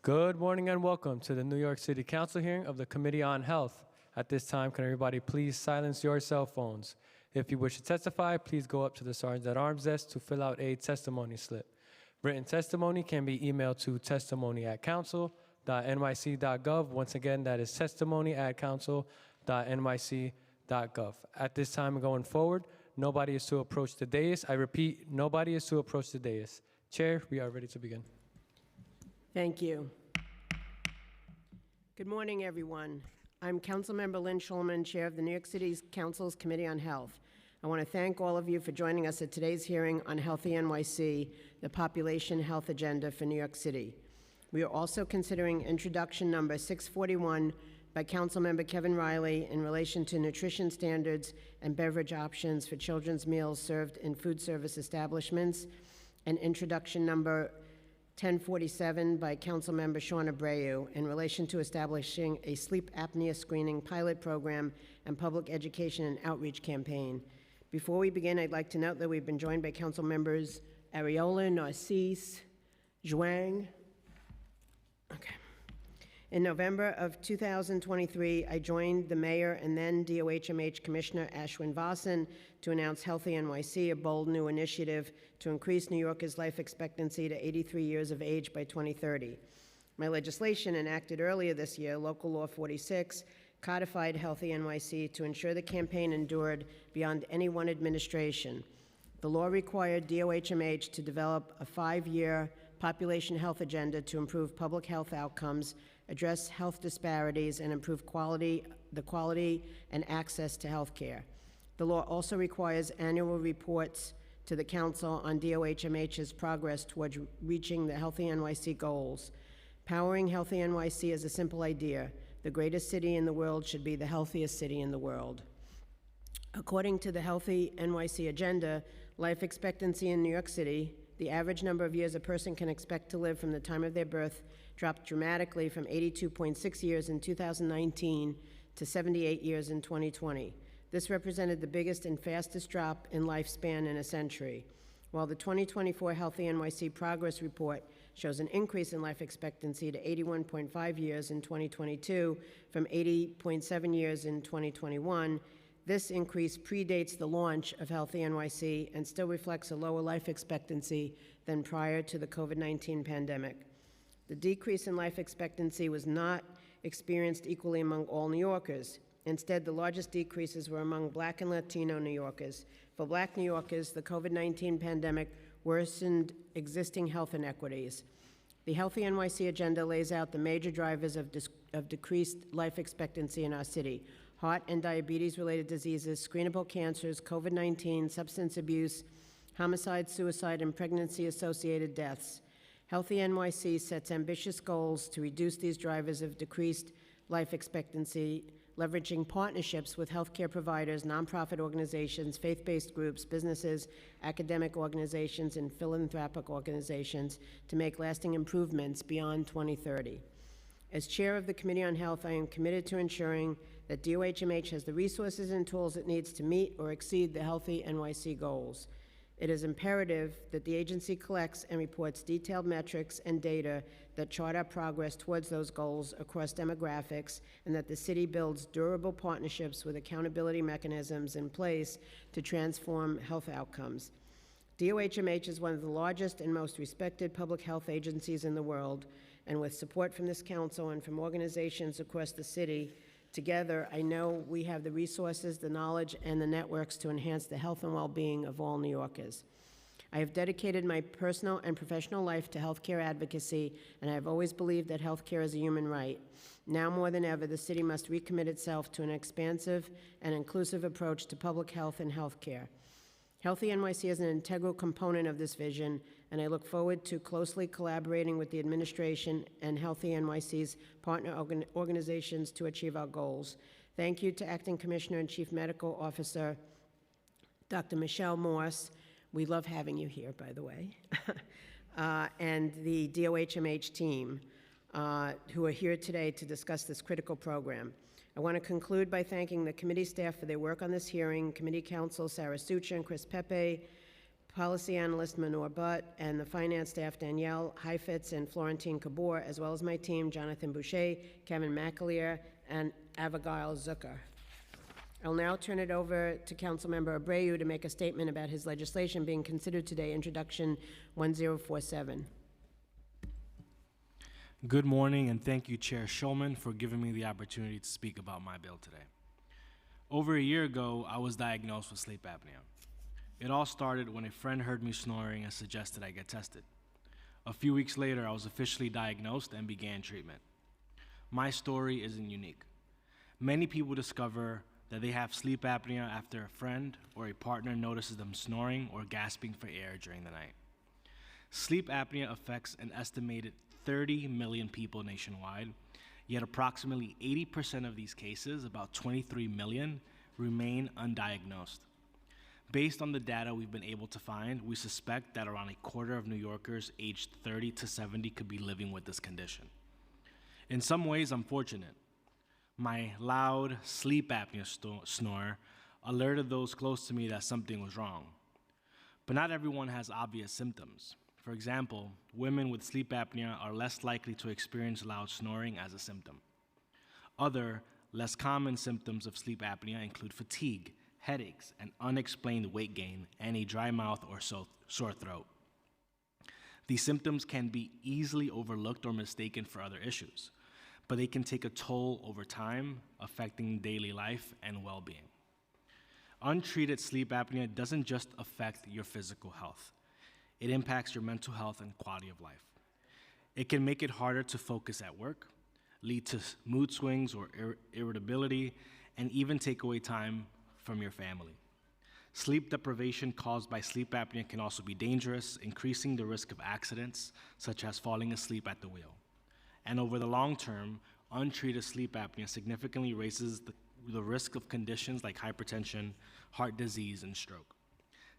Good morning and welcome to the New York City Council hearing of the Committee on Health. At this time, can everybody please silence your cell phones? If you wish to testify, please go up to the Sergeant at Arms desk to fill out a testimony slip. Written testimony can be emailed to testimony@council.nyc.gov. Once again, that is testimony@council.nyc.gov. At this time and going forward, nobody is to approach the dais. I repeat, nobody is to approach the dais. Chair, we are ready to begin. Thank you. Good morning, everyone. I'm Councilmember Lynn Schulman, Chair of the New York City Council's Committee on Health. I want to thank all of you for joining us at today's hearing on Healthy NYC, the Population Health Agenda for New York City. We are also considering introduction number 641 by Councilmember Kevin Riley in relation to nutrition standards and beverage options for children's meals served in food service establishments, and introduction number 1047 by Councilmember Sean Abreu in relation to establishing a sleep apnea screening pilot program and public education and outreach campaign. Before we begin, I'd like to note that we've been joined by Council members Areola, Narcisse, Zhuang. Okay. In November of 2023, I joined the mayor and then DOHMH Commissioner Ashwin Vasan to announce Healthy NYC, a bold new initiative to increase New Yorkers' life expectancy to 83 years of age by 2030. My legislation, enacted earlier this year, Local Law 46, codified Healthy NYC to ensure the campaign endured beyond any one administration. The law required DOHMH to develop a 5-year population health agenda to improve public health outcomes, address health disparities, and improve the quality and access to health care. The law also requires annual reports to the Council on DOHMH's progress towards reaching the Healthy NYC goals. Powering Healthy NYC is a simple idea. The greatest city in the world should be the healthiest city in the world. According to the Healthy NYC agenda, life expectancy in New York City, the average number of years a person can expect to live from the time of their birth dropped dramatically from 82.6 years in 2019 to 78 years in 2020. This represented the biggest and fastest drop in lifespan in a century. While the 2024 Healthy NYC Progress Report shows an increase in life expectancy to 81.5 years in 2022 from 80.7 years in 2021, this increase predates the launch of Healthy NYC and still reflects a lower life expectancy than prior to the COVID-19 pandemic. The decrease in life expectancy was not experienced equally among all New Yorkers. Instead, the largest decreases were among Black and Latino New Yorkers. For Black New Yorkers, the COVID-19 pandemic worsened existing health inequities. The Healthy NYC agenda lays out the major drivers of decreased life expectancy in our city: heart and diabetes-related diseases, screenable cancers, COVID-19, substance abuse, homicide, suicide, and pregnancy-associated deaths. Healthy NYC sets ambitious goals to reduce these drivers of decreased life expectancy, leveraging partnerships with healthcare providers, nonprofit organizations, faith-based groups, businesses, academic organizations, and philanthropic organizations to make lasting improvements beyond 2030. As chair of the Committee on Health, I am committed to ensuring that DOHMH has the resources and tools it needs to meet or exceed the Healthy NYC goals. It is imperative that the agency collects and reports detailed metrics and data that chart our progress towards those goals across demographics, and that the city builds durable partnerships with accountability mechanisms in place to transform health outcomes. DOHMH is one of the largest and most respected public health agencies in the world, and with support from this council and from organizations across the city, together, I know we have the resources, the knowledge, and the networks to enhance the health and well-being of all New Yorkers. I have dedicated my personal and professional life to healthcare advocacy, and I have always believed that healthcare is a human right. Now more than ever, the city must recommit itself to an expansive and inclusive approach to public health and healthcare. Healthy NYC is an integral component of this vision, and I look forward to closely collaborating with the administration and Healthy NYC's partner organizations to achieve our goals. Thank you to Acting Commissioner and Chief Medical Officer, Dr. Michelle Morse. We love having you here, by the way, and the DOHMH team who are here today to discuss this critical program. I want to conclude by thanking the committee staff for their work on this hearing, committee counsel Sarah Sucha and Chris Pepe, policy analyst Manor Butt, and the finance staff Danielle Heifetz and Florentine Kabor, as well as my team, Jonathan Boucher, Kevin McAleer, and Abigail Zucker. I'll now turn it over to Councilmember Abreu to make a statement about his legislation being considered today, Introduction 1047. Good morning, and thank you, Chair Shulman, for giving me the opportunity to speak about my bill today. Over a year ago, I was diagnosed with sleep apnea. It all started when a friend heard me snoring and suggested I get tested. A few weeks later, I was officially diagnosed and began treatment. My story isn't unique. Many people discover that they have sleep apnea after a friend or a partner notices them snoring or gasping for air during the night. Sleep apnea affects an estimated 30 million people nationwide, yet approximately 80% of these cases, about 23 million, remain undiagnosed. Based on the data we've been able to find, we suspect that around a quarter of New Yorkers aged 30 to 70 could be living with this condition. In some ways, I'm fortunate. My loud sleep apnea snore alerted those close to me that something was wrong. But not everyone has obvious symptoms. For example, women with sleep apnea are less likely to experience loud snoring as a symptom. Other, less common symptoms of sleep apnea include fatigue, headaches, and unexplained weight gain, and a dry mouth or sore throat. These symptoms can be easily overlooked or mistaken for other issues, but they can take a toll over time, affecting daily life and well-being. Untreated sleep apnea doesn't just affect your physical health. It impacts your mental health and quality of life. It can make it harder to focus at work, lead to mood swings or irritability, and even take away time from your family. Sleep deprivation caused by sleep apnea can also be dangerous, increasing the risk of accidents, such as falling asleep at the wheel. And over the long term, untreated sleep apnea significantly raises the risk of conditions like hypertension, heart disease, and stroke.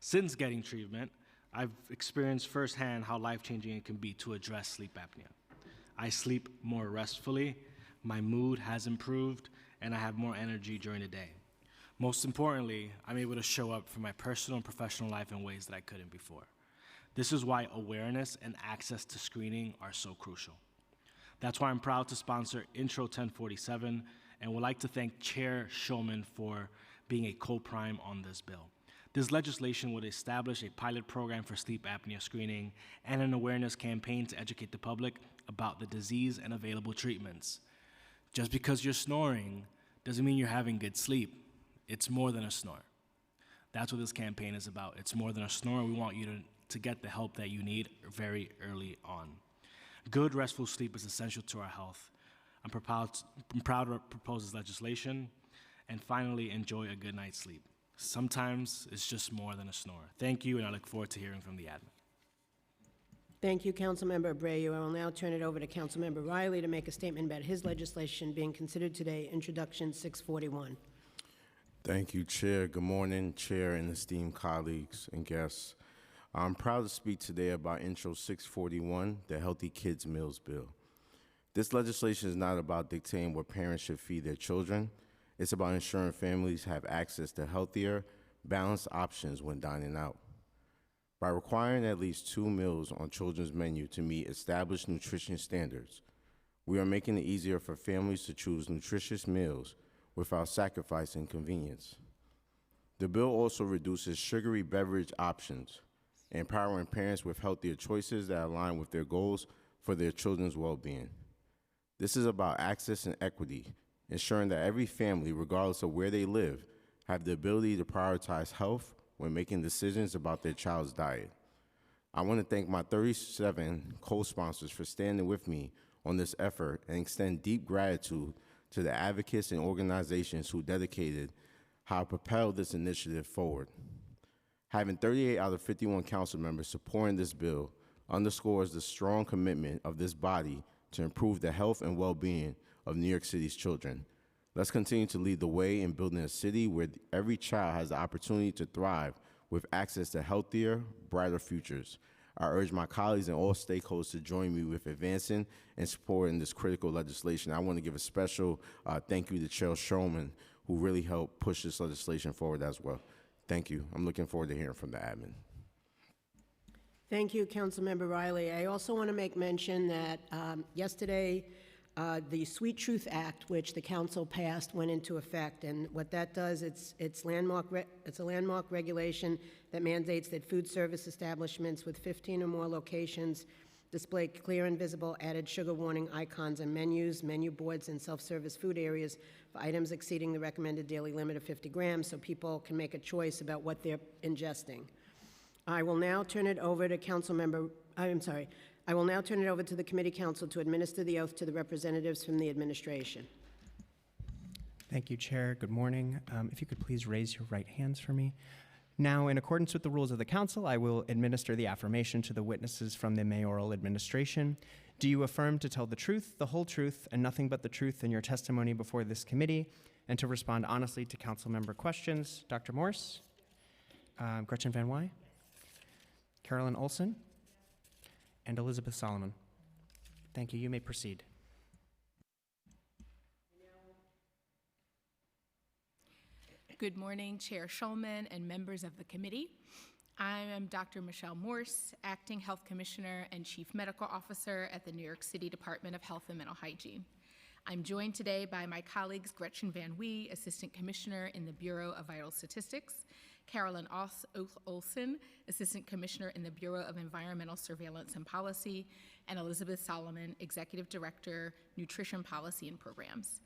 Since getting treatment, I've experienced firsthand how life-changing it can be to address sleep apnea. I sleep more restfully, my mood has improved, and I have more energy during the day. Most importantly, I'm able to show up for my personal and professional life in ways that I couldn't before. This is why awareness and access to screening are so crucial. That's why I'm proud to sponsor Intro 1047 and would like to thank Chair Shulman for being a co-prime on this bill. This legislation would establish a pilot program for sleep apnea screening and an awareness campaign to educate the public about the disease and available treatments. Just because you're snoring doesn't mean you're having good sleep. It's more than a snore. That's what this campaign is about. It's more than a snore. We want you to get the help that you need very early on. Good, restful sleep is essential to our health. I'm proud to propose this legislation. And finally, enjoy a good night's sleep. Sometimes it's just more than a snore. Thank you, and I look forward to hearing from the admin. Thank you, Councilmember Abreu. I will now turn it over to Councilmember Riley to make a statement about his legislation being considered today, Introduction 641. Thank you, Chair. Good morning, Chair and esteemed colleagues and guests. I'm proud to speak today about Intro 641, the Healthy Kids Meals Bill. This legislation is not about dictating what parents should feed their children. It's about ensuring families have access to healthier, balanced options when dining out. By requiring at least 2 meals on children's menu to meet established nutrition standards, we are making it easier for families to choose nutritious meals without sacrificing convenience. The bill also reduces sugary beverage options, empowering parents with healthier choices that align with their goals for their children's well-being. This is about access and equity, ensuring that every family, regardless of where they live, have the ability to prioritize health when making decisions about their child's diet. I want to thank my 37 co-sponsors for standing with me on this effort and extend deep gratitude to the advocates and organizations who dedicated how propelled this initiative forward. Having 38 out of 51 council members supporting this bill underscores the strong commitment of this body to improve the health and well-being of New York City's children. Let's continue to lead the way in building a city where every child has the opportunity to thrive with access to healthier, brighter futures. I urge my colleagues and all stakeholders to join me with advancing and supporting this critical legislation. I want to give a special thank you to Chair Shulman, who really helped push this legislation forward as well. Thank you. I'm looking forward to hearing from the admin. Thank you, Councilmember Riley. I also want to make mention that yesterday, the Sweet Truth Act, which the council passed, went into effect. And what that does, it's a landmark regulation that mandates that food service establishments with 15 or more locations display clear and visible added sugar warning icons on menus, menu boards, and self-service food areas for items exceeding the recommended daily limit of 50 grams, so people can make a choice about what they're ingesting. I will now turn it over to I will now turn it over to the committee council to administer the oath to the representatives from the administration. Thank you, Chair. Good morning. If you could please raise your right hands for me. Now, in accordance with the rules of the council, I will administer the affirmation to the witnesses from the mayoral administration. Do you affirm to tell the truth, the whole truth, and nothing but the truth in your testimony before this committee, and to respond honestly to council member questions? Dr. Morse? Gretchen Van Wy? Carolyn Olson? And Elizabeth Solomon. Thank you. You may proceed. Good morning, Chair Schulman and members of the committee. I am Dr. Michelle Morse, Acting Health Commissioner and Chief Medical Officer at the New York City Department of Health and Mental Hygiene. I'm joined today by my colleagues Gretchen Van Wy, Assistant Commissioner in the Bureau of Vital Statistics, Carolyn Olson, Assistant Commissioner in the Bureau of Environmental Surveillance and Policy, and Elizabeth Solomon, Executive Director, Nutrition Policy and Programs.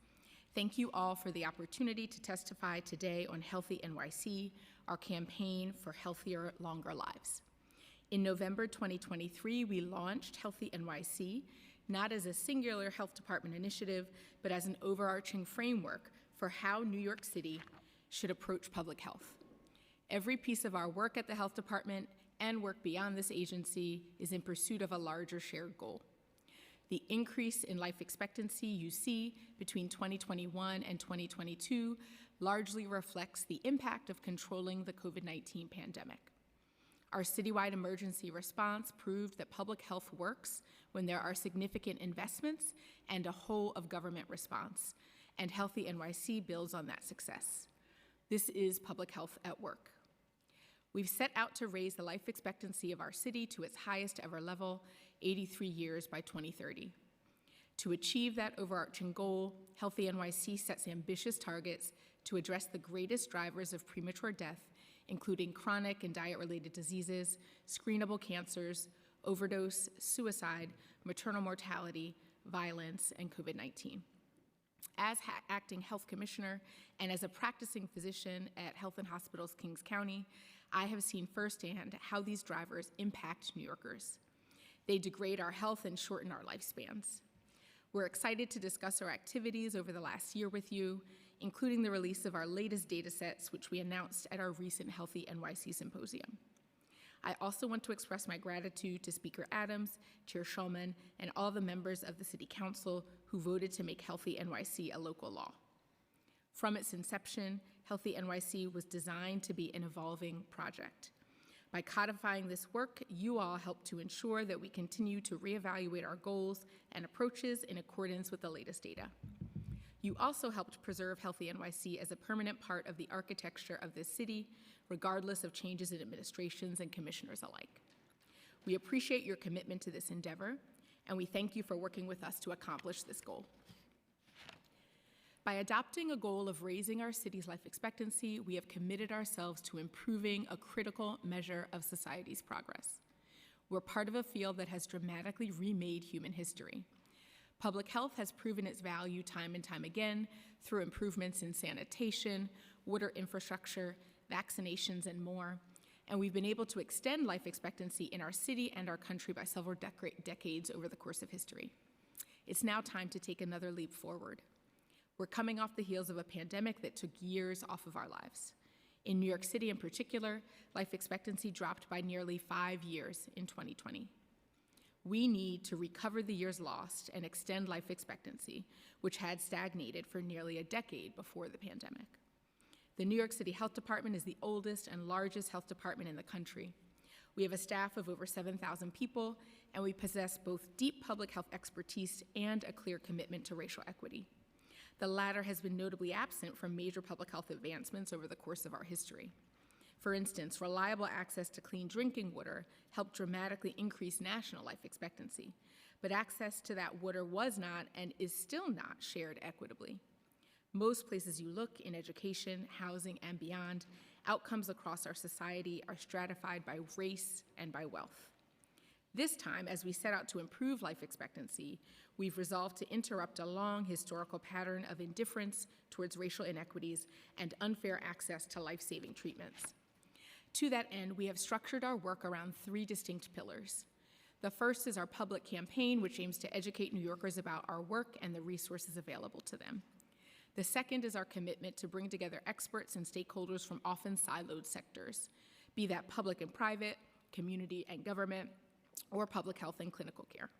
Thank you all for the opportunity to testify today on Healthy NYC, our campaign for healthier, longer lives. In November 2023, we launched Healthy NYC, not as a singular health department initiative, but as an overarching framework for how New York City should approach public health. Every piece of our work at the health department and work beyond this agency is in pursuit of a larger shared goal. The increase in life expectancy you see between 2021 and 2022 largely reflects the impact of controlling the COVID-19 pandemic. Our citywide emergency response proved that public health works when there are significant investments and a whole of government response, and Healthy NYC builds on that success. This is public health at work. We've set out to raise the life expectancy of our city to its highest ever level, 83 years by 2030. To achieve that overarching goal, Healthy NYC sets ambitious targets to address the greatest drivers of premature death, including chronic and diet-related diseases, screenable cancers, overdose, suicide, maternal mortality, violence, and COVID-19. As acting health commissioner and as a practicing physician at Health and Hospitals Kings County, I have seen firsthand how these drivers impact New Yorkers. They degrade our health and shorten our lifespans. We're excited to discuss our activities over the last year with you, including the release of our latest data sets, which we announced at our recent Healthy NYC Symposium. I also want to express my gratitude to Speaker Adams, Chair Schulman, and all the members of the City Council who voted to make Healthy NYC a local law. From its inception, Healthy NYC was designed to be an evolving project. By codifying this work, you all helped to ensure that we continue to reevaluate our goals and approaches in accordance with the latest data. You also helped preserve Healthy NYC as a permanent part of the architecture of this city, regardless of changes in administrations and commissioners alike. We appreciate your commitment to this endeavor, and we thank you for working with us to accomplish this goal. By adopting a goal of raising our city's life expectancy, we have committed ourselves to improving a critical measure of society's progress. We're part of a field that has dramatically remade human history. Public health has proven its value time and time again through improvements in sanitation, water infrastructure, vaccinations, and more. And we've been able to extend life expectancy in our city and our country by several decades over the course of history. It's now time to take another leap forward. We're coming off the heels of a pandemic that took years off of our lives. In New York City in particular, life expectancy dropped by nearly 5 years in 2020. We need to recover the years lost and extend life expectancy, which had stagnated for nearly a decade before the pandemic. The New York City Health Department is the oldest and largest health department in the country. We have a staff of over 7,000 people, and we possess both deep public health expertise and a clear commitment to racial equity. The latter has been notably absent from major public health advancements over the course of our history. For instance, reliable access to clean drinking water helped dramatically increase national life expectancy, but access to that water was not and is still not shared equitably. Most places you look in education, housing, and beyond, outcomes across our society are stratified by race and by wealth. This time, as we set out to improve life expectancy, we've resolved to interrupt a long historical pattern of indifference towards racial inequities and unfair access to life-saving treatments. To that end, we have structured our work around 3 distinct pillars. The first is our public campaign, which aims to educate New Yorkers about our work and the resources available to them. The second is our commitment to bring together experts and stakeholders from often siloed sectors, be that public and private, community and government, or public health and clinical care.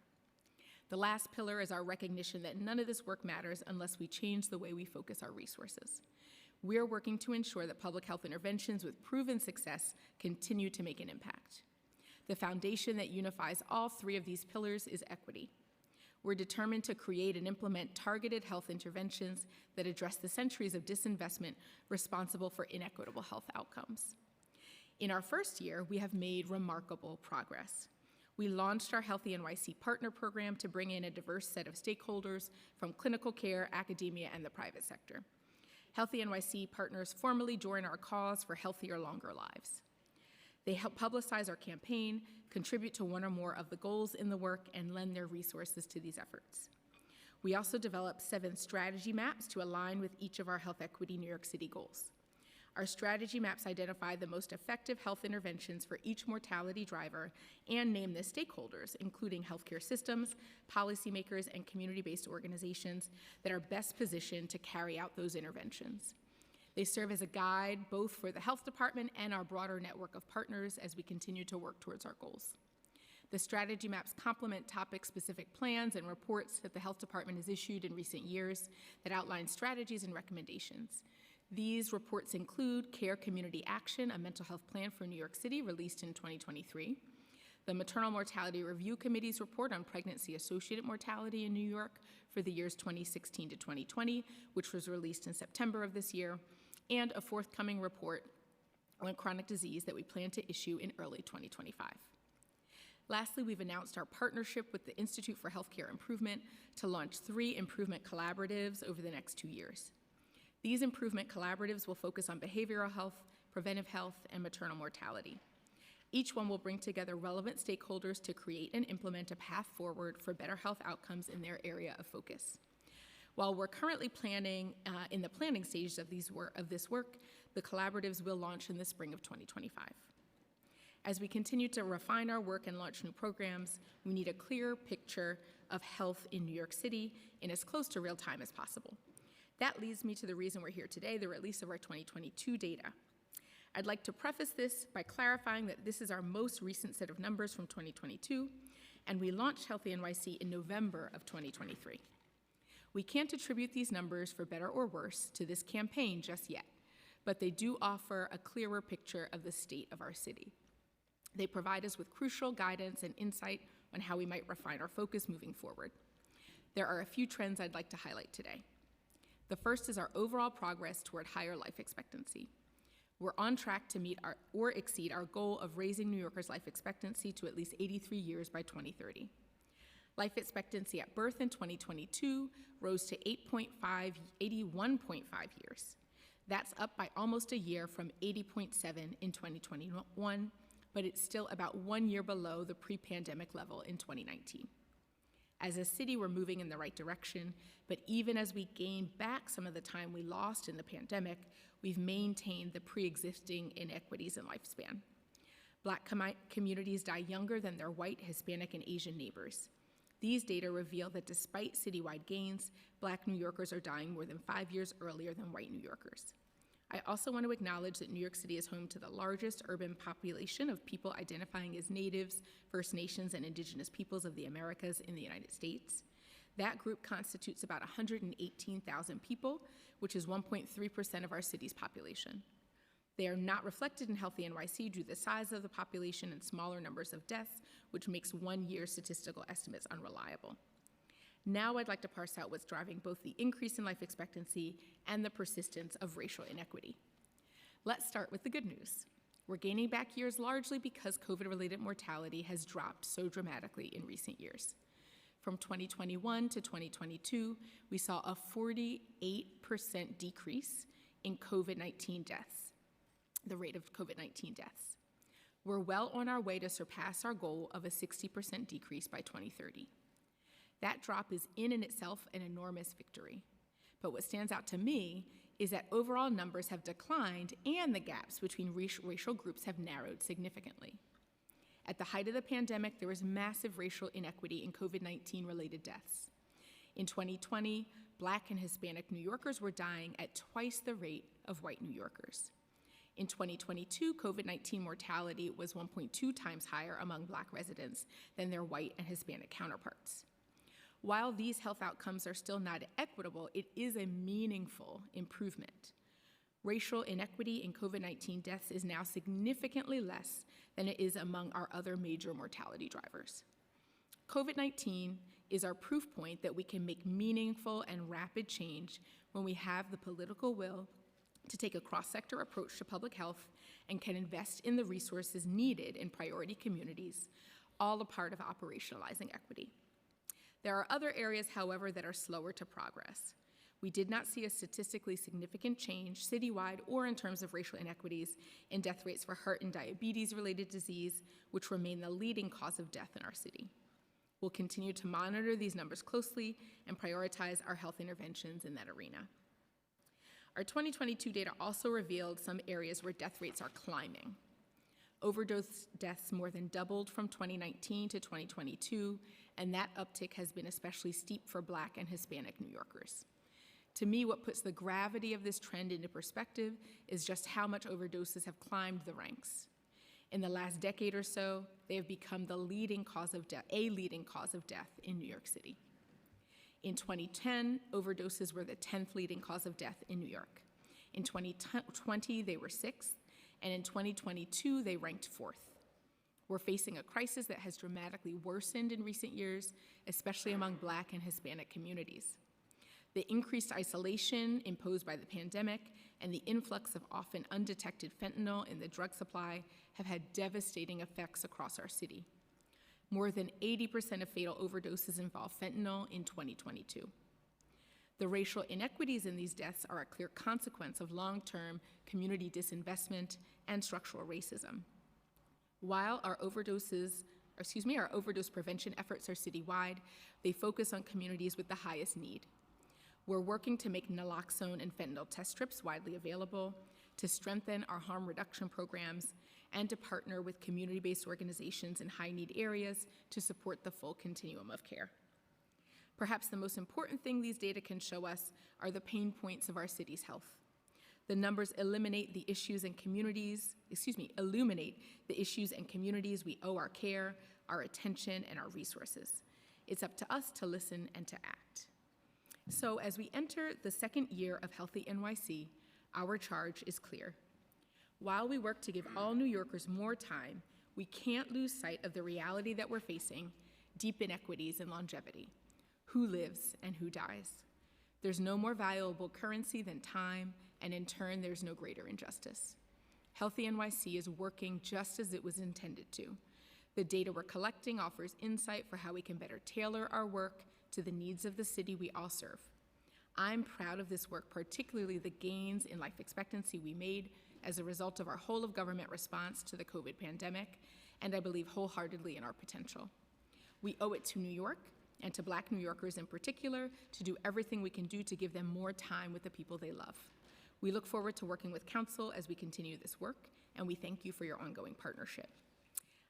The last pillar is our recognition that none of this work matters unless we change the way we focus our resources. We're working to ensure that public health interventions with proven success continue to make an impact. The foundation that unifies all 3 of these pillars is equity. We're determined to create and implement targeted health interventions that address the centuries of disinvestment responsible for inequitable health outcomes. In our first year, we have made remarkable progress. We launched our Healthy NYC Partner Program to bring in a diverse set of stakeholders from clinical care, academia, and the private sector. Healthy NYC partners formally join our cause for healthier, longer lives. They help publicize our campaign, contribute to 1 or more of the goals in the work, and lend their resources to these efforts. We also developed 7 strategy maps to align with each of our health equity New York City goals. Our strategy maps identify the most effective health interventions for each mortality driver and name the stakeholders, including healthcare systems, policymakers, and community-based organizations that are best positioned to carry out those interventions. They serve as a guide both for the health department and our broader network of partners as we continue to work towards our goals. The strategy maps complement topic-specific plans and reports that the health department has issued in recent years that outline strategies and recommendations. These reports include Care Community Action, a mental health plan for New York City released in 2023, the Maternal Mortality Review Committee's report on pregnancy-associated mortality in New York for the years 2016 to 2020, which was released in September of this year, and a forthcoming report on chronic disease that we plan to issue in early 2025. Lastly, we've announced our partnership with the Institute for Healthcare Improvement to launch 3 improvement collaboratives over the next 2 years. These improvement collaboratives will focus on behavioral health, preventive health, and maternal mortality. Each one will bring together relevant stakeholders to create and implement a path forward for better health outcomes in their area of focus. While we're currently planning in the planning stages of this work, the collaboratives will launch in the spring of 2025. As we continue to refine our work and launch new programs, we need a clear picture of health in New York City in as close to real time as possible. That leads me to the reason we're here today, the release of our 2022 data. I'd like to preface this by clarifying that this is our most recent set of numbers from 2022, and we launched Healthy NYC in November of 2023. We can't attribute these numbers, for better or worse, to this campaign just yet, but they do offer a clearer picture of the state of our city. They provide us with crucial guidance and insight on how we might refine our focus moving forward. There are a few trends I'd like to highlight today. The first is our overall progress toward higher life expectancy. We're on track to meet or exceed our goal of raising New Yorkers' life expectancy to at least 83 years by 2030. Life expectancy at birth in 2022 rose to 81.5 years. That's up by almost a year from 80.7 in 2021, but it's still about 1 year below the pre-pandemic level in 2019. As a city, we're moving in the right direction, but even as we gain back some of the time we lost in the pandemic, we've maintained the pre-existing inequities in lifespan. Black communities die younger than their white, Hispanic, and Asian neighbors. These data reveal that despite citywide gains, Black New Yorkers are dying more than 5 years earlier than white New Yorkers. I also want to acknowledge that New York City is home to the largest urban population of people identifying as natives, First Nations, and indigenous peoples of the Americas in the United States. That group constitutes about 118,000 people, which is 1.3% of our city's population. They are not reflected in Healthy NYC due to the size of the population and smaller numbers of deaths, which makes 1 year's statistical estimates unreliable. Now I'd like to parse out what's driving both the increase in life expectancy and the persistence of racial inequity. Let's start with the good news. We're gaining back years largely because COVID-related mortality has dropped so dramatically in recent years. From 2021 to 2022, we saw a 48% decrease in COVID-19 deaths, the rate of COVID-19 deaths. We're well on our way to surpass our goal of a 60% decrease by 2030. That drop is in and itself an enormous victory. But what stands out to me is that overall numbers have declined and the gaps between racial groups have narrowed significantly. At the height of the pandemic, there was massive racial inequity in COVID-19 related deaths. In 2020, Black and Hispanic New Yorkers were dying at twice the rate of white New Yorkers. In 2022, COVID-19 mortality was 1.2 times higher among Black residents than their white and Hispanic counterparts. While these health outcomes are still not equitable, it is a meaningful improvement. Racial inequity in COVID-19 deaths is now significantly less than it is among our other major mortality drivers. COVID-19 is our proof point that we can make meaningful and rapid change when we have the political will to take a cross-sector approach to public health and can invest in the resources needed in priority communities, all a part of operationalizing equity. There are other areas, however, that are slower to progress. We did not see a statistically significant change citywide or in terms of racial inequities in death rates for heart and diabetes-related disease, which remain the leading cause of death in our city. We'll continue to monitor these numbers closely and prioritize our health interventions in that arena. Our 2022 data also revealed some areas where death rates are climbing. Overdose deaths more than doubled from 2019 to 2022, and that uptick has been especially steep for Black and Hispanic New Yorkers. To me, what puts the gravity of this trend into perspective is just how much overdoses have climbed the ranks. In the last decade or so, they have become a leading cause of death in New York City. In 2010, overdoses were the 10th leading cause of death in New York. In 2020, they were 6th, and in 2022, they ranked 4th. We're facing a crisis that has dramatically worsened in recent years, especially among Black and Hispanic communities. The increased isolation imposed by the pandemic and the influx of often undetected fentanyl in the drug supply have had devastating effects across our city. More than 80% of fatal overdoses involve fentanyl in 2022. The racial inequities in these deaths are a clear consequence of long-term community disinvestment and structural racism. While our overdose prevention efforts are citywide, they focus on communities with the highest need. We're working to make naloxone and fentanyl test strips widely available, to strengthen our harm reduction programs, and to partner with community-based organizations in high-need areas to support the full continuum of care. Perhaps the most important thing these data can show us are the pain points of our city's health. The numbers illuminate the issues and communities we owe our care, our attention, and our resources. It's up to us to listen and to act. So as we enter the second year of Healthy NYC, our charge is clear. While we work to give all New Yorkers more time, we can't lose sight of the reality that we're facing, deep inequities in longevity. Who lives and who dies? There's no more valuable currency than time, and in turn, there's no greater injustice. Healthy NYC is working just as it was intended to. The data we're collecting offers insight for how we can better tailor our work to the needs of the city we all serve. I'm proud of this work, particularly the gains in life expectancy we made as a result of our whole of government response to the COVID pandemic, and I believe wholeheartedly in our potential. We owe it to New York and to Black New Yorkers in particular to do everything we can do to give them more time with the people they love. We look forward to working with Council as we continue this work, and we thank you for your ongoing partnership.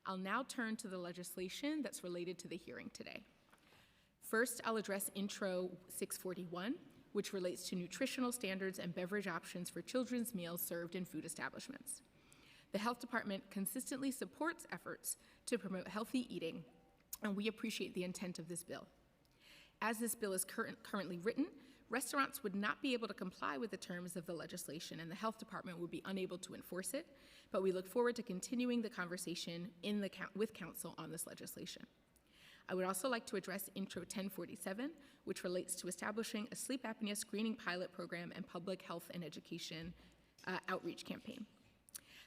I'll now turn to the legislation that's related to the hearing today. First, I'll address Intro 641, which relates to nutritional standards and beverage options for children's meals served in food establishments. The Health Department consistently supports efforts to promote healthy eating, and we appreciate the intent of this bill. As this bill is currently written, restaurants would not be able to comply with the terms of the legislation, and the Health Department would be unable to enforce it, but we look forward to continuing the conversation with Council on this legislation. I would also like to address Intro 1047, which relates to establishing a sleep apnea screening pilot program and public health and education outreach campaign.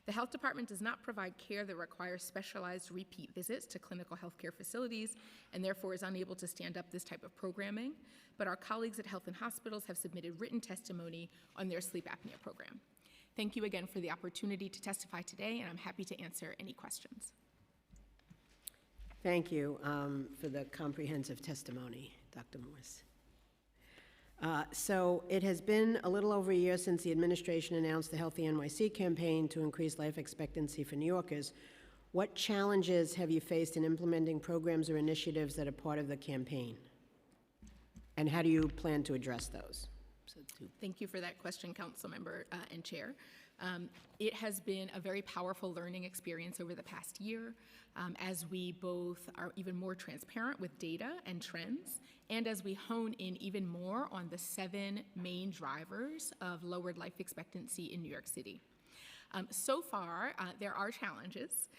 The health department does not provide care that requires specialized repeat visits to clinical healthcare facilities and therefore is unable to stand up this type of programming, but our colleagues at Health and Hospitals have submitted written testimony on their sleep apnea program. Thank you again for the opportunity to testify today, and I'm happy to answer any questions. Thank you for the comprehensive testimony, Dr. Morse. So it has been a little over a year since the administration announced the Healthy NYC campaign to increase life expectancy for New Yorkers. What challenges have you faced in implementing programs or initiatives that are part of the campaign? And how do you plan to address those? Thank you for that question, Council Member and Chair. It has been a very powerful learning experience over the past year as we both are even more transparent with data and trends, and as we hone in even more on the 7 main drivers of lowered life expectancy in New York City. So far, there are challenges,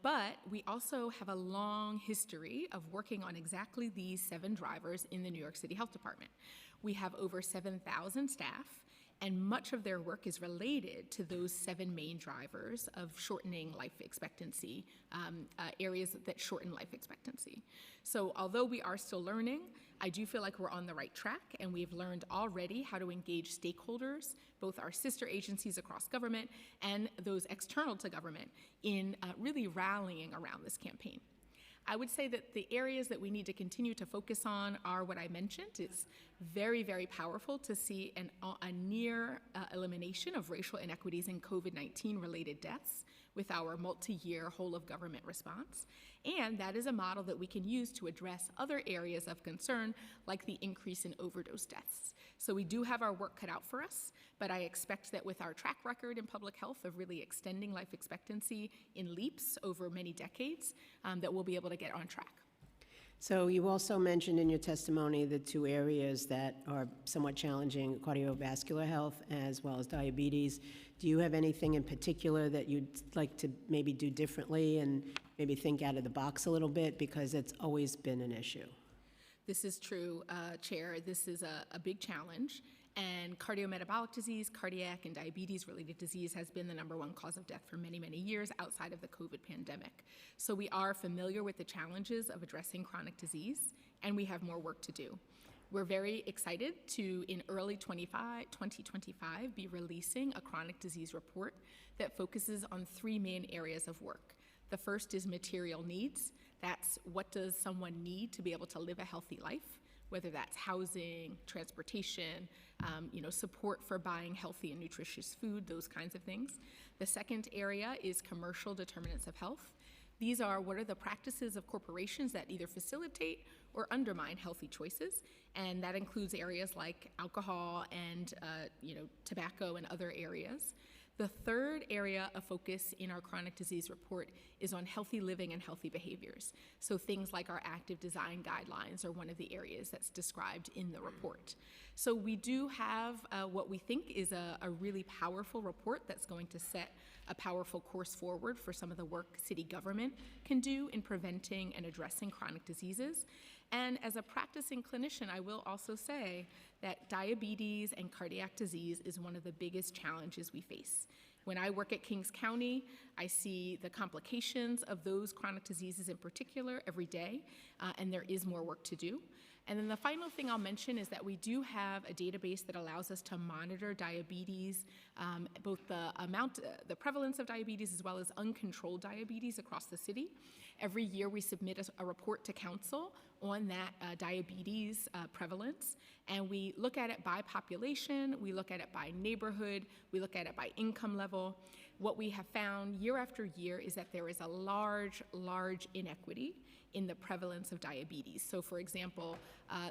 but we also have a long history of working on exactly these 7 drivers in the New York City Health Department. We have over 7,000 staff, and much of their work is related to those 7 main drivers of shortening life expectancy, areas that shorten life expectancy. So although we are still learning, I do feel like we're on the right track, and we've learned already how to engage stakeholders, both our sister agencies across government and those external to government, in really rallying around this campaign. I would say that the areas that we need to continue to focus on are what I mentioned. It's very, very powerful to see a near elimination of racial inequities in COVID-19 related deaths with our multi-year whole of government response. And that is a model that we can use to address other areas of concern, like the increase in overdose deaths. So we do have our work cut out for us, but I expect that with our track record in public health of really extending life expectancy in leaps over many decades, that we'll be able to get on track. So you also mentioned in your testimony the 2 areas that are somewhat challenging, cardiovascular health as well as diabetes. Do you have anything in particular that you'd like to maybe do differently and maybe think out of the box a little bit, because it's always been an issue? This is true, Chair. This is a big challenge. And cardiometabolic disease, cardiac and diabetes-related disease has been the #1 cause of death for many, many years outside of the COVID pandemic. So we are familiar with the challenges of addressing chronic disease, and we have more work to do. We're very excited to, in early 2025, be releasing a chronic disease report that focuses on 3 main areas of work. The first is material needs. That's what does someone need to be able to live a healthy life, whether that's housing, transportation, support for buying healthy and nutritious food, those kinds of things. The second area is commercial determinants of health. These are what are the practices of corporations that either facilitate or undermine healthy choices, and that includes areas like alcohol and tobacco and other areas. The third area of focus in our chronic disease report is on healthy living and healthy behaviors. So things like our active design guidelines are one of the areas that's described in the report. So we do have what we think is a really powerful report that's going to set a powerful course forward for some of the work city government can do in preventing and addressing chronic diseases. And as a practicing clinician, I will also say that diabetes and cardiac disease is one of the biggest challenges we face. When I work at Kings County, I see the complications of those chronic diseases in particular every day, and there is more work to do. And then the final thing I'll mention is that we do have a database that allows us to monitor diabetes, both the prevalence of diabetes as well as uncontrolled diabetes across the city. Every year we submit a report to council on that diabetes prevalence, and we look at it by population, we look at it by neighborhood, we look at it by income level. What we have found year after year is that there is a large inequity in the prevalence of diabetes. So for example,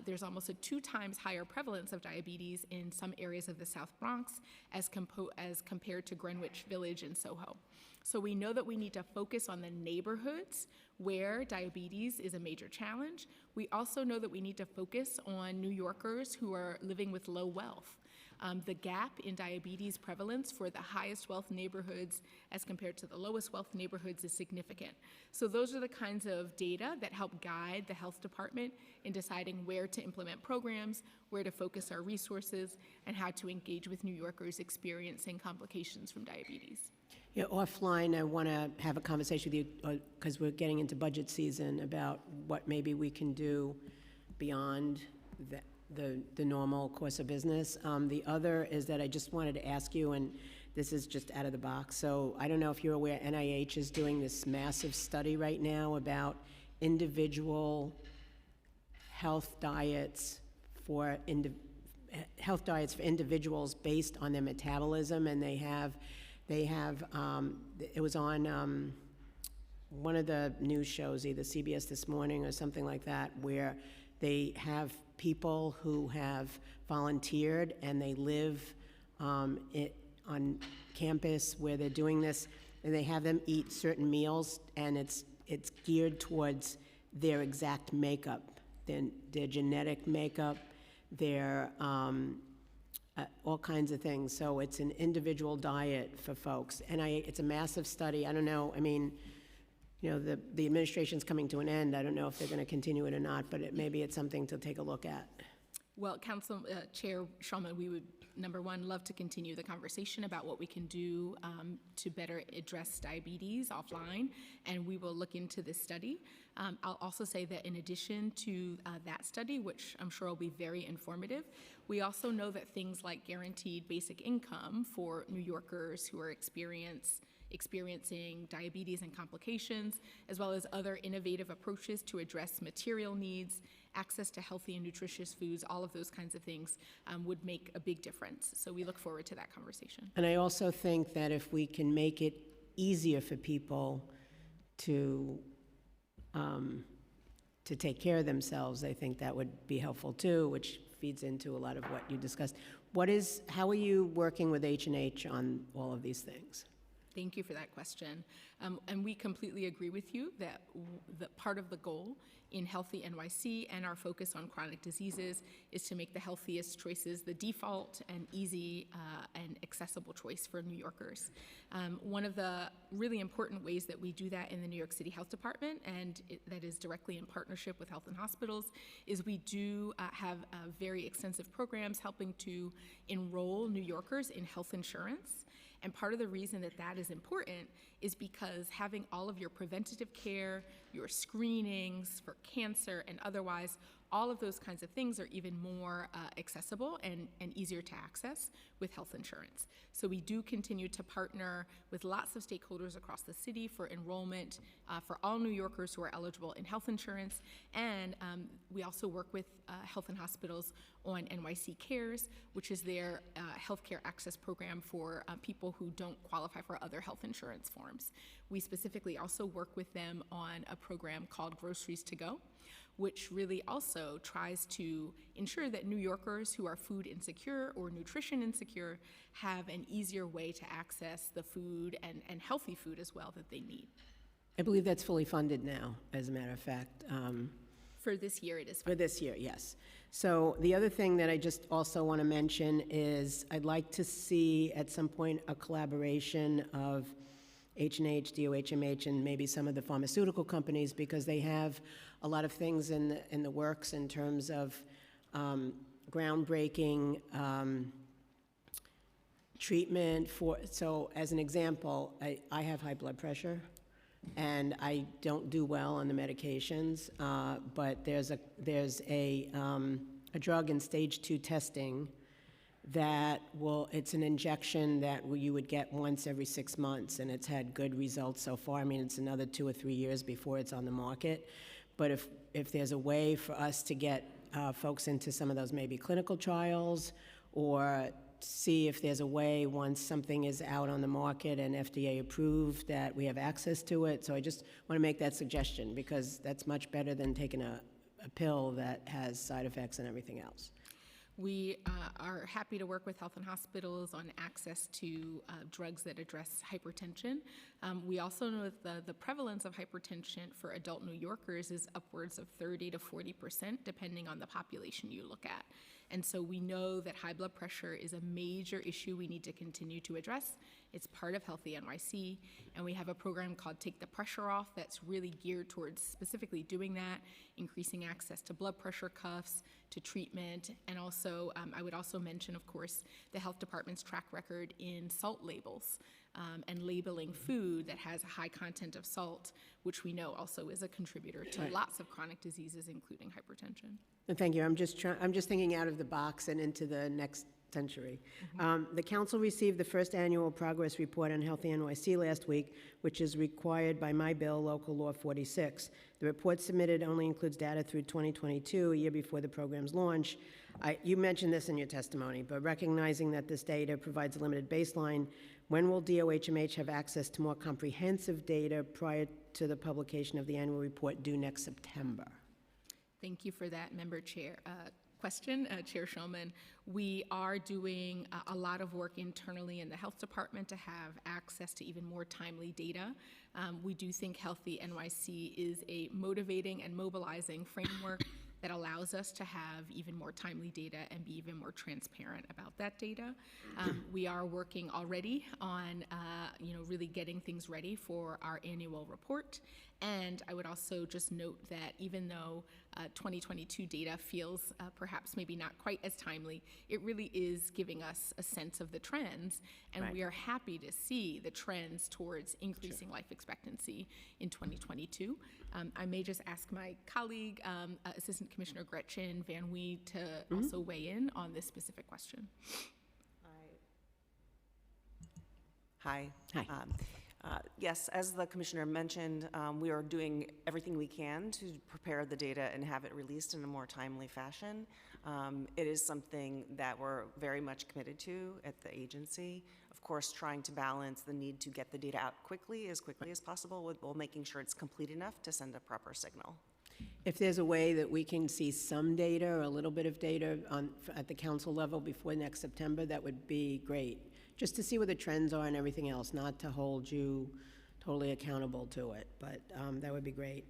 there's almost a 2 times higher prevalence of diabetes in some areas of the South Bronx as compared to Greenwich Village and Soho. So we know that we need to focus on the neighborhoods where diabetes is a major challenge. We also know that we need to focus on New Yorkers who are living with low wealth. The gap in diabetes prevalence for the highest wealth neighborhoods as compared to the lowest wealth neighborhoods is significant. So those are the kinds of data that help guide the health department in deciding where to implement programs, where to focus our resources, and how to engage with New Yorkers experiencing complications from diabetes. Yeah, offline, I want to have a conversation with you, because we're getting into budget season, about what maybe we can do beyond the normal course of business. The other is that I just wanted to ask you, and this is just out of the box, so I don't know if you're aware, NIH is doing this massive study right now about individual health diets for individuals based on their metabolism, and they have it was on one of the news shows, either CBS This Morning or something like that, where they have people who have volunteered and they live on campus where they're doing this, and they have them eat certain meals, and it's geared towards their exact makeup, their genetic makeup, their all kinds of things. So it's an individual diet for folks. And it's a massive study. I don't know, I mean, you know, the administration's coming to an end. I don't know if they're going to continue it or not, but maybe it's something to take a look at. Well, Council Chair Shulman, we would, number one, love to continue the conversation about what we can do to better address diabetes offline, and we will look into this study. I'll also say that in addition to that study, which I'm sure will be very informative, we also know that things like guaranteed basic income for New Yorkers who are experiencing diabetes and complications, as well as other innovative approaches to address material needs, access to healthy and nutritious foods, all of those kinds of things would make a big difference. So we look forward to that conversation. And I also think that if we can make it easier for people to take care of themselves, I think that would be helpful too, which feeds into a lot of what you discussed. How are you working with H&H on all of these things? Thank you for that question. And we completely agree with you that part of the goal in Healthy NYC and our focus on chronic diseases is to make the healthiest choices the default and easy and accessible choice for New Yorkers. One of the really important ways that we do that in the New York City Health Department, and that is directly in partnership with Health and Hospitals, is we do have very extensive programs helping to enroll New Yorkers in health insurance. And part of the reason that that is important is because having all of your preventative care, your screenings for cancer and otherwise, all of those kinds of things are even more accessible and easier to access with health insurance. So we do continue to partner with lots of stakeholders across the city for enrollment for all New Yorkers who are eligible in health insurance. And we also work with Health and Hospitals on NYC Cares, which is their healthcare access program for people who don't qualify for other health insurance forms. We specifically also work with them on a program called Groceries to Go, which really also tries to ensure that New Yorkers who are food insecure or nutrition insecure have an easier way to access the food and healthy food as well that they need. I believe that's fully funded now, as a matter of fact. For this year, it is For this year, yes. So the other thing that I just also want to mention is I'd like to see at some point a collaboration of H&H, DOHMH, and maybe some of the pharmaceutical companies, because they have a lot of things in the works in terms of groundbreaking treatment for, so as an example, I have high blood pressure, and I don't do well on the medications, but there's a drug in stage 2 testing that it's an injection that you would get once every 6 months, and it's had good results so far. I mean, it's another 2 or 3 years before it's on the market. But if there's a way for us to get folks into some of those maybe clinical trials, or see if there's a way once something is out on the market and FDA approved that we have access to it. So I just want to make that suggestion, because that's much better than taking a pill that has side effects and everything else. We are happy to work with Health and Hospitals on access to drugs that address hypertension. We also know that the prevalence of hypertension for adult New Yorkers is upwards of 30 to 40%, depending on the population you look at. And so we know that high blood pressure is a major issue we need to continue to address. It's part of Healthy NYC, and we have a program called Take the Pressure Off that's really geared towards specifically doing that, increasing access to blood pressure cuffs, to treatment, and also, I would also mention, of course, the health department's track record in salt labels and labeling food that has a high content of salt, which we know also is a contributor to lots of chronic diseases, including hypertension. And thank you. I'm just thinking out of the box and into the next century. The council received the first annual progress report on Healthy NYC last week, which is required by my bill, Local Law 46. The report submitted only includes data through 2022, a year before the program's launch. You mentioned this in your testimony, but recognizing that this data provides a limited baseline, when will DOHMH have access to more comprehensive data prior to the publication of the annual report due next September? Thank you for that, Member Chair. Question, Chair Shulman. We are doing a lot of work internally in the health department to have access to even more timely data. We do think Healthy NYC is a motivating and mobilizing framework that allows us to have even more timely data and be even more transparent about that data. We are working already on really getting things ready for our annual report. And I would also just note that even though 2022 data feels perhaps maybe not quite as timely, it really is giving us a sense of the trends, and we are happy to see the trends towards increasing life expectancy in 2022. I may just ask my colleague, Assistant Commissioner Gretchen Van Wee, to also weigh in on this specific question. Hi. Hi. Yes, as the commissioner mentioned, we are doing everything we can to prepare the data and have it released in a more timely fashion. It is something that we're very much committed to at the agency. Of course, trying to balance the need to get the data out quickly as possible while making sure it's complete enough to send a proper signal. If there's a way that we can see some data or a little bit of data at the council level before next September, that would be great. Just to see what the trends are and everything else, not to hold you totally accountable to it, but that would be great.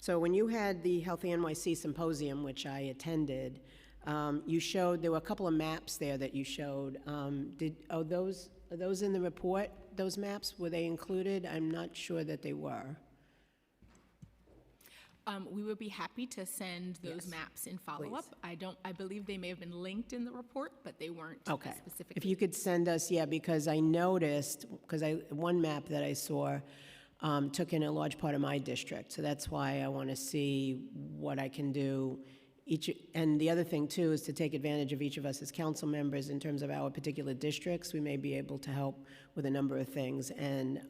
So when you had the Healthy NYC Symposium, which I attended, you showed, there were a couple of maps there that you showed. Are those in the report, those maps? Were they included? I'm not sure that they were. We would be happy to send those maps in follow-up. I believe they may have been linked in the report, but they weren't specifically. If you could send us, because I noticed, one map that I saw took in a large part of my district, so that's why I want to see what I can do. And the other thing, too, is to take advantage of each of us as council members in terms of our particular districts. We may be able to help with a number of things. And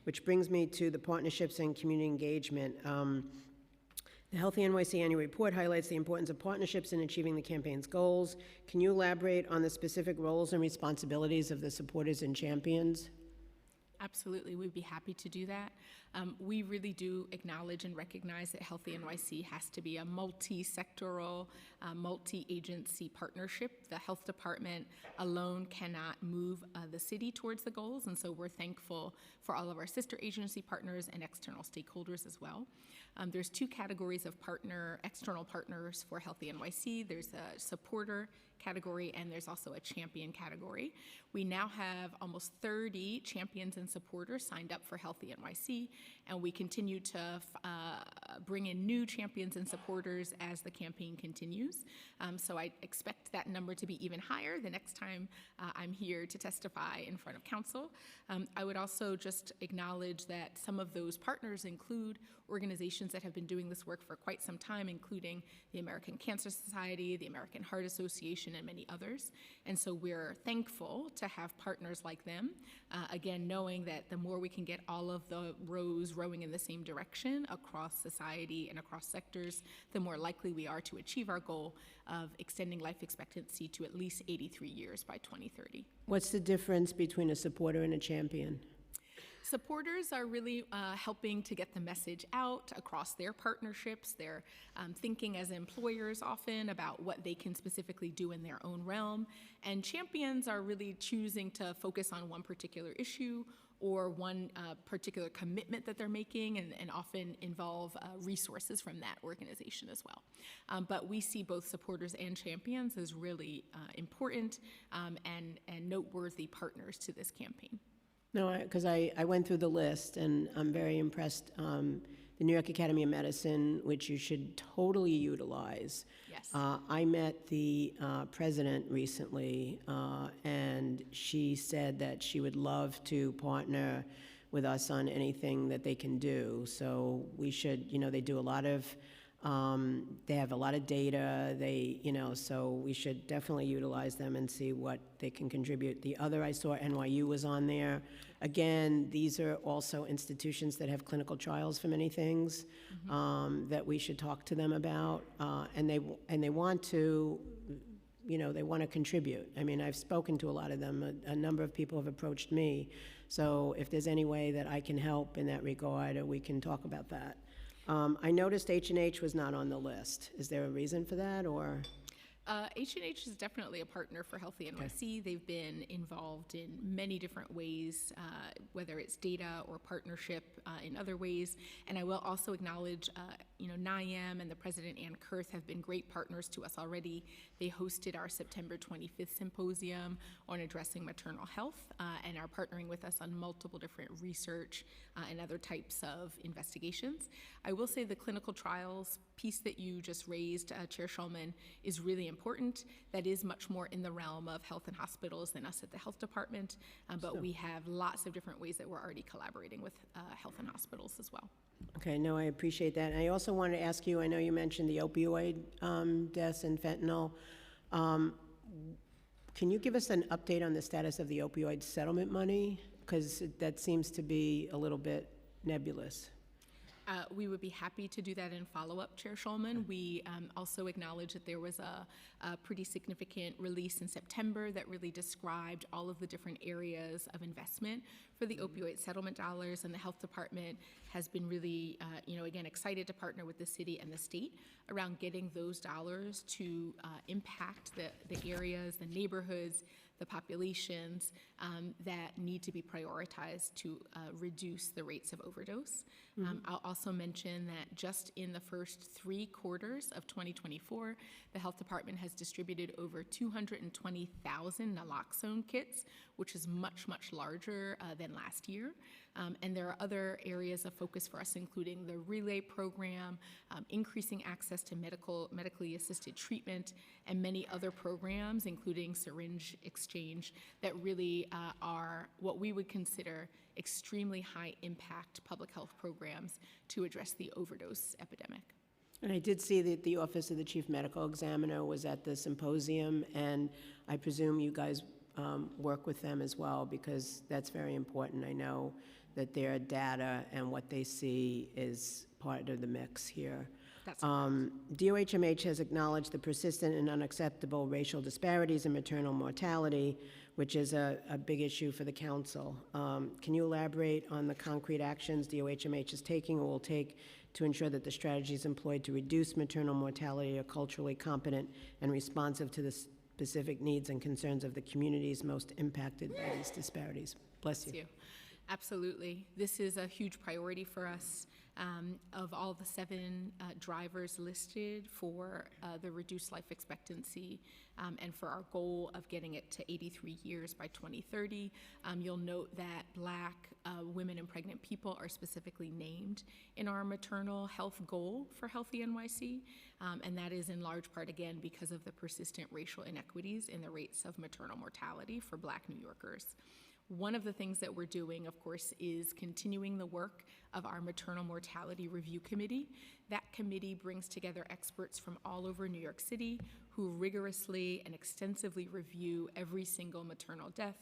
which brings me to the partnerships and community engagement. The Healthy NYC Annual Report highlights the importance of partnerships in achieving the campaign's goals. Can you elaborate on the specific roles and responsibilities of the supporters and champions? Absolutely, we'd be happy to do that. We really do acknowledge and recognize that Healthy NYC has to be a multi-sectoral, multi-agency partnership. The health department alone cannot move the city towards the goals, and so we're thankful for all of our sister agency partners and external stakeholders as well. There's two categories of external partners for Healthy NYC. There's a supporter category, and there's also a champion category. We now have almost 30 champions and supporters signed up for Healthy NYC, and we continue to bring in new champions and supporters as the campaign continues. So I expect that number to be even higher the next time I'm here to testify in front of council. I would also just acknowledge that some of those partners include organizations that have been doing this work for quite some time, including the American Cancer Society, the American Heart Association, and many others. And so we're thankful to have partners like them, again, knowing that the more we can get all of the rows rowing in the same direction across society and across sectors, the more likely we are to achieve our goal of extending life expectancy to at least 83 years by 2030. What's the difference between a supporter and a champion? Supporters are really helping to get the message out across their partnerships. They're thinking as employers often about what they can specifically do in their own realm. And champions are really choosing to focus on one particular issue or one particular commitment that they're making, and often involve resources from that organization as well. But we see both supporters and champions as really important and noteworthy partners to this campaign. No, because I went through the list, and I'm very impressed. The New York Academy of Medicine, which you should totally utilize. Yes. I met the president recently, and she said that she would love to partner with us on anything that they can do. So we should, they do a lot of, they have a lot of data, so we should definitely utilize them and see what they can contribute. The other, I saw NYU was on there. Again, these are also institutions that have clinical trials for many things that we should talk to them about, and they want to, they want to contribute. I mean, I've spoken to a lot of them. A number of people have approached me. So if there's any way that I can help in that regard, we can talk about that. I noticed H&H was not on the list. Is there a reason for that, or? H&H is definitely a partner for Healthy NYC. They've been involved in many different ways, whether it's data or partnership in other ways. And I will also acknowledge, NIAM and the President Ann Kurth have been great partners to us already. They hosted our September 25th symposium on addressing maternal health and are partnering with us on multiple different research and other types of investigations. I will say the clinical trials piece that you just raised, Chair Schulman, is really important. That is much more in the realm of health and hospitals than us at the health department, but we have lots of different ways that we're already collaborating with health and hospitals as well. Okay, no, I appreciate that. And I also wanted to ask you, I know you mentioned the opioid deaths and fentanyl. Can you give us an update on the status of the opioid settlement money? Because that seems to be a little bit nebulous. We would be happy to do that in follow-up, Chair Schulman. We also acknowledge that there was a pretty significant release in September that really described all of the different areas of investment for the opioid settlement dollars, and the health department has been really, again, excited to partner with the city and the state around getting those dollars to impact the areas, the neighborhoods, the populations that need to be prioritized to reduce the rates of overdose. I'll also mention that just in the first 3 quarters of 2024, the health department has distributed over 220,000 naloxone kits, which is much, much larger than last year. And there are other areas of focus for us, including the Relay program, increasing access to medically assisted treatment, and many other programs, including syringe exchange, that really are what we would consider extremely high impact public health programs to address the overdose epidemic. And I did see that the Office of the Chief Medical Examiner was at the symposium, and I presume you guys work with them as well, because that's very important. I know that their data and what they see is part of the mix here. That's DOHMH has acknowledged the persistent and unacceptable racial disparities in maternal mortality, which is a big issue for the council. Can you elaborate on the concrete actions DOHMH is taking or will take to ensure that the strategies employed to reduce maternal mortality are culturally competent and responsive to the specific needs and concerns of the communities most impacted by these disparities? Bless you. Absolutely. This is a huge priority for us. Of all the 7 drivers listed for the reduced life expectancy and for our goal of getting it to 83 years by 2030, you'll note that Black women and pregnant people are specifically named in our maternal health goal for Healthy NYC, and that is in large part, again, because of the persistent racial inequities in the rates of maternal mortality for Black New Yorkers. One of the things that we're doing, of course, is continuing the work of our Maternal Mortality Review Committee. That committee brings together experts from all over New York City who rigorously and extensively review every single maternal death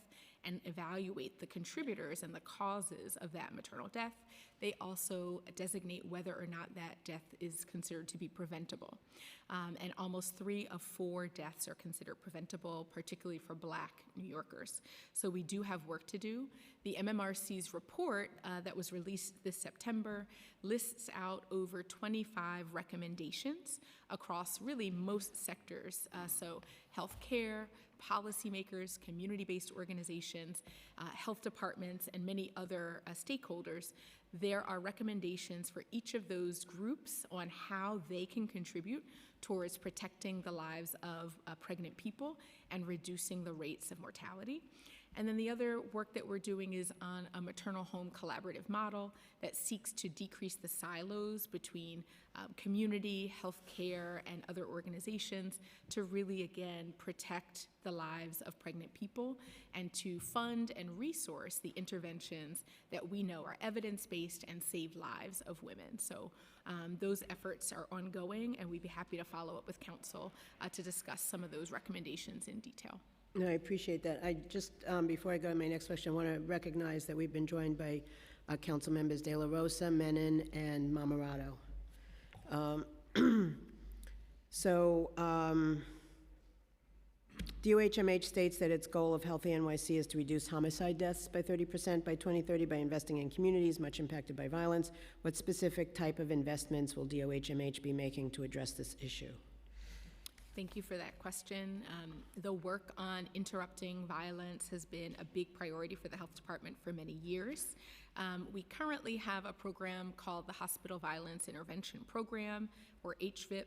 and evaluate the contributors and the causes of that maternal death. They also designate whether or not that death is considered to be preventable. And almost 3 of 4 deaths are considered preventable, particularly for Black New Yorkers. So we do have work to do. The MMRC's report that was released this September lists out over 25 recommendations across really most sectors. So healthcare, policymakers, community-based organizations, health departments, and many other stakeholders, there are recommendations for each of those groups on how they can contribute towards protecting the lives of pregnant people and reducing the rates of mortality. And then the other work that we're doing is on a maternal home collaborative model that seeks to decrease the silos between community, healthcare, and other organizations to really, again, protect the lives of pregnant people and to fund and resource the interventions that we know are evidence-based and save lives of women. So those efforts are ongoing, and we'd be happy to follow up with council to discuss some of those recommendations in detail. No, I appreciate that. I just, before I go to my next question, I want to recognize that we've been joined by council members De La Rosa, Menon, and Mamorato. DOHMH states that its goal of Healthy NYC is to reduce homicide deaths by 30% by 2030 by investing in communities much impacted by violence. What specific type of investments will DOHMH be making to address this issue? Thank you for that question. The work on interrupting violence has been a big priority for the health department for many years. We currently have a program called the Hospital Violence Intervention Program, or HVIP,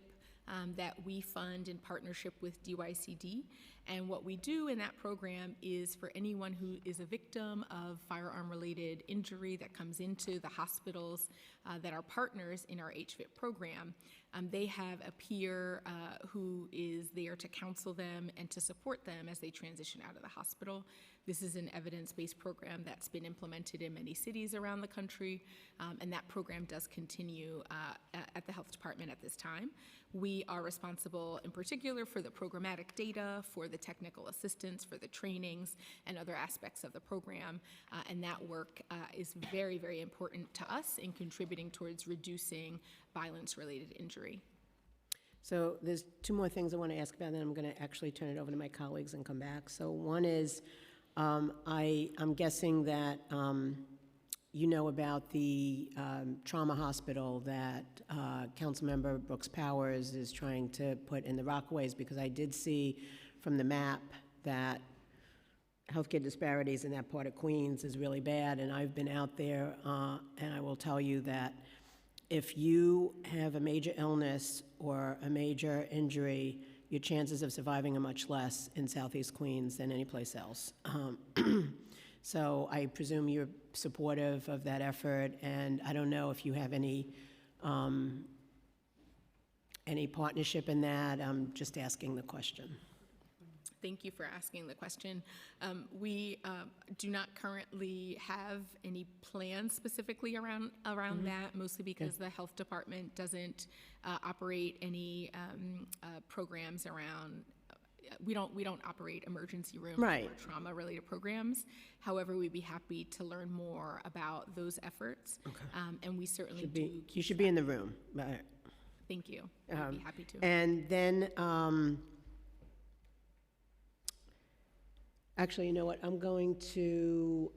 that we fund in partnership with DYCD. And what we do in that program is for anyone who is a victim of firearm-related injury that comes into the hospitals that are partners in our HVIP program, they have a peer who is there to counsel them and to support them as they transition out of the hospital. This is an evidence-based program that's been implemented in many cities around the country, and that program does continue at the health department at this time. We are responsible in particular for the programmatic data, for the technical assistance, for the trainings, and other aspects of the program, and that work is very, very important to us in contributing towards reducing violence-related injury. So there's two more things I want to ask about, then I'm going to actually turn it over to my colleagues and come back. So one is, I'm guessing that you know about the trauma hospital that Councilmember Brooks Powers is trying to put in the Rockaways, because I did see from the map that healthcare disparities in that part of Queens is really bad, and I've been out there, and I will tell you that if you have a major illness or a major injury, your chances of surviving are much less in Southeast Queens than any place else. So I presume you're supportive of that effort, and I don't know if you have any partnership in that. I'm just asking the question. Thank you for asking the question. We do not currently have any plans specifically around that, mostly because the health department doesn't operate any programs around. We don't operate emergency room or trauma-related programs. However, we'd be happy to learn more about those efforts, and we certainly do. You should be in the room. Thank you. I'd be happy to. And then, actually, you know what? I'm going to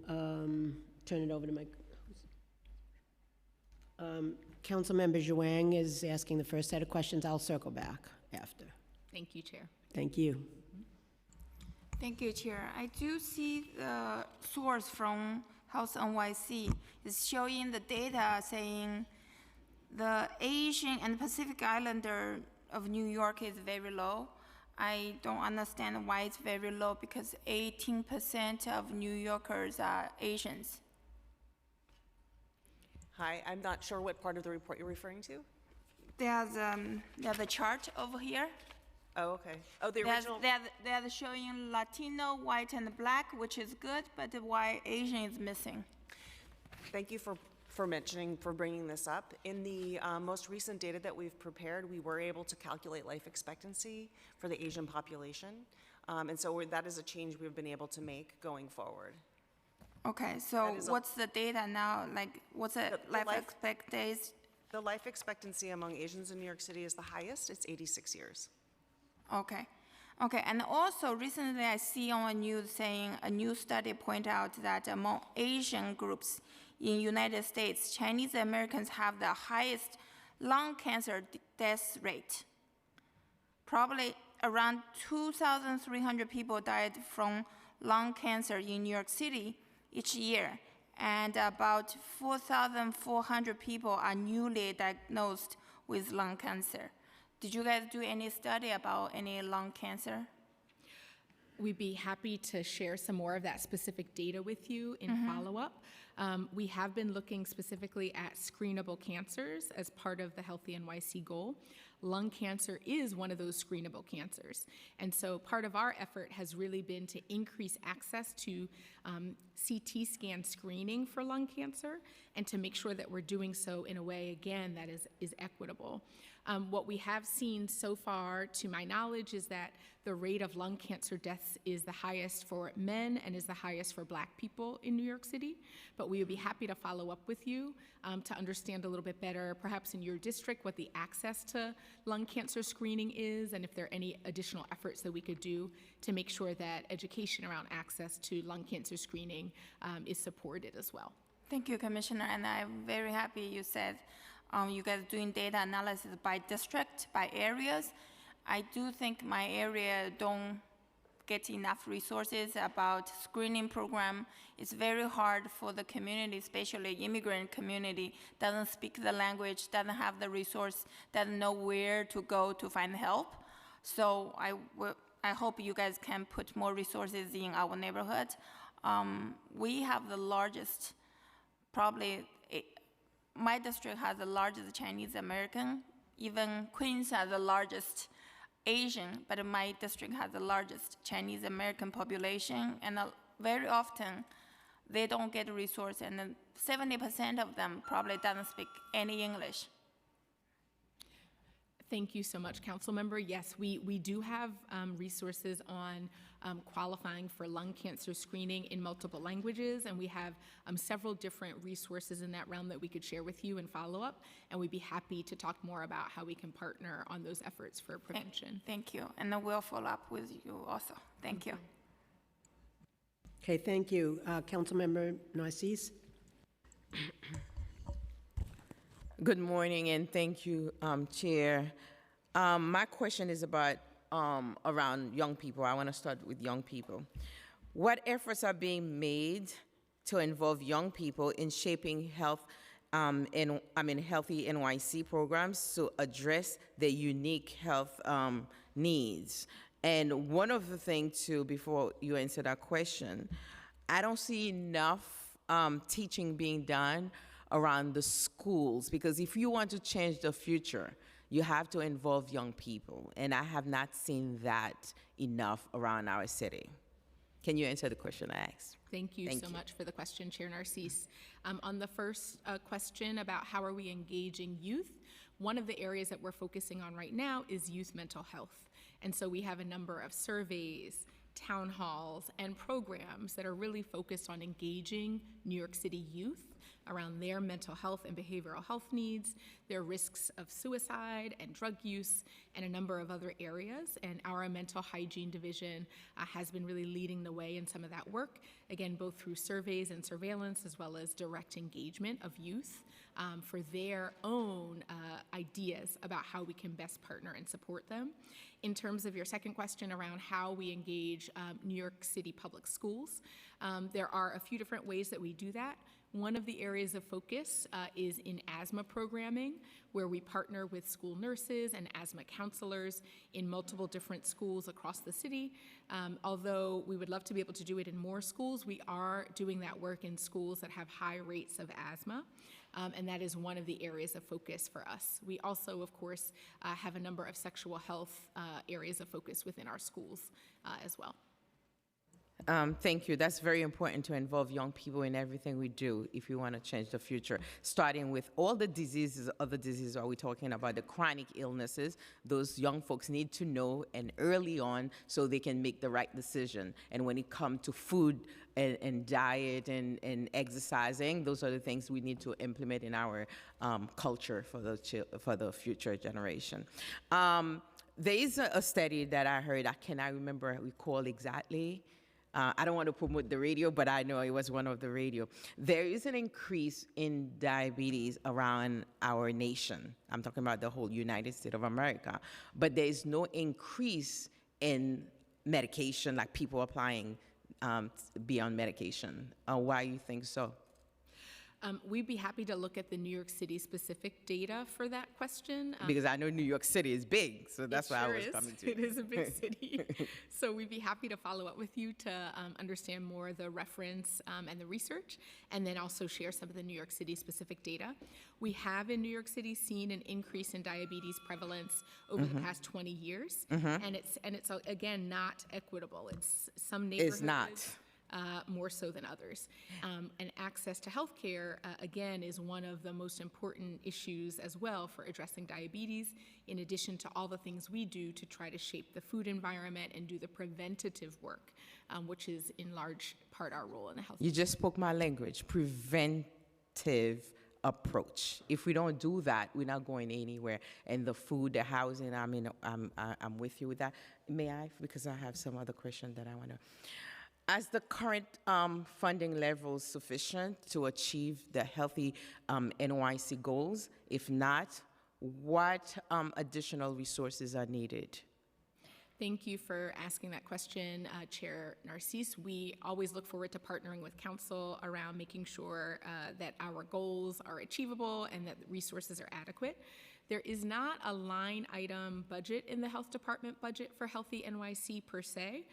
turn it over to my Councilmember Zhuang is asking the first set of questions. I'll circle back after. Thank you, Chair. Thank you. Thank you, Chair. I do see the source from Health NYC is showing the data saying the Asian and Pacific Islander of New York is very low. I don't understand why it's very low, because 18% of New Yorkers are Asians. Hi, I'm not sure what part of the report you're referring to. There's the chart over here. Oh, okay. Oh, the original. They're showing Latino, white, and black, which is good, but why Asian is missing? Thank you for bringing this up. In the most recent data that we've prepared, we were able to calculate life expectancy for the Asian population. And so that is a change we've been able to make going forward. Okay, so what's the data now? Like, what's the life expectancy? The life expectancy among Asians in New York City is the highest. It's 86 years. Okay. Okay, and also recently I see on a news saying a new study point out that among Asian groups in United States, Chinese Americans have the highest lung cancer death rate. Probably around 2,300 people died from lung cancer in New York City each year, and about 4,400 people are newly diagnosed with lung cancer. Did you guys do any study about any lung cancer? We'd be happy to share some more of that specific data with you in follow-up. We have been looking specifically at screenable cancers as part of the Healthy NYC goal. Lung cancer is one of those screenable cancers. And so part of our effort has really been to increase access to CT scan screening for lung cancer and to make sure that we're doing so in a way, again, that is equitable. What we have seen so far, to my knowledge, is that the rate of lung cancer deaths is the highest for men and is the highest for Black people in New York City. But we would be happy to follow up with you to understand a little bit better, perhaps in your district, what the access to lung cancer screening is, and if there are any additional efforts that we could do to make sure that education around access to lung cancer screening is supported as well. Thank you, Commissioner, and I'm very happy you said you guys doing data analysis by district, by areas. I do think my area don't get enough resources about screening program. It's very hard for the community, especially immigrant community, doesn't speak the language, doesn't have the resource, doesn't know where to go to find help. So I hope you guys can put more resources in our neighborhood. We have the largest, probably, my district has the largest Chinese American, even Queens has the largest Asian, but my district has the largest Chinese American population, and very often they don't get a resource, and then 70% of them probably doesn't speak any English. Thank you so much, Council Member. Yes, we do have resources on qualifying for lung cancer screening in multiple languages, and we have several different resources in that realm that we could share with you in follow-up, and we'd be happy to talk more about how we can partner on those efforts for prevention. Thank you, and I will follow up with you also. Thank you. Okay, thank you. Councilmember Narcisse? Good morning, and thank you, Chair. My question is about around young people. I want to start with young people. What efforts are being made to involve young people in shaping healthy NYC programs to address their unique health needs? And one of the things, too, before you answer that question, I don't see enough teaching being done around the schools, because if you want to change the future, you have to involve young people, and I have not seen that enough around our city. Can you answer the question I asked? Thank you so much for the question, Chair Narcisse. On the first question about how are we engaging youth, one of the areas that we're focusing on right now is youth mental health. And so we have a number of surveys, town halls, and programs that are really focused on engaging New York City youth around their mental health and behavioral health needs, their risks of suicide and drug use, and a number of other areas. And our mental hygiene division has been really leading the way in some of that work, again, both through surveys and surveillance, as well as direct engagement of youth for their own ideas about how we can best partner and support them. In terms of your second question around how we engage New York City public schools, there are a few different ways that we do that. One of the areas of focus is in asthma programming, where we partner with school nurses and asthma counselors in multiple different schools across the city. Although we would love to be able to do it in more schools, we are doing that work in schools that have high rates of asthma, and that is one of the areas of focus for us. We also, of course, have a number of sexual health areas of focus within our schools as well. Thank you. That's very important to involve young people in everything we do if we want to change the future, starting with all the diseases, other diseases are we talking about, the chronic illnesses. Those young folks need to know and early on so they can make the right decision. And when it comes to food and diet and exercising, those are the things we need to implement in our culture for the future generation. There is a study that I heard, I cannot recall exactly, I don't want to promote the radio, but I know it was one of the radio. There is an increase in diabetes around our nation. I'm talking about the whole United States of America. But there is no increase in medication, like people applying beyond medication. Why you think so? We'd be happy to look at the New York City specific data for that question. Because I know New York City is big, so that's why I was is. coming to. It is a big city. So we'd be happy to follow up with you to understand more the reference and the research, and then also share some of the New York City specific data. We have in New York City seen an increase in diabetes prevalence over the past 20 years, and it's again not equitable. It's some neighborhoods. It's not. More so than others. And access to health care, again, is one of the most important issues as well for addressing diabetes, in addition to all the things we do to try to shape the food environment and do the preventative work, which is in large part our role in the health. You just spoke my language, preventive approach. If we don't do that, we're not going anywhere. And the food, the housing, I mean, I'm with you with that. May I? Because I have some other question that I want to. As the current funding levels sufficient to achieve the healthy NYC goals? If not, what additional resources are needed? Thank you for asking that question, Chair Narcisse. We always look forward to partnering with Council around making sure that our goals are achievable and that resources are adequate. There is not a line item budget in the Health Department budget for Healthy NYC per se,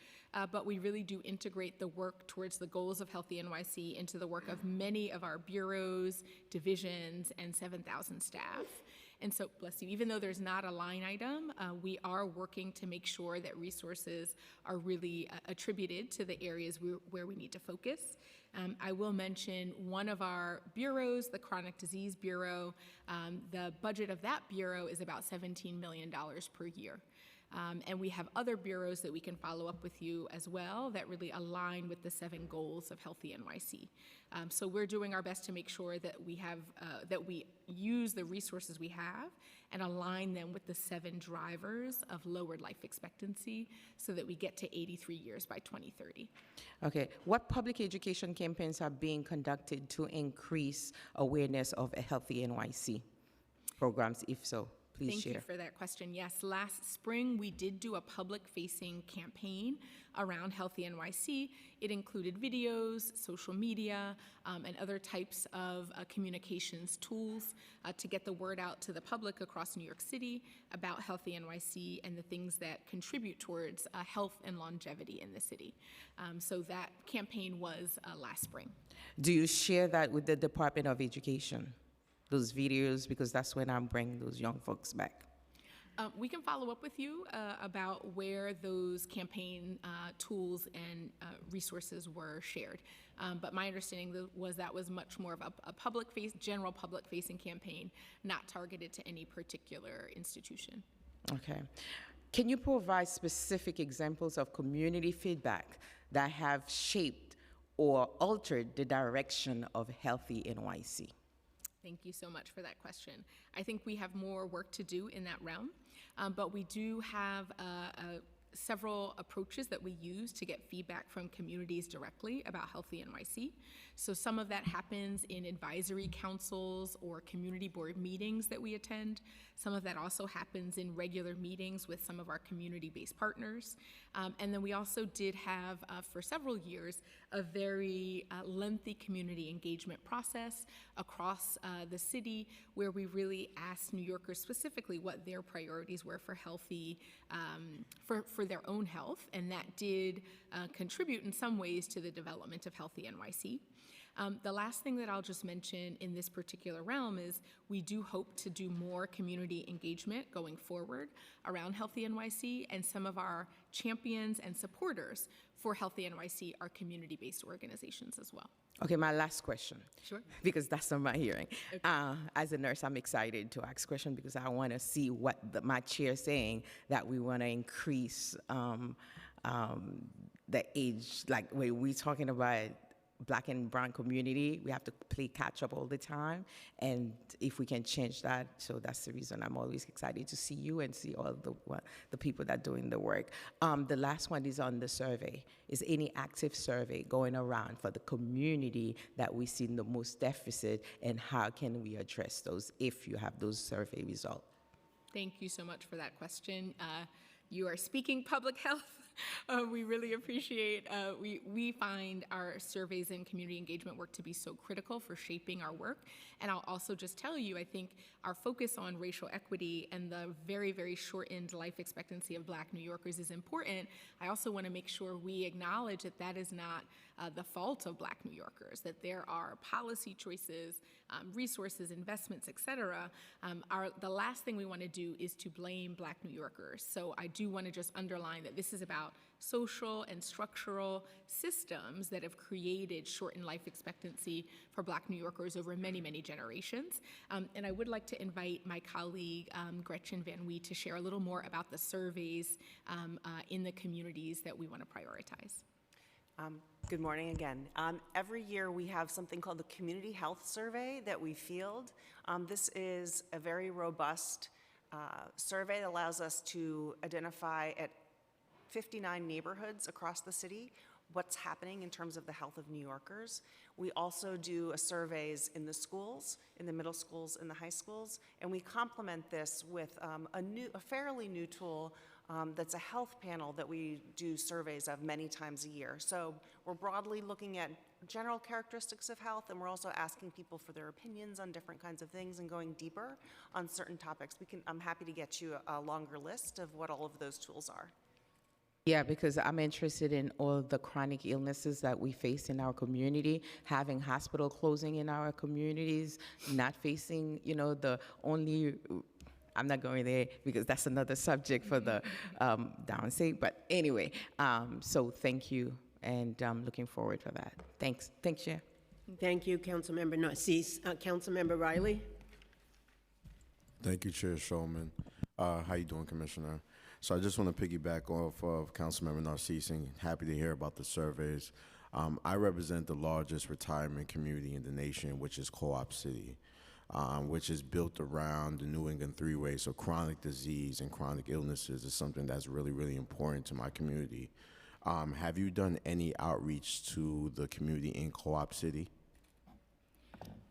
but we really do integrate the work towards the goals of Healthy NYC into the work of many of our bureaus, divisions, and 7,000 staff. And so, bless you, even though there's not a line item, we are working to make sure that resources are really attributed to the areas where we need to focus. I will mention one of our bureaus, the Chronic Disease Bureau. The budget of that bureau is about $17 million per year. And we have other bureaus that we can follow up with you as well that really align with the 7 goals of Healthy NYC. So we're doing our best to make sure that we have that we use the resources we have and align them with the 7 drivers of lowered life expectancy so that we get to 83 years by 2030. Okay, what public education campaigns are being conducted to increase awareness of a Healthy NYC programs, if so? Please Thank share. you for that question. Yes, last spring we did do a public-facing campaign around Healthy NYC. It included videos, social media, and other types of communications tools to get the word out to the public across New York City about Healthy NYC and the things that contribute towards health and longevity in the city. So that campaign was last spring. Do you share that with the Department of Education? Those videos, because that's when I'm bringing those young folks back. We can follow up with you about where those campaign tools and resources were shared. But my understanding was that was much more of a general public-facing campaign, not targeted to any particular institution. Okay. Can you provide specific examples of community feedback that have shaped or altered the direction of Healthy NYC? Thank you so much for that question. I think we have more work to do in that realm, but we do have several approaches that we use to get feedback from communities directly about Healthy NYC. So some of that happens in advisory councils or community board meetings that we attend. Some of that also happens in regular meetings with some of our community-based partners. And then we also did have, for several years, a very lengthy community engagement process across the city where we really asked New Yorkers specifically what their priorities were for healthy, for their own health, and that did contribute in some ways to the development of Healthy NYC. The last thing that I'll just mention in this particular realm is we do hope to do more community engagement going forward around Healthy NYC, and some of our champions and supporters for Healthy NYC are community-based organizations as well. Okay, my last question. Sure. Because that's on my hearing. Okay. As a nurse, I'm excited to ask question because I want to see what my chair is saying, that we want to increase the age, like when we're talking about Black and brown community. We have to play catch up all the time, and if we can change that, so that's the reason I'm always excited to see you and see all the people that are doing the work. The last one is on the survey. Is any active survey going around for the community that we see in the most deficit, and how can we address those if you have those survey results? Thank you so much for that question. You are speaking public health. We really appreciate, we find our surveys and community engagement work to be so critical for shaping our work. And I'll also just tell you, I think our focus on racial equity and the very, very shortened life expectancy of Black New Yorkers is important. I also want to make sure we acknowledge that that is not the fault of Black New Yorkers, that there are policy choices, resources, investments, et cetera. The last thing we want to do is to blame Black New Yorkers. So I do want to just underline that this is about social and structural systems that have created shortened life expectancy for Black New Yorkers over many, many generations. And I would like to invite my colleague, Gretchen Van Wee, to share a little more about the surveys in the communities that we want to prioritize. Good morning again. Every year we have something called the Community Health Survey that we field. This is a very robust survey that allows us to identify at 59 neighborhoods across the city what's happening in terms of the health of New Yorkers. We also do surveys in the schools, in the middle schools, in the high schools, and we complement this with a fairly new tool that's a health panel that we do surveys of many times a year. So we're broadly looking at general characteristics of health, and we're also asking people for their opinions on different kinds of things and going deeper on certain topics. I'm happy to get you a longer list of what all of those tools are. Yeah, because I'm interested in all the chronic illnesses that we face in our community, having hospital closing in our communities, not facing, the only, I'm not going there because that's another subject for the downstate, but anyway, so thank you, and I'm looking forward for that. Thanks, Chair. Thank you, Councilmember Narcisse. Councilmember Riley? Thank you, Chair Shulman. How you doing, Commissioner? So I just want to piggyback off of Councilmember Narcisse, and happy to hear about the surveys. I represent the largest retirement community in the nation, which is Co-op City, which is built around the New England Three-Way. So chronic disease and chronic illnesses is something that's really, really important to my community. Have you done any outreach to the community in Co-op City?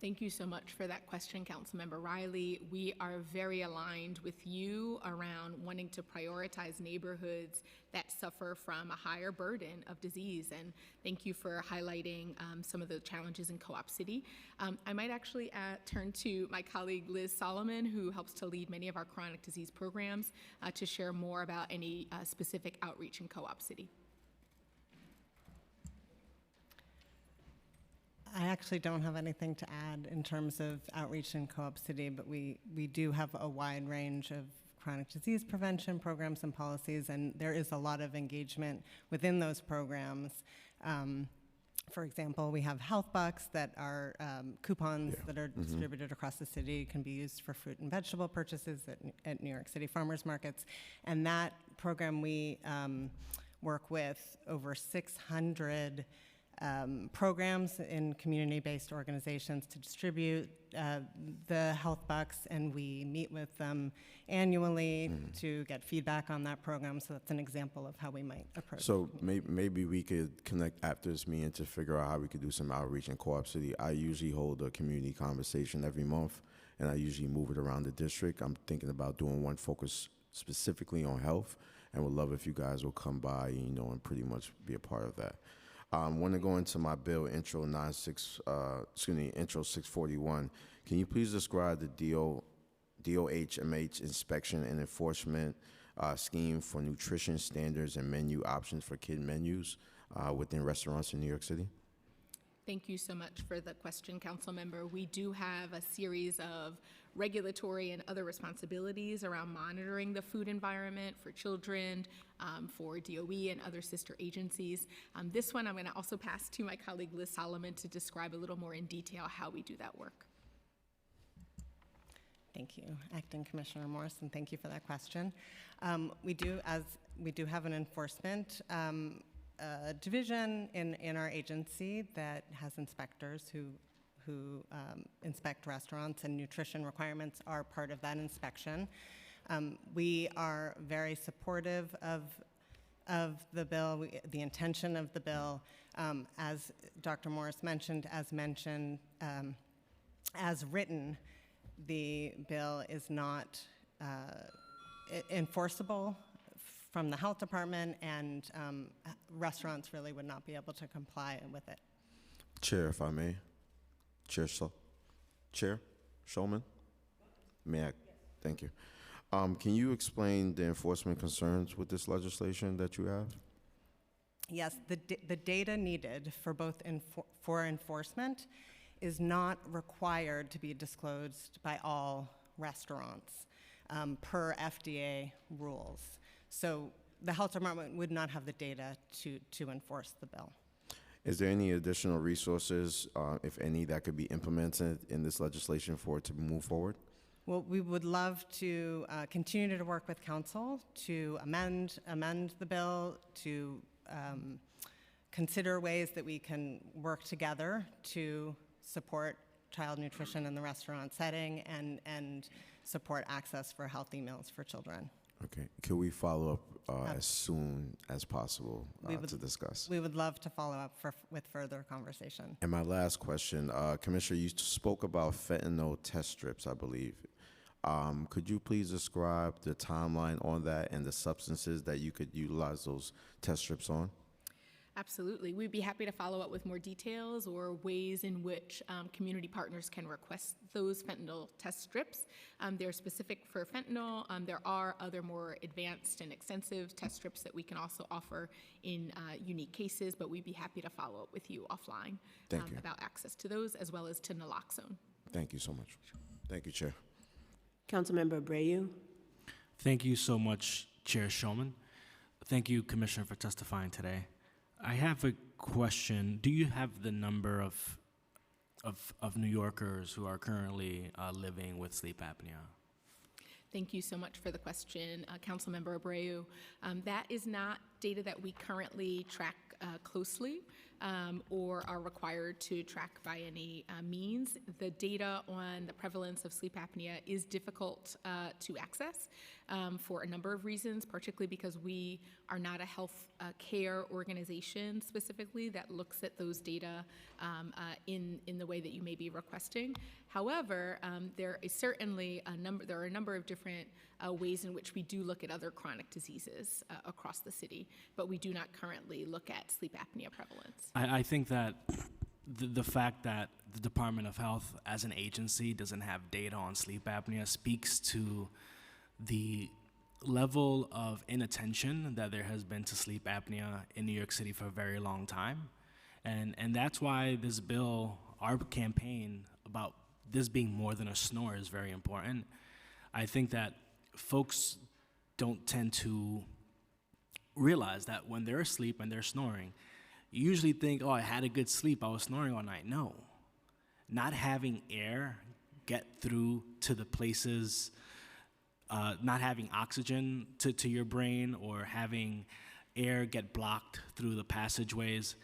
Thank you so much for that question, Councilmember Riley. We are very aligned with you around wanting to prioritize neighborhoods that suffer from a higher burden of disease, and thank you for highlighting some of the challenges in Co-op City. I might actually turn to my colleague Liz Solomon, who helps to lead many of our chronic disease programs, to share more about any specific outreach in Co-op City. I actually don't have anything to add in terms of outreach in Co-op City, but we do have a wide range of chronic disease prevention programs and policies, and there is a lot of engagement within those programs. For example, we have health bucks that are coupons that are distributed across the city, can be used for fruit and vegetable purchases at New York City farmers markets. And that program, we work with over 600 programs in community-based organizations to distribute the health bucks, and we meet with them annually to get feedback on that program. So that's an example of how we might approach. So maybe we could connect after this meeting to figure out how we could do some outreach in Co-op City. I usually hold a community conversation every month, and I usually move it around the district. I'm thinking about doing one focused specifically on health, and would love if you guys will come by, and pretty much be a part of that. I want to go into my bill, Intro 641. Can you please describe the DOHMH inspection and enforcement scheme for nutrition standards and menu options for kid menus within restaurants in New York City? Thank you so much for the question, Council Member. We do have a series of regulatory and other responsibilities around monitoring the food environment for children, for DOE and other sister agencies. This one I'm going to also pass to my colleague Liz Solomon to describe a little more in detail how we do that work. Thank you, Acting Commissioner Morse, and thank you for that question. We do have an enforcement a division in our agency that has inspectors who inspect restaurants, and nutrition requirements are part of that inspection. We are very supportive of the bill, the intention of the bill. As Dr. Morris mentioned, as written, the bill is not enforceable from the health department, and restaurants really would not be able to comply with it. Chair, if I may. Chair Schulman? May I? Thank you. Can you explain the enforcement concerns with this legislation that you have? Yes, the data needed for both for enforcement is not required to be disclosed by all restaurants per FDA rules. So the health department would not have the data to enforce the bill. Is there any additional resources, if any, that could be implemented in this legislation for it to move forward? Well, we would love to continue to work with council to amend the bill, to consider ways that we can work together to support child nutrition in the restaurant setting and support access for healthy meals for children. Okay. Can we follow up as soon as possible to discuss? We would love to follow up with further conversation. And my last question, Commissioner, you spoke about fentanyl test strips, I believe. Could you please describe the timeline on that and the substances that you could utilize those test strips on? Absolutely. We'd be happy to follow up with more details or ways in which community partners can request those fentanyl test strips. They're specific for fentanyl. There are other more advanced and extensive test strips that we can also offer in unique cases, but we'd be happy to follow up with you offline about access to those as well as to naloxone. Thank you so much. Thank you, Chair. Councilmember Abreu. Thank you so much, Chair Schulman. Thank you, Commissioner, for testifying today. I have a question. Do you have the number of New Yorkers who are currently living with sleep apnea? Thank you so much for the question, Councilmember Abreu. That is not data that we currently track closely or are required to track by any means. The data on the prevalence of sleep apnea is difficult to access for a number of reasons, particularly because we are not a health care organization specifically that looks at those data in the way that you may be requesting. However, there is certainly there are a number of different ways in which we do look at other chronic diseases across the city, but we do not currently look at sleep apnea prevalence. I think that the fact that the Department of Health as an agency doesn't have data on sleep apnea speaks to the level of inattention that there has been to sleep apnea in New York City for a very long time. And that's why this bill, our campaign about this being more than a snore is very important. I think that folks don't tend to realize that when they're asleep and they're snoring, you usually think, oh, I had a good sleep, I was snoring all night. No. Not having air get through to the places, not having oxygen to your brain, or having air get blocked through the passageways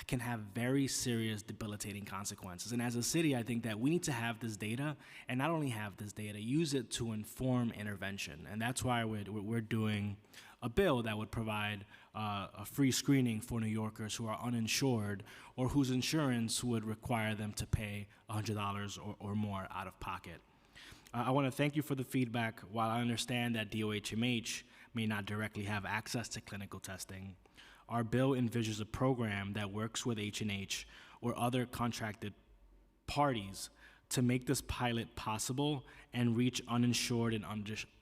can have very serious debilitating consequences. And as a city, I think that we need to have this data, and not only have this data, use it to inform intervention. And that's why we're doing a bill that would provide a free screening for New Yorkers who are uninsured or whose insurance would require them to pay $100 or more out of pocket. I want to thank you for the feedback. While I understand that DOHMH may not directly have access to clinical testing, our bill envisions a program that works with H&H or other contracted parties to make this pilot possible and reach uninsured and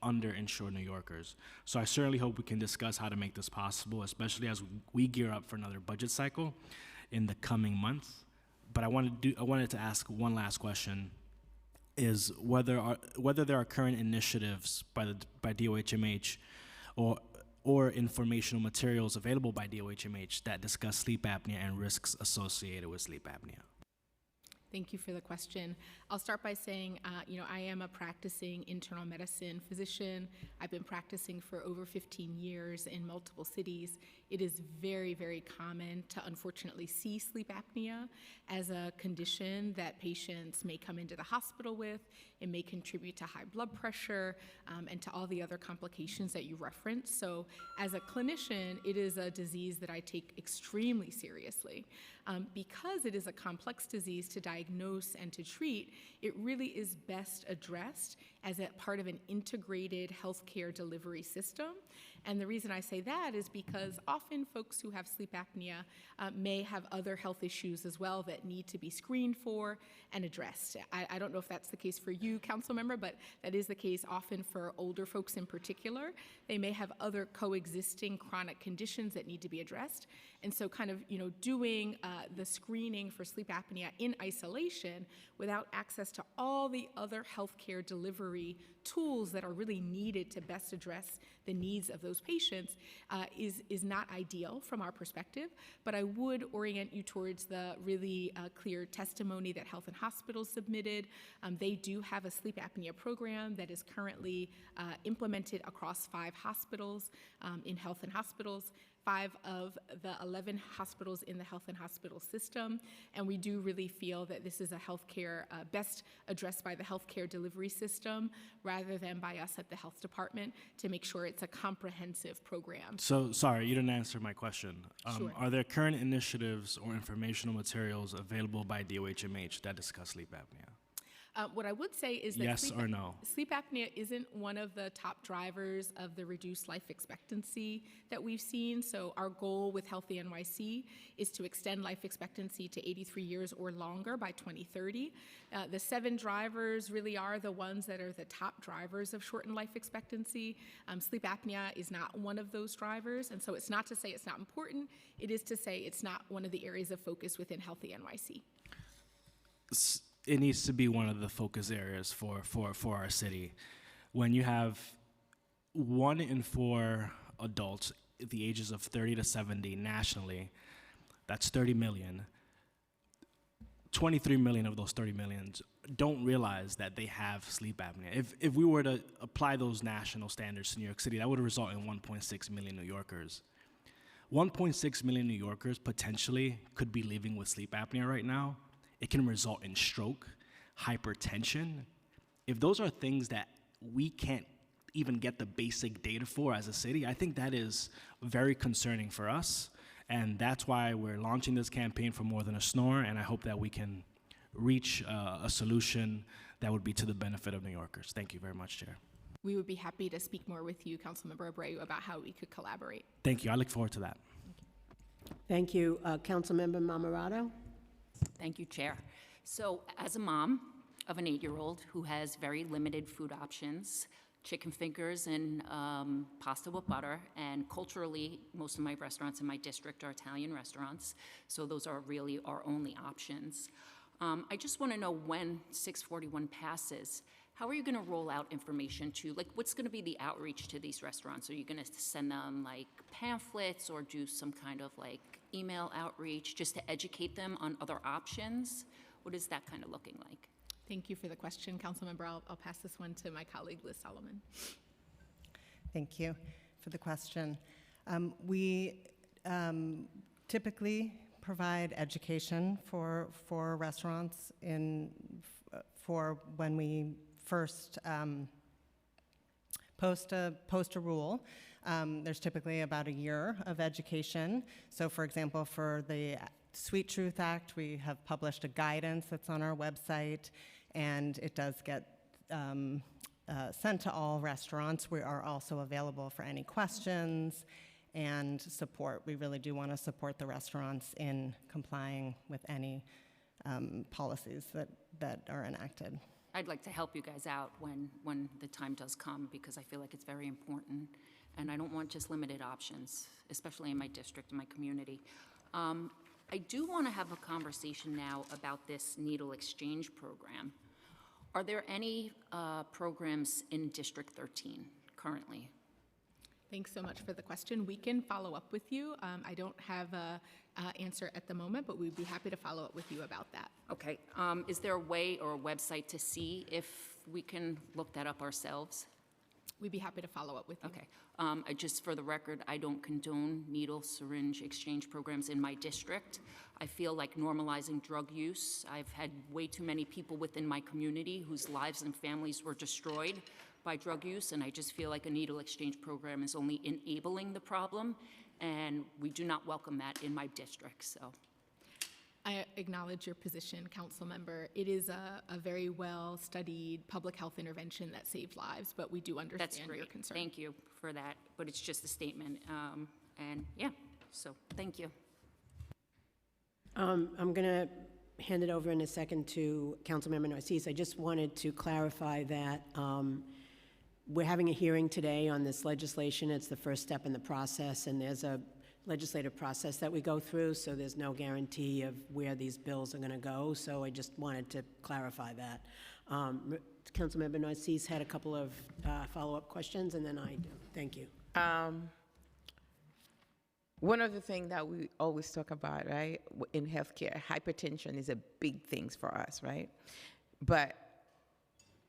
underinsured New Yorkers. So I certainly hope we can discuss how to make this possible, especially as we gear up for another budget cycle in the coming months. But I wanted to ask one last question, is whether there are current initiatives by DOHMH or informational materials available by DOHMH that discuss sleep apnea and risks associated with sleep apnea. Thank you for the question. I'll start by saying, I am a practicing internal medicine physician. I've been practicing for over 15 years in multiple cities, it is very, very common to unfortunately see sleep apnea as a condition that patients may come into the hospital with. It may contribute to high blood pressure and to all the other complications that you referenced. So as a clinician, it is a disease that I take extremely seriously. Because it is a complex disease to diagnose and to treat, it really is best addressed as a part of an integrated healthcare delivery system. And the reason I say that is because often folks who have sleep apnea may have other health issues as well that need to be screened for and addressed. I don't know if that's the case for you, council member, but that is the case often for older folks in particular. They may have other coexisting chronic conditions that need to be addressed. And so kind of, doing the screening for sleep apnea in isolation without access to all the other healthcare delivery tools that are really needed to best address the needs of those patients is not ideal from our perspective. But I would orient you towards the really clear testimony that Health and Hospitals submitted. They do have a sleep apnea program that is currently implemented across 5 hospitals in Health and Hospitals. 5 of the 11 hospitals in the Health and Hospital system, and we do really feel that this is a healthcare best addressed by the healthcare delivery system rather than by us at the health department to make sure it's a comprehensive program. So, sorry, you didn't answer my question. Sure. Are there current initiatives or informational materials available by DOHMH that discuss sleep apnea? What I would say is that Yes or no? Sleep apnea isn't one of the top drivers of the reduced life expectancy that we've seen. So our goal with Healthy NYC is to extend life expectancy to 83 years or longer by 2030. The 7 drivers really are the ones that are the top drivers of shortened life expectancy. Sleep apnea is not one of those drivers. And so it's not to say it's not important. It is to say it's not one of the areas of focus within Healthy NYC. It needs to be one of the focus areas for our city. When you have 1 in 4 adults at the ages of 30 to 70 nationally, that's 30 million. 23 million of those 30 million don't realize that they have sleep apnea. If we were to apply those national standards to New York City, that would result in 1.6 million New Yorkers. 1.6 million New Yorkers potentially could be living with sleep apnea right now. It can result in stroke, hypertension. If those are things that we can't even get the basic data for as a city, I think that is very concerning for us. And that's why we're launching this campaign for More Than a Snore, and I hope that we can reach a solution that would be to the benefit of New Yorkers. Thank you very much, Chair. We would be happy to speak more with you, Councilmember Abreu, about how we could collaborate. Thank you. I look forward to that. Thank you. Councilmember Marmorato? Thank you, Chair. So as a mom of an 8-year-old who has very limited food options, chicken fingers and pasta with butter, and culturally, most of my restaurants in my district are Italian restaurants, so those are really our only options. I just want to know when 641 passes, how are you going to roll out information to, what's going to be the outreach to these restaurants? Are you going to send them pamphlets or do some kind of email outreach just to educate them on other options? What is that kind of looking like? Thank you for the question, Councilmember. I'll pass this one to my colleague, Liz Solomon. Thank you for the question. We typically provide education for restaurants for when we first post a rule. There's typically about a year of education. So for example, for the Sweet Truth Act, we have published a guidance that's on our website, and it does get sent to all restaurants. We are also available for any questions and support. We really do want to support the restaurants in complying with any policies that are enacted. I'd like to help you guys out when the time does come, because I feel like it's very important, and I don't want just limited options, especially in my district and my community. I do want to have a conversation now about this needle exchange program. Are there any programs in District 13 currently? Thanks so much for the question. We can follow up with you. I don't have an answer at the moment, but we'd be happy to follow up with you about that. Okay. Is there a way or a website to see if we can look that up ourselves? We'd be happy to follow up with you. Okay. Just for the record, I don't condone needle syringe exchange programs in my district. I feel like normalizing drug use. I've had way too many people within my community whose lives and families were destroyed by drug use, and I just feel like a needle exchange program is only enabling the problem, and we do not welcome that in my district, so. I acknowledge your position, council member. It is a very well-studied public health intervention that saved lives, but we do That's understand great. your concern. Thank you for that, but it's just a statement, and yeah, so thank you. I'm going to hand it over in a second to Councilmember Narcisse. I just wanted to clarify that we're having a hearing today on this legislation. It's the first step in the process, and there's a legislative process that we go through, so there's no guarantee of where these bills are going to go. So I just wanted to clarify that. Councilmember Narcisse had a couple of follow-up questions, and then I do. Thank you. One of the things that we always talk about, right, in healthcare, hypertension is a big thing for us, right? But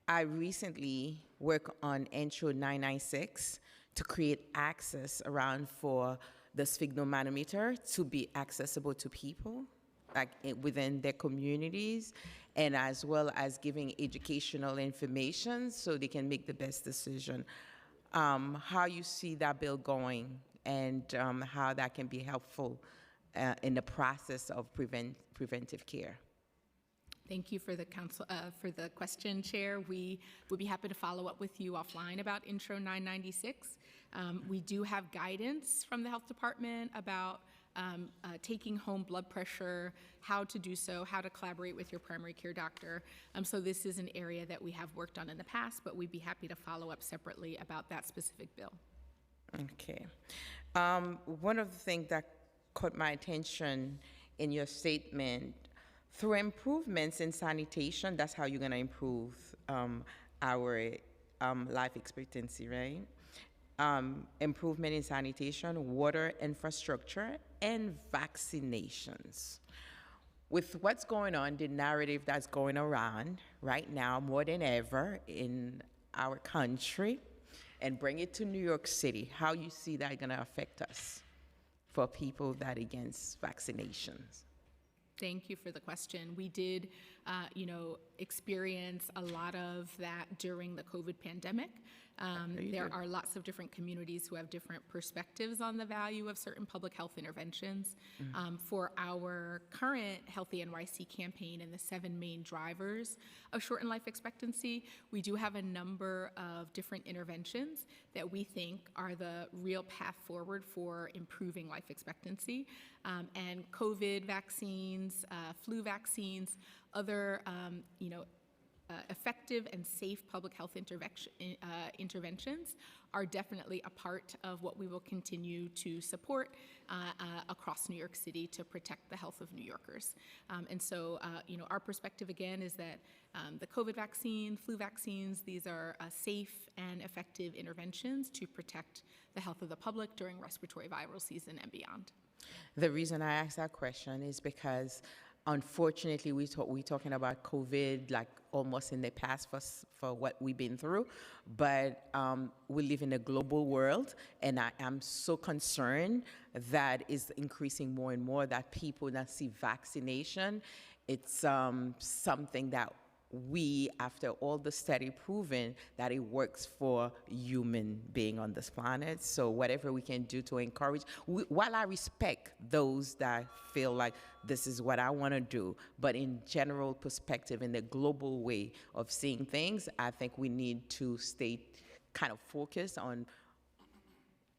I recently worked on Intro 996 to create access around for the sphygmomanometer to be accessible to people, like within their communities, and as well as giving educational information so they can make the best decision. How you see that bill going, and how that can be helpful in the process of preventive care. Thank you for the question, Chair. We would be happy to follow up with you offline about Intro 996. We do have guidance from the Health Department about taking home blood pressure, how to do so, how to collaborate with your primary care doctor. So this is an area that we have worked on in the past, but we'd be happy to follow up separately about that specific bill. Okay. One of the things that caught my attention in your statement, through improvements in sanitation, that's how you're going to improve our life expectancy, right? Improvement in sanitation, water infrastructure, and vaccinations. With what's going on, the narrative that's going around right now more than ever in our country, and bring it to New York City, how you see that going to affect us for people that against vaccinations? Thank you for the question. We did, experience a lot of that during the COVID pandemic. There are lots of different communities who have different perspectives on the value of certain public health interventions. For our current Healthy NYC campaign and the 7 main drivers of shortened life expectancy, we do have a number of different interventions that we think are the real path forward for improving life expectancy. And COVID vaccines, flu vaccines, other, effective and safe public health interventions are definitely a part of what we will continue to support across New York City to protect the health of New Yorkers. And so, our perspective again is that the COVID vaccine, flu vaccines, these are safe and effective interventions to protect the health of the public during respiratory viral season and beyond. The reason I asked that question is because unfortunately, we're talking about COVID like almost in the past for what we've been through, but we live in a global world, and I am so concerned that is increasing more and more, that people that see vaccination, it's something that we, after all the study proven that it works for human being on this planet. So whatever we can do to encourage, while I respect those that feel like this is what I want to do, but in general perspective, in the global way of seeing things, I think we need to stay kind of focused on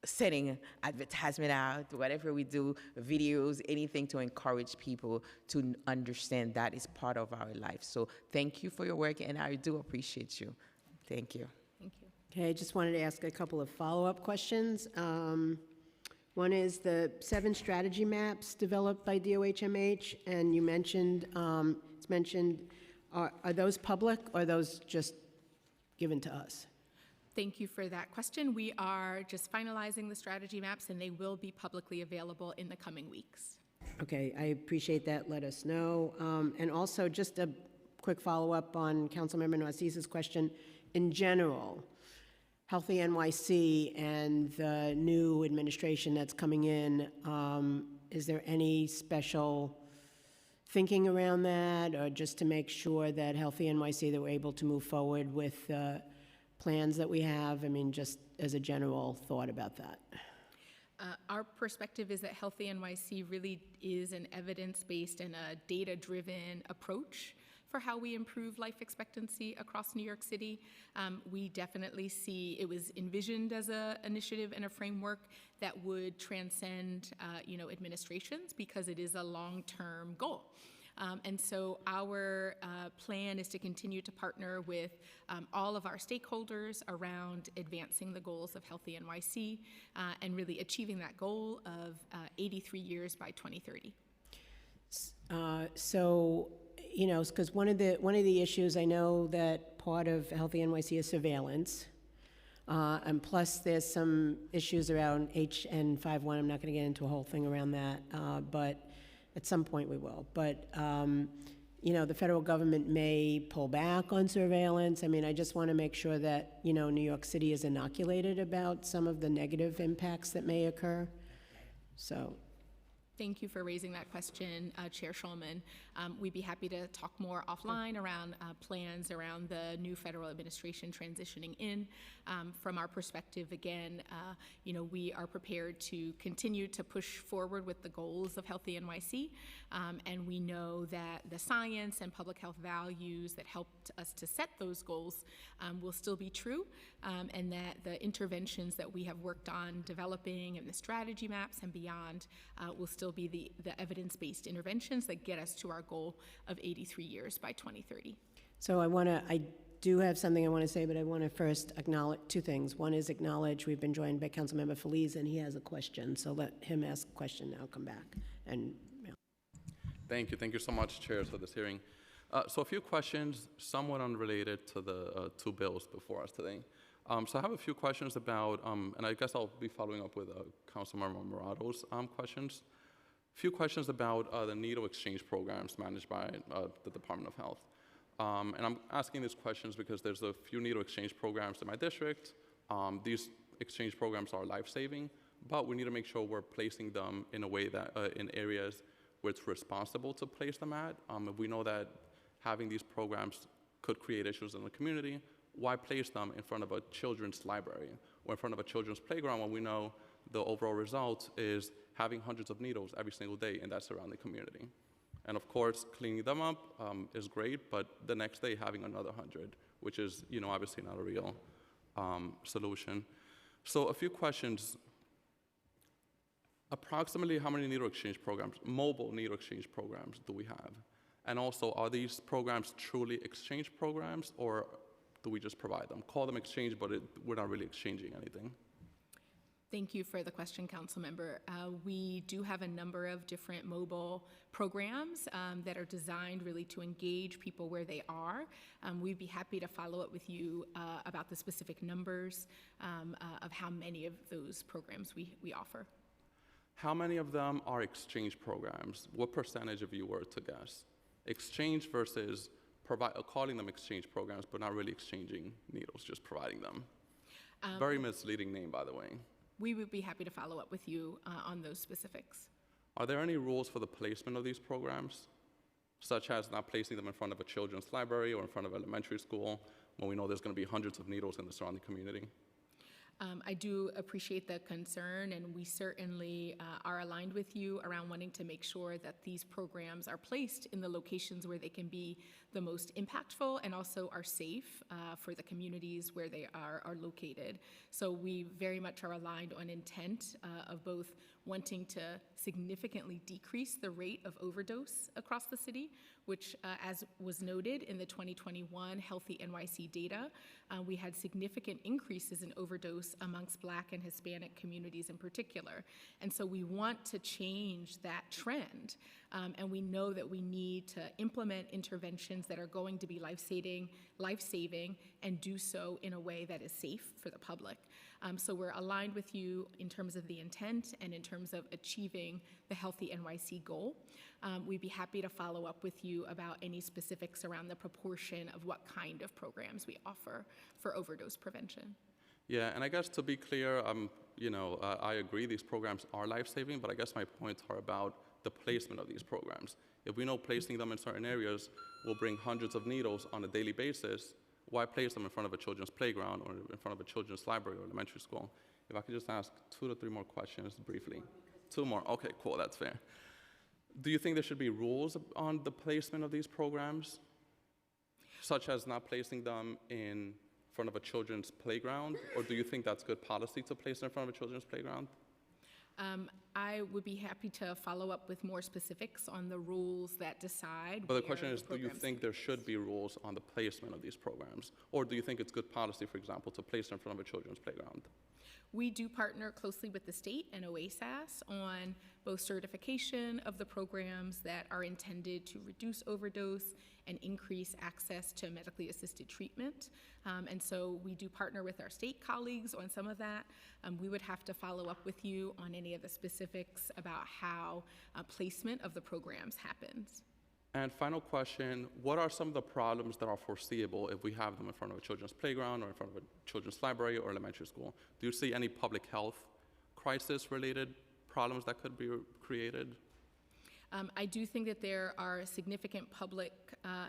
setting advertisement out, whatever we do, videos, anything to encourage people to understand that is part of our life. So thank you for your work, and I do appreciate you. Thank you. Thank you. Okay, I just wanted to ask a couple of follow-up questions. One is the 7 strategy maps developed by DOHMH, and you mentioned, it's mentioned, are those public or are those just given to us? Thank you for that question. We are just finalizing the strategy maps, and they will be publicly available in the coming weeks. Okay, I appreciate that. Let us know. And also, just a quick follow-up on Councilmember Narcisse's question. In general, Healthy NYC and the new administration that's coming in, is there any special thinking around that, or just to make sure that Healthy NYC, that we're able to move forward with plans that we have? I mean, just as a general thought about that. Our perspective is that Healthy NYC really is an evidence-based and a data-driven approach for how we improve life expectancy across New York City. We definitely see it was envisioned as an initiative and a framework that would transcend, administrations, because it is a long-term goal. And so our plan is to continue to partner with all of our stakeholders around advancing the goals of Healthy NYC and really achieving that goal of 83 years by 2030. Because one of the issues, I know that part of Healthy NYC is surveillance, and plus there's some issues around HN51. I'm not going to get into a whole thing around that, but at some point we will. But the federal government may pull back on surveillance. I mean, I just want to make sure that New York City is inoculated about some of the negative impacts that may occur. So. Thank you for raising that question, Chair Schulman. We'd be happy to talk more offline around plans around the new federal administration transitioning in. From our perspective, again, we are prepared to continue to push forward with the goals of Healthy NYC, and we know that the science and public health values that helped us to set those goals will still be true, and that the interventions that we have worked on developing and the strategy maps and beyond will still be the evidence-based interventions that get us to our goal of 83 years by 2030. So I do have something I want to say, but I want to first acknowledge two things. One is acknowledge we've been joined by Councilmember Feliz, and he has a question. So let him ask a question now, come back. And Thank you. Thank you so much, Chair, for this hearing. So a few questions, somewhat unrelated to the two bills before us today. So I have a few questions about, and I guess I'll be following up with Councilmember Morato's questions. A few questions about the needle exchange programs managed by the Department of Health. And I'm asking these questions because there's a few needle exchange programs in my district. These exchange programs are life-saving, but we need to make sure we're placing them in a way that, in areas where it's responsible to place them at. If we know that having these programs could create issues in the community, why place them in front of a children's library or in front of a children's playground when we know the overall result is having hundreds of needles every single day in that surrounding community? And of course, cleaning them up is great, but the next day having another 100, which is obviously not a real solution. So a few questions. Approximately how many needle exchange programs, mobile needle exchange programs, do we have? And also, are these programs truly exchange programs, or do we just provide them? Call them exchange, but we're not really exchanging anything. Thank you for the question, Councilmember. We do have a number of different mobile programs that are designed really to engage people where they are. We'd be happy to follow up with you about the specific numbers of how many of those programs we offer. How many of them are exchange programs? What percentage of you were to guess? Exchange versus calling them exchange programs, but not really exchanging needles, just providing them. Very misleading name, by the way. We would be happy to follow up with you on those specifics. Are there any rules for the placement of these programs, such as not placing them in front of a children's library or in front of elementary school when we know there's going to be hundreds of needles in the surrounding community? I do appreciate the concern, and we certainly are aligned with you around wanting to make sure that these programs are placed in the locations where they can be the most impactful and also are safe for the communities where they are located. So we very much are aligned on intent of both wanting to significantly decrease the rate of overdose across the city, which, as was noted in the 2021 Healthy NYC data, we had significant increases in overdose amongst Black and Hispanic communities in particular. And so we want to change that trend, and we know that we need to implement interventions that are going to be life-saving, and do so in a way that is safe for the public. So we're aligned with you in terms of the intent and in terms of achieving the Healthy NYC goal. We'd be happy to follow up with you about any specifics around the proportion of what kind of programs we offer for overdose prevention. Yeah, and I guess to be clear, I agree these programs are life-saving, but I guess my points are about the placement of these programs. If we know placing them in certain areas will bring hundreds of needles on a daily basis, why place them in front of a children's playground or in front of a children's library or elementary school? If I could just ask 2 to 3 more questions briefly. 2 more, okay, cool, that's fair. Do you think there should be rules on the placement of these programs, such as not placing them in front of a children's playground? Or do you think that's good policy to place it in front of a children's playground? I would be happy to follow up with more specifics on the rules that decide. But the where question is, do you programs- think there should be rules on the placement of these programs? Or do you think it's good policy, for example, to place it in front of a children's playground? We do partner closely with the state and OASAS on both certification of the programs that are intended to reduce overdose and increase access to medically assisted treatment. And so we do partner with our state colleagues on some of that. We would have to follow up with you on any of the specifics about how placement of the programs happens. And final question, what are some of the problems that are foreseeable if we have them in front of a children's playground or in front of a children's library or elementary school? Do you see any public health crisis-related problems that could be created? I do think that there are significant public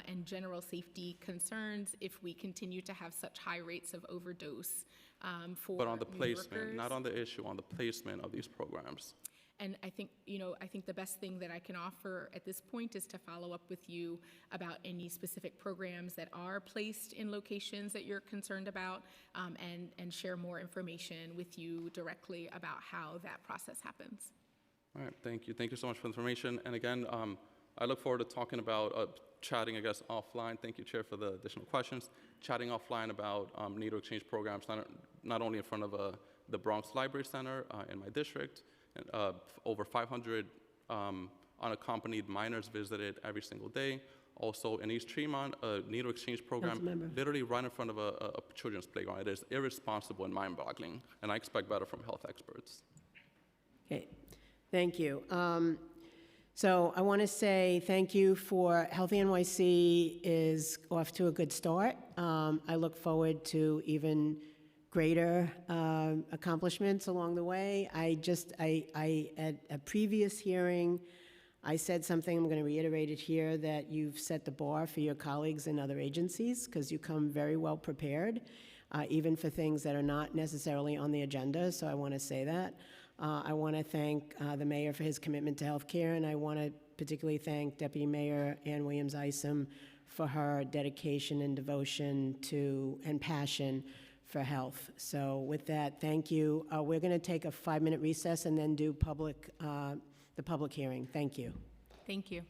and general safety concerns if we continue to have such high rates of overdose for But on the New placement, Yorkers. not on the issue, on the placement of these programs. And I think the best thing that I can offer at this point is to follow up with you about any specific programs that are placed in locations that you're concerned about, and share more information with you directly about how that process happens. All right, thank you. Thank you so much for the information. And again, I look forward to talking about, chatting, I guess, offline. Thank you, Chair, for the additional questions. Chatting offline about needle exchange programs, not only in front of the Bronx Library Center in my district. Over 500 unaccompanied minors visited every single day. Also in East Tremont, a needle exchange program Councilmember. literally right in front of a children's playground. It is irresponsible and mind-boggling, and I expect better from health experts. Okay, thank you. So I want to say thank you for Healthy NYC is off to a good start. I look forward to even greater accomplishments along the way. At a previous hearing, I said something, I'm going to reiterate it here, that you've set the bar for your colleagues in other agencies because you come very well prepared, even for things that are not necessarily on the agenda, so I want to say that. I want to thank the mayor for his commitment to healthcare, and I want to particularly thank Deputy Mayor Ann Williams-Isom for her dedication and devotion to and passion for health. So with that, thank you. We're going to take a 5-minute recess and then do the public hearing. Thank you. Thank you.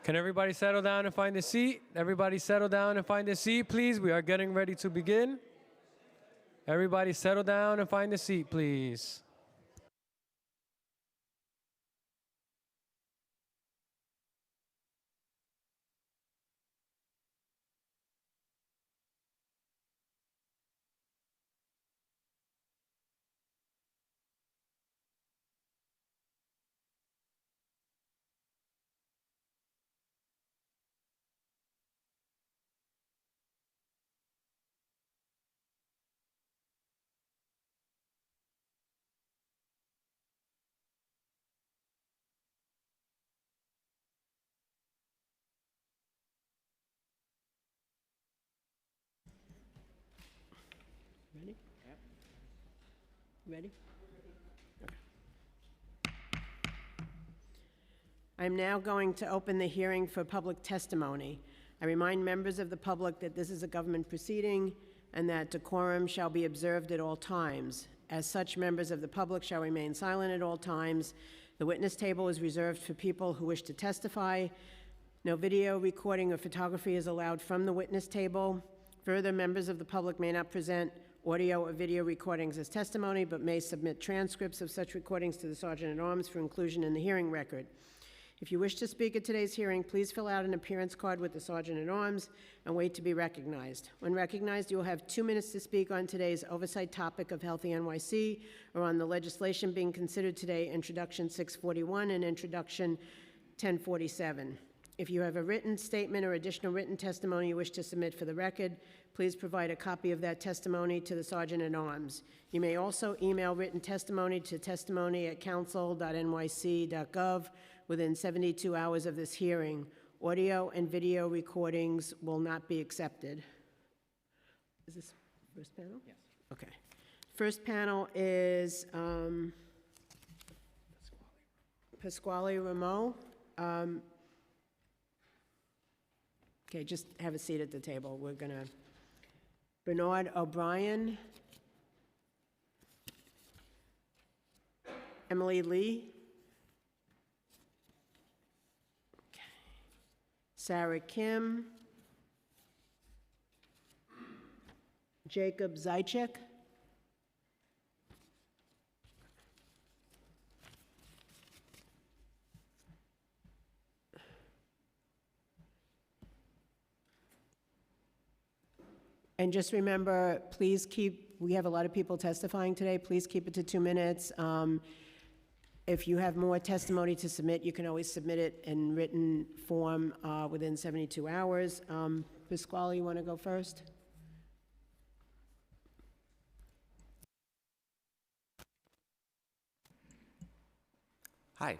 Can everybody settle down and find a seat? Everybody settle down and find a seat, please. We are getting ready to begin. Everybody settle down and find a seat, please. Ready? Ready? Okay. I'm now going to open the hearing for public testimony. I remind members of the public that this is a government proceeding and that decorum shall be observed at all times. As such, members of the public shall remain silent at all times. The witness table is reserved for people who wish to testify. No video, recording, or photography is allowed from the witness table. Further, members of the public may not present audio or video recordings as testimony, but may submit transcripts of such recordings to the Sergeant-at-Arms for inclusion in the hearing record. If you wish to speak at today's hearing, please fill out an appearance card with the Sergeant-at-Arms and wait to be recognized. When recognized, you will have 2 minutes to speak on today's oversight topic of Healthy NYC or on the legislation being considered today, Introduction 641 and Introduction 1047. If you have a written statement or additional written testimony you wish to submit for the record, please provide a copy of that testimony to the Sergeant-at-Arms. You may also email written testimony to testimony@council.nyc.gov within 72 hours of this hearing. Audio and video recordings will not be accepted. Is this first panel? Yes. Okay. First panel is Pasquale Ramo. Okay, just have a seat at the table. We're gonna, Bernard O'Brien, Emily Lee, okay. Sarah Kim, Jacob Zaitchik, and just remember, please we have a lot of people testifying today, please keep it to 2 minutes. If you have more testimony to submit, you can always submit it in written form within 72 hours. Pasquale, you want to go first? Hi.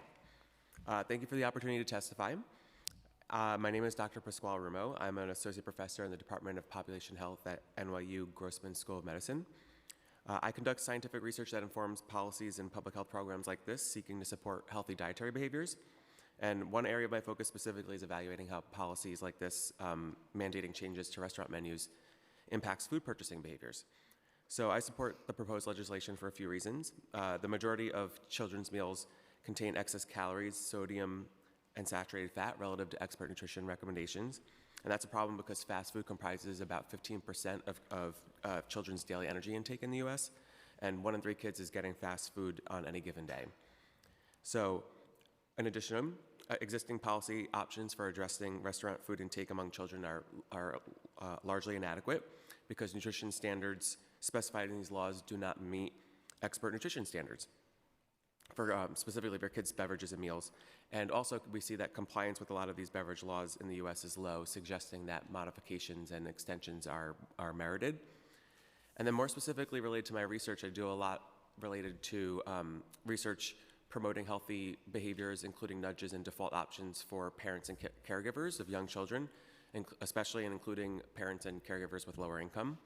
Thank you for the opportunity to testify. My name is Dr. Pasquale Ramo. I'm an associate professor in the Department of Population Health at NYU Grossman School of Medicine. I conduct scientific research that informs policies and public health programs like this, seeking to support healthy dietary behaviors. And one area of my focus specifically is evaluating how policies like this, mandating changes to restaurant menus, impacts food purchasing behaviors. So I support the proposed legislation for a few reasons. The majority of children's meals contain excess calories, sodium, and saturated fat relative to expert nutrition recommendations. And that's a problem because fast food comprises about 15% of children's daily energy intake in the US, and 1 in 3 kids is getting fast food on any given day. So in addition, existing policy options for addressing restaurant food intake among children are largely inadequate because nutrition standards specified in these laws do not meet expert nutrition standards, specifically for kids' beverages and meals. And also, we see that compliance with a lot of these beverage laws in the US is low, suggesting that modifications and extensions are merited. And then more specifically related to my research, I do a lot related to research promoting healthy behaviors, including nudges and default options for parents and caregivers of young children, especially and including parents and caregivers with lower income.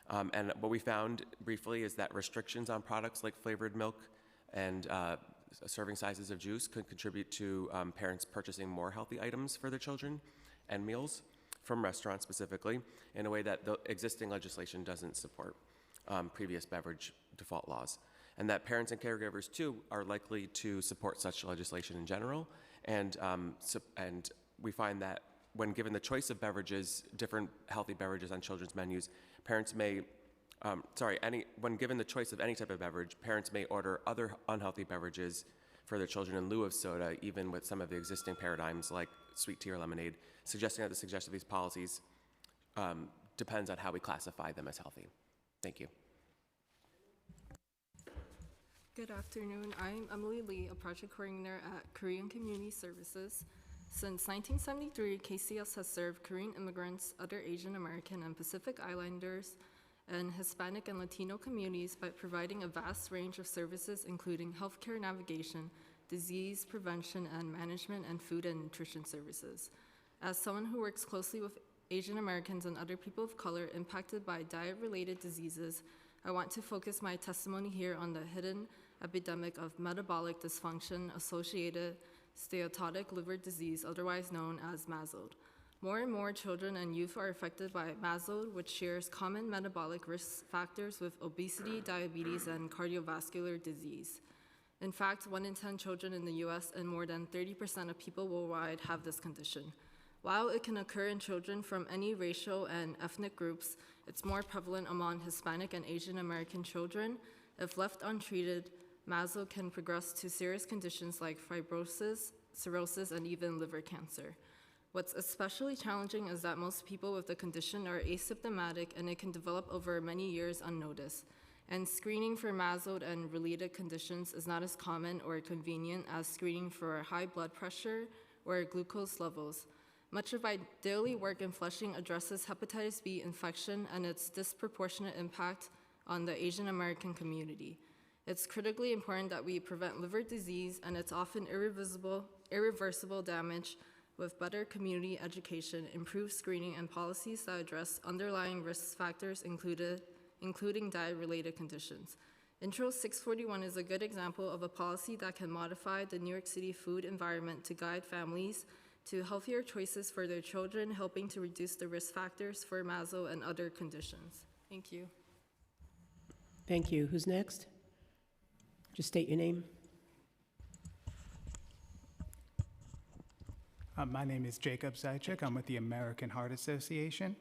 And what we found briefly is that restrictions on products like flavored milk and serving sizes of juice could contribute to parents purchasing more healthy items for their children and meals from restaurants specifically in a way that the existing legislation doesn't support previous beverage default laws. And that parents and caregivers too are likely to support such legislation in general and we find that when given the choice of beverages, different healthy beverages on children's menus, parents may, when given the choice of any type of beverage, parents may order other unhealthy beverages for their children in lieu of soda, even with some of the existing paradigms like sweet tea or lemonade, suggesting that the suggestion of these policies depends on how we classify them as healthy. Thank you. Good afternoon. I'm Emily Lee, a project coordinator at Korean Community Services. Since 1973, KCS has served Korean immigrants, other Asian American and Pacific Islanders, and Hispanic and Latino communities by providing a vast range of services, including healthcare navigation, disease prevention and management, and food and nutrition services. As someone who works closely with Asian Americans and other people of color impacted by diet-related diseases, I want to focus my testimony here on the hidden epidemic of metabolic dysfunction-associated steatotic liver disease, otherwise known as MASLD. More and more children and youth are affected by MASLD, which shares common metabolic risk factors with obesity, diabetes, and cardiovascular disease. In fact, 1 in 10 children in the US and more than 30% of people worldwide have this condition. While it can occur in children from any racial and ethnic groups, it's more prevalent among Hispanic and Asian American children. If left untreated, MASLD can progress to serious conditions like fibrosis, cirrhosis, and even liver cancer. What's especially challenging is that most people with the condition are asymptomatic and it can develop over many years unnoticed. And screening for MASLD and related conditions is not as common or convenient as screening for high blood pressure or glucose levels. Much of my daily work in Flushing addresses hepatitis B infection and its disproportionate impact on the Asian American community. It's critically important that we prevent liver disease and its often irreversible damage with better community education, improved screening, and policies that address underlying risk factors including diet-related conditions. Intro 641 is a good example of a policy that can modify the New York City food environment to guide families to healthier choices for their children, helping to reduce the risk factors for MASLD and other conditions. Thank you. Thank you. Who's next? Just state your name. My name is Jacob Zajcik. I'm with the American Heart Association.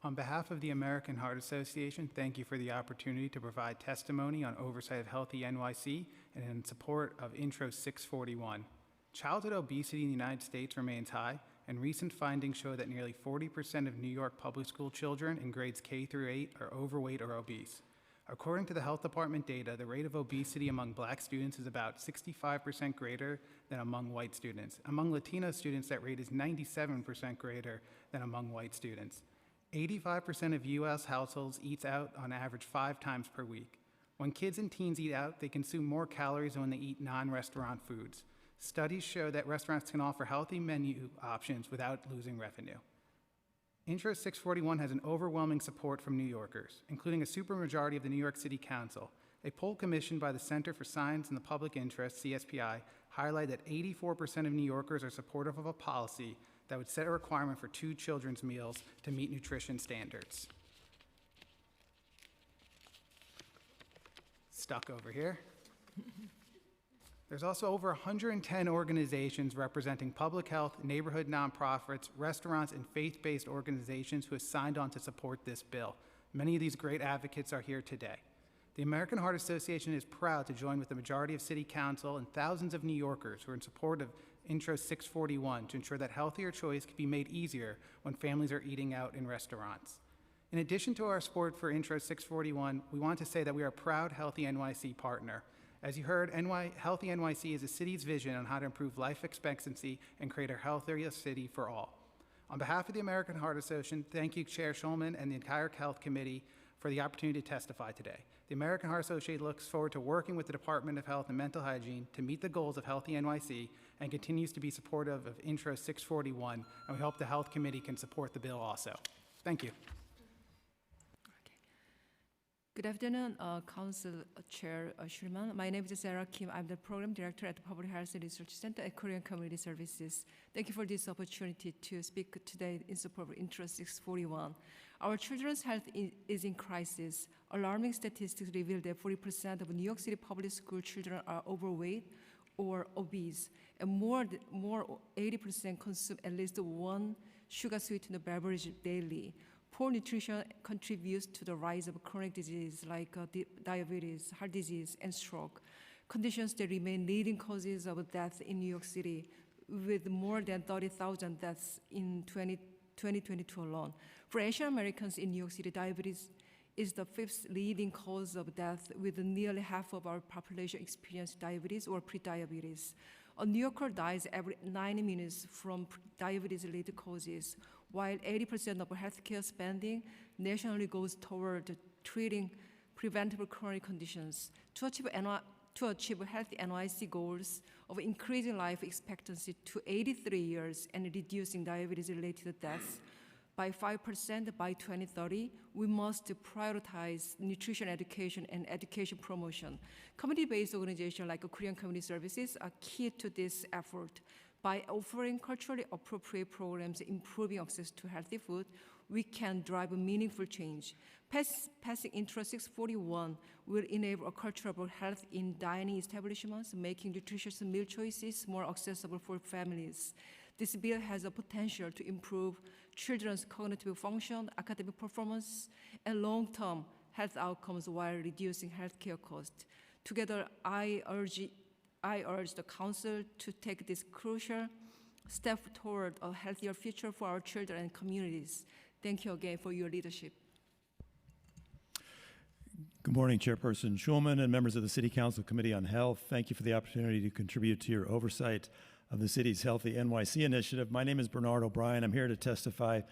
On behalf of the American Heart Association, thank you for the opportunity to provide testimony on oversight of Healthy NYC and in support of Intro 641. Childhood obesity in the United States remains high, and recent findings show that nearly 40% of New York public school children in grades K through 8 are overweight or obese. According to the Health Department data, the rate of obesity among Black students is about 65% greater than among white students. Among Latino students, that rate is 97% greater than among white students. 85% of US households eat out on average 5 times per week. When kids and teens eat out, they consume more calories than when they eat non-restaurant foods. Studies show that restaurants can offer healthy menu options without losing revenue. Intro 641 has an overwhelming support from New Yorkers, including a supermajority of the New York City Council. A poll commissioned by the Center for Science and the Public Interest, CSPI, highlighted that 84% of New Yorkers are supportive of a policy that would set a requirement for 2 children's meals to meet nutrition standards. Stuck over here. There's also over 110 organizations representing public health, neighborhood nonprofits, restaurants, and faith-based organizations who have signed on to support this bill. Many of these great advocates are here today. The American Heart Association is proud to join with the majority of City Council and thousands of New Yorkers who are in support of Intro 641 to ensure that healthier choice can be made easier when families are eating out in restaurants. In addition to our support for Intro 641, we want to say that we are a proud Healthy NYC partner. As you heard, Healthy NYC is the city's vision on how to improve life expectancy and create a healthier city for all. On behalf of the American Heart Association, thank you, Chair Schulman and the entire Health Committee for the opportunity to testify today. The American Heart Association looks forward to working with the Department of Health and Mental Hygiene to meet the goals of Healthy NYC and continues to be supportive of Intro 641, and we hope the Health Committee can support the bill also. Thank you. Good afternoon, Council Chair Schulman. My name is Sarah Kim. I'm the Program Director at the Public Health Research Center at Korean Community Services. Thank you for this opportunity to speak today in support of Intro 641. Our children's health is in crisis. Alarming statistics reveal that 40% of New York City public school children are overweight or obese, and more 80% consume at least one sugar-sweetened beverage daily. Poor nutrition contributes to the rise of chronic disease like diabetes, heart disease, and stroke, conditions that remain leading causes of death in New York City, with more than 30,000 deaths in 2022 alone. For Asian Americans in New York City, diabetes is the fifth leading cause of death, with nearly half of our population experiencing diabetes or prediabetes. A New Yorker dies every 9 minutes from diabetes-related causes, while 80% of healthcare spending nationally goes toward treating preventable chronic conditions. To achieve healthy NYC goals of increasing life expectancy to 83 years and reducing diabetes-related deaths by 5% by 2030, we must prioritize nutrition education and education promotion. Community-based organizations like Korean Community Services are key to this effort. By offering culturally appropriate programs improving access to healthy food, we can drive a meaningful change. Passing Intro 641 will enable a culture of health in dining establishments, making nutritious meal choices more accessible for families. This bill has a potential to improve children's cognitive function, academic performance, and long-term health outcomes while reducing healthcare costs. Together, I urge the Council to take this crucial step toward a healthier future for our children and communities. Thank you again for your leadership. Good morning, Chairperson Schulman and members of the City Council Committee on Health. Thank you for the opportunity to contribute to your oversight of the city's Healthy NYC initiative. My name is Bernard O'Brien. I'm here to present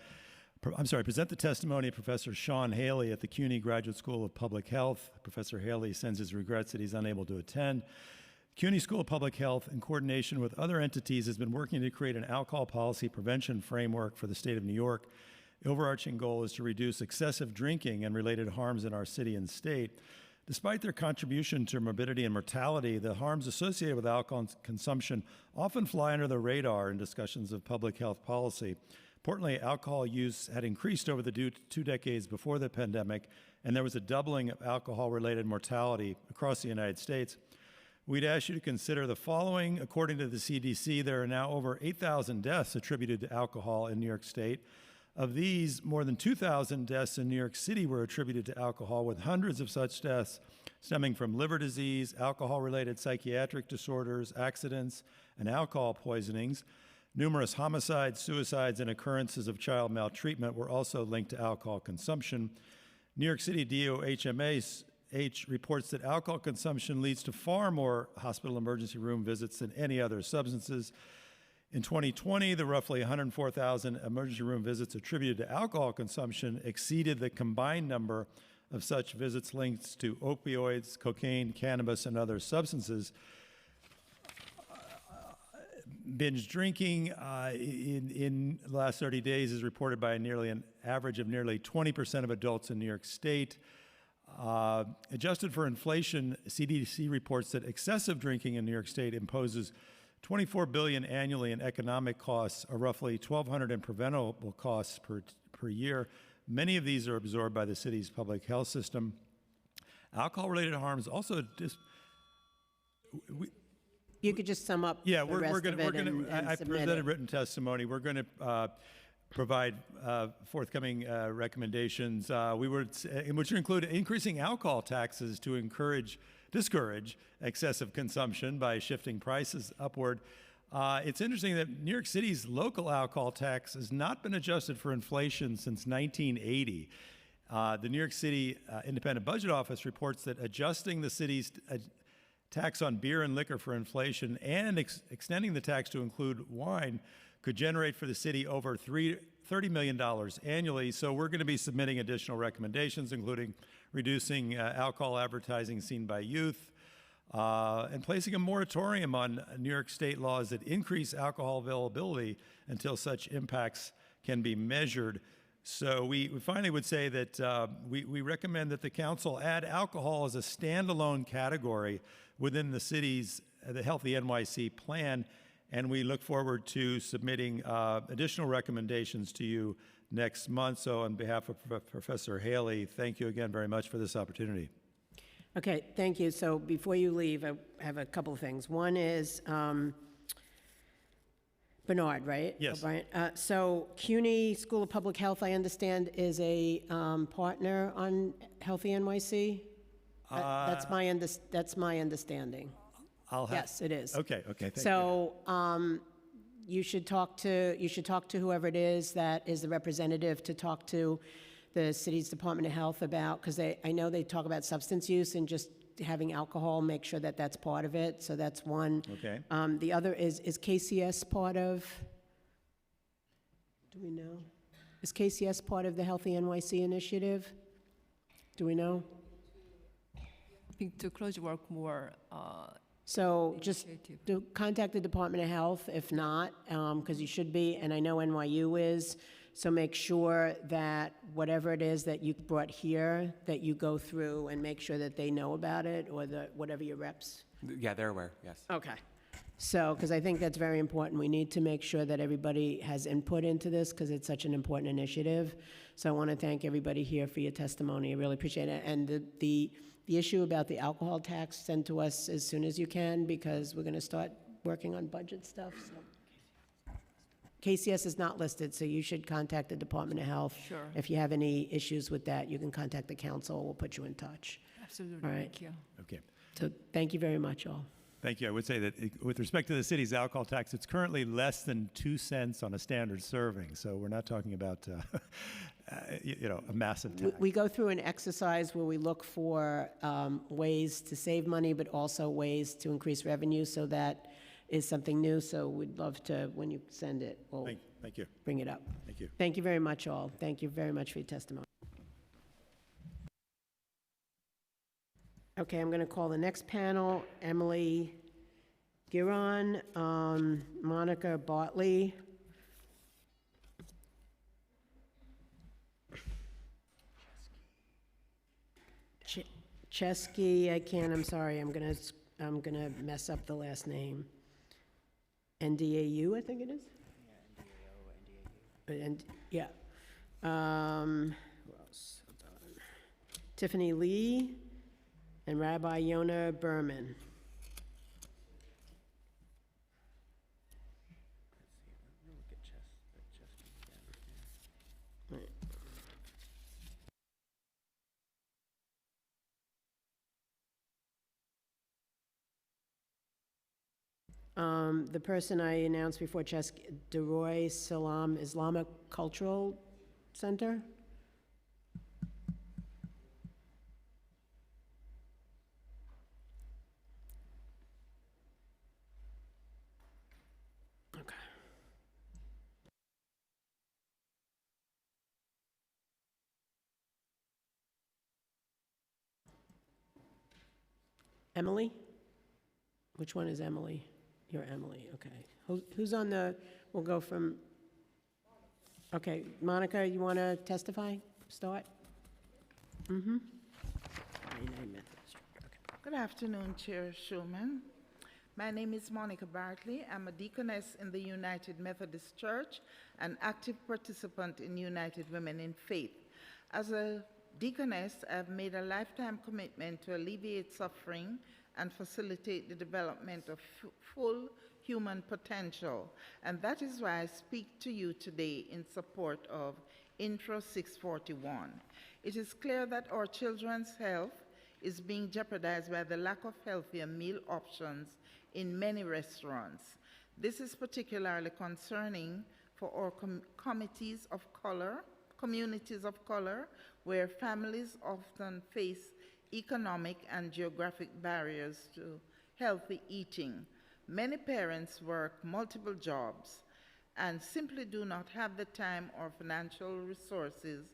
the testimony of Professor Sean Haley at the CUNY Graduate School of Public Health. Professor Haley sends his regrets that he's unable to attend. CUNY School of Public Health, in coordination with other entities, has been working to create an alcohol policy prevention framework for the state of New York. The overarching goal is to reduce excessive drinking and related harms in our city and state. Despite their contribution to morbidity and mortality, the harms associated with alcohol consumption often fly under the radar in discussions of public health policy. Importantly, alcohol use had increased over the 2 decades before the pandemic, and there was a doubling of alcohol-related mortality across the United States. We'd ask you to consider the following. According to the CDC, there are now over 8,000 deaths attributed to alcohol in New York State. Of these, more than 2,000 deaths in New York City were attributed to alcohol, with hundreds of such deaths stemming from liver disease, alcohol-related psychiatric disorders, accidents, and alcohol poisonings. Numerous homicides, suicides, and occurrences of child maltreatment were also linked to alcohol consumption. New York City DOHMA reports that alcohol consumption leads to far more hospital emergency room visits than any other substances. In 2020, the roughly 104,000 emergency room visits attributed to alcohol consumption exceeded the combined number of such visits linked to opioids, cocaine, cannabis, and other substances. Binge drinking in the last 30 days is reported by an average of nearly 20% of adults in New York State. Adjusted for inflation, CDC reports that excessive drinking in New York State imposes $24 billion annually in economic costs, or roughly $1,200 in preventable costs per year. Many of these are absorbed by the city's public health system. Alcohol-related harms also you could just sum up. Yeah, the rest we're going to. I presented written testimony. We're going to provide forthcoming recommendations, which include increasing alcohol taxes to discourage excessive consumption by shifting prices upward. It's interesting that New York City's local alcohol tax has not been adjusted for inflation since 1980. The New York City Independent Budget Office reports that adjusting the city's tax on beer and liquor for inflation and extending the tax to include wine could generate for the city over $30 million annually. So we're going to be submitting additional recommendations, including reducing alcohol advertising seen by youth, and placing a moratorium on New York State laws that increase alcohol availability until such impacts can be measured. So we finally would say that we recommend that the council add alcohol as a standalone category within the city's the Healthy NYC plan, and we look forward to submitting additional recommendations to you next month. So on behalf of Professor Haley, thank you again very much for this opportunity. Okay, thank you. So before you leave, I have a couple of things. One is Bernard, right? Yes. O'Brien. So CUNY School of Public Health, I understand, is a partner on Healthy NYC? That's my understanding. Yes, it is. Okay, thank you. So you should talk to whoever it is that is the representative to talk to the city's Department of Health about, because I know they talk about substance use and just having alcohol, make sure that that's part of it. So that's one. Okay. The other is KCS part of, do we know? Is KCS part of the Healthy NYC initiative? Do we know? I think to close work more. So just contact the Department of Health if not, because you should be, and I know NYU is. So make sure that whatever it is that you brought here, that you go through and make sure that they know about it, or whatever your reps. Yeah, they're aware, yes. Okay. So, because I think that's very important. We need to make sure that everybody has input into this because it's such an important initiative. So I want to thank everybody here for your testimony. I really appreciate it. And the issue about the alcohol tax, send to us as soon as you can, because we're going to start working on budget stuff. So. KCS is not listed, so you should contact the Department of Health. Sure. If you have any issues with that, you can contact the council. We'll put you in touch. Absolutely. All right. Thank you. Okay. So thank you very much, all. Thank you. I would say that with respect to the city's alcohol tax, it's currently less than 2 cents on a standard serving. So we're not talking about, a massive tax. We go through an exercise where we look for ways to save money, but also ways to increase revenue. So that is something new. So we'd love to, when you send it, we'll Thank you. bring it up. Thank you. Thank you very much, all. Thank you very much for your testimony. Okay, I'm going to call the next panel, Emily Giron, Monica Bartley. Chesky, I'm sorry, I'm gonna mess up the last name. NDAU, I think it is? Yeah, NDAO, NDAU. Yeah. Who else? Hold on. Tiffany Lee and Rabbi Yonah Berman. The person I announced before, Deroy Salam Islamic Cultural Center. Okay. Emily? Which one is Emily? You're Emily, okay. Who's on the, we'll go from, okay, Monica, you want to testify? Start? Mm-hmm. Good afternoon, Chair Schuman. My name is Monica Bartley. I'm a deaconess in the United Methodist Church, an active participant in United Women in Faith. As a deaconess, I've made a lifetime commitment to alleviate suffering and facilitate the development of full human potential. And that is why I speak to you today in support of Intro 641. It is clear that our children's health is being jeopardized by the lack of healthier meal options in many restaurants. This is particularly concerning for our communities of color, where families often face economic and geographic barriers to healthy eating. Many parents work multiple jobs and simply do not have the time or financial resources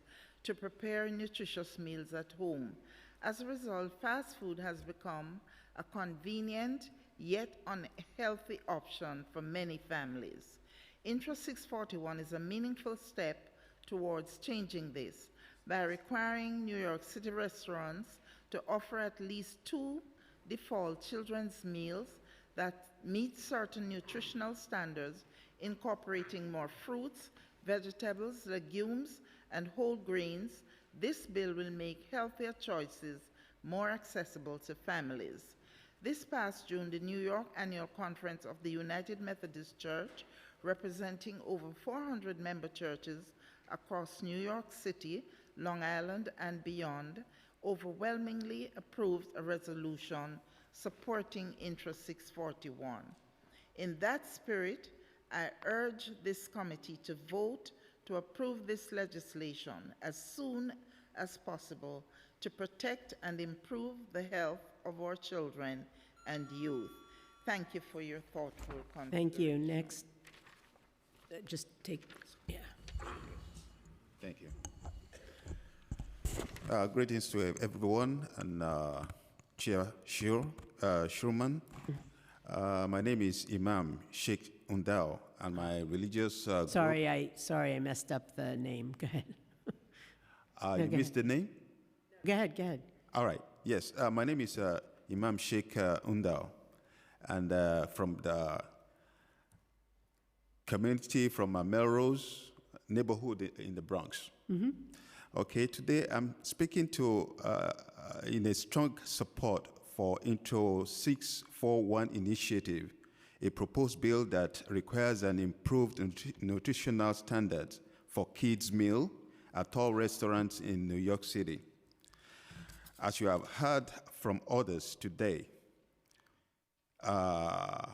to prepare nutritious meals at home. As a result, fast food has become a convenient yet unhealthy option for many families. Intro 641 is a meaningful step towards changing this by requiring New York City restaurants to offer at least 2 default children's meals that meet certain nutritional standards, incorporating more fruits, vegetables, legumes, and whole grains. This bill will make healthier choices more accessible to families. This past June, the New York Annual Conference of the United Methodist Church, representing over 400 member churches across New York City, Long Island, and beyond, overwhelmingly approved a resolution supporting Intro 641. In that spirit, I urge this committee to vote to approve this legislation as soon as possible to protect and improve the health of our children and youth. Thank you for your thoughtful consideration. Thank you. Next, just take, yeah. Thank you. Greetings to everyone and Chair Schulman. My name is Imam Sheikh Undao, and my religious Sorry, I messed up the name. Go ahead. You missed the name? Go ahead. All right. Yes. My name is Imam Sheikh Undao, and from the community from Melrose neighborhood in the Bronx. Mm-hmm. Okay. Today I'm speaking to in a strong support for Intro 641 initiative, a proposed bill that requires an improved nutritional standards for kids' meal at all restaurants in New York City. As you have heard from others today, the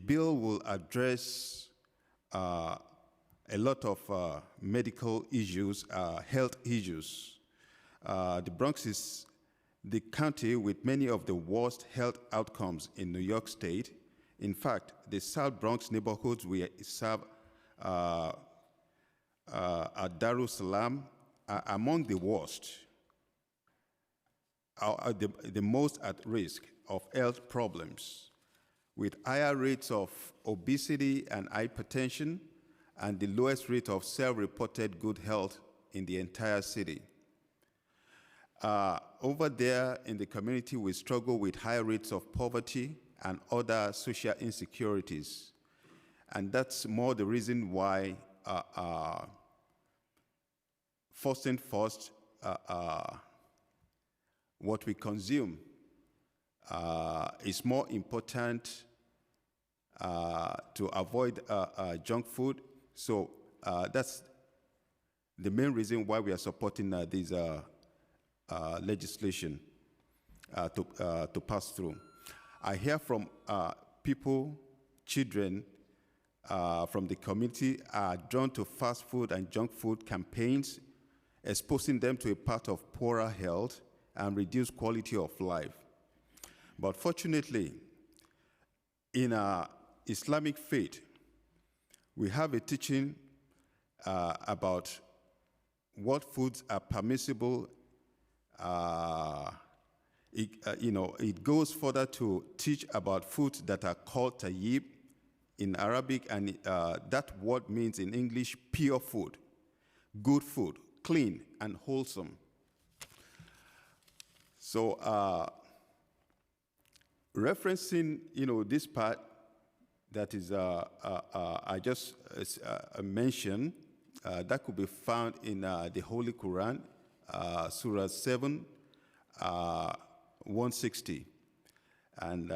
bill will address a lot of medical issues, health issues. The Bronx is the county with many of the worst health outcomes in New York State. In fact, the South Bronx neighborhoods we serve at Darussalam are among the worst, are the most at risk of health problems, with higher rates of obesity and hypertension and the lowest rate of self-reported good health in the entire city. Over there in the community, we struggle with high rates of poverty and other social insecurities. And that's more the reason why first and foremost, what we consume is more important to avoid junk food. So that's the main reason why we are supporting this legislation to pass through. I hear from people, children from the community are drawn to fast food and junk food campaigns, exposing them to a path of poorer health and reduced quality of life. But fortunately, in our Islamic faith, we have a teaching about what foods are permissible. It goes further to teach about foods that are called tayyib in Arabic, and that word means in English pure food, good food, clean and wholesome. So referencing, this part that is I just mentioned, that could be found in the Holy Quran, Surah 7, 160. And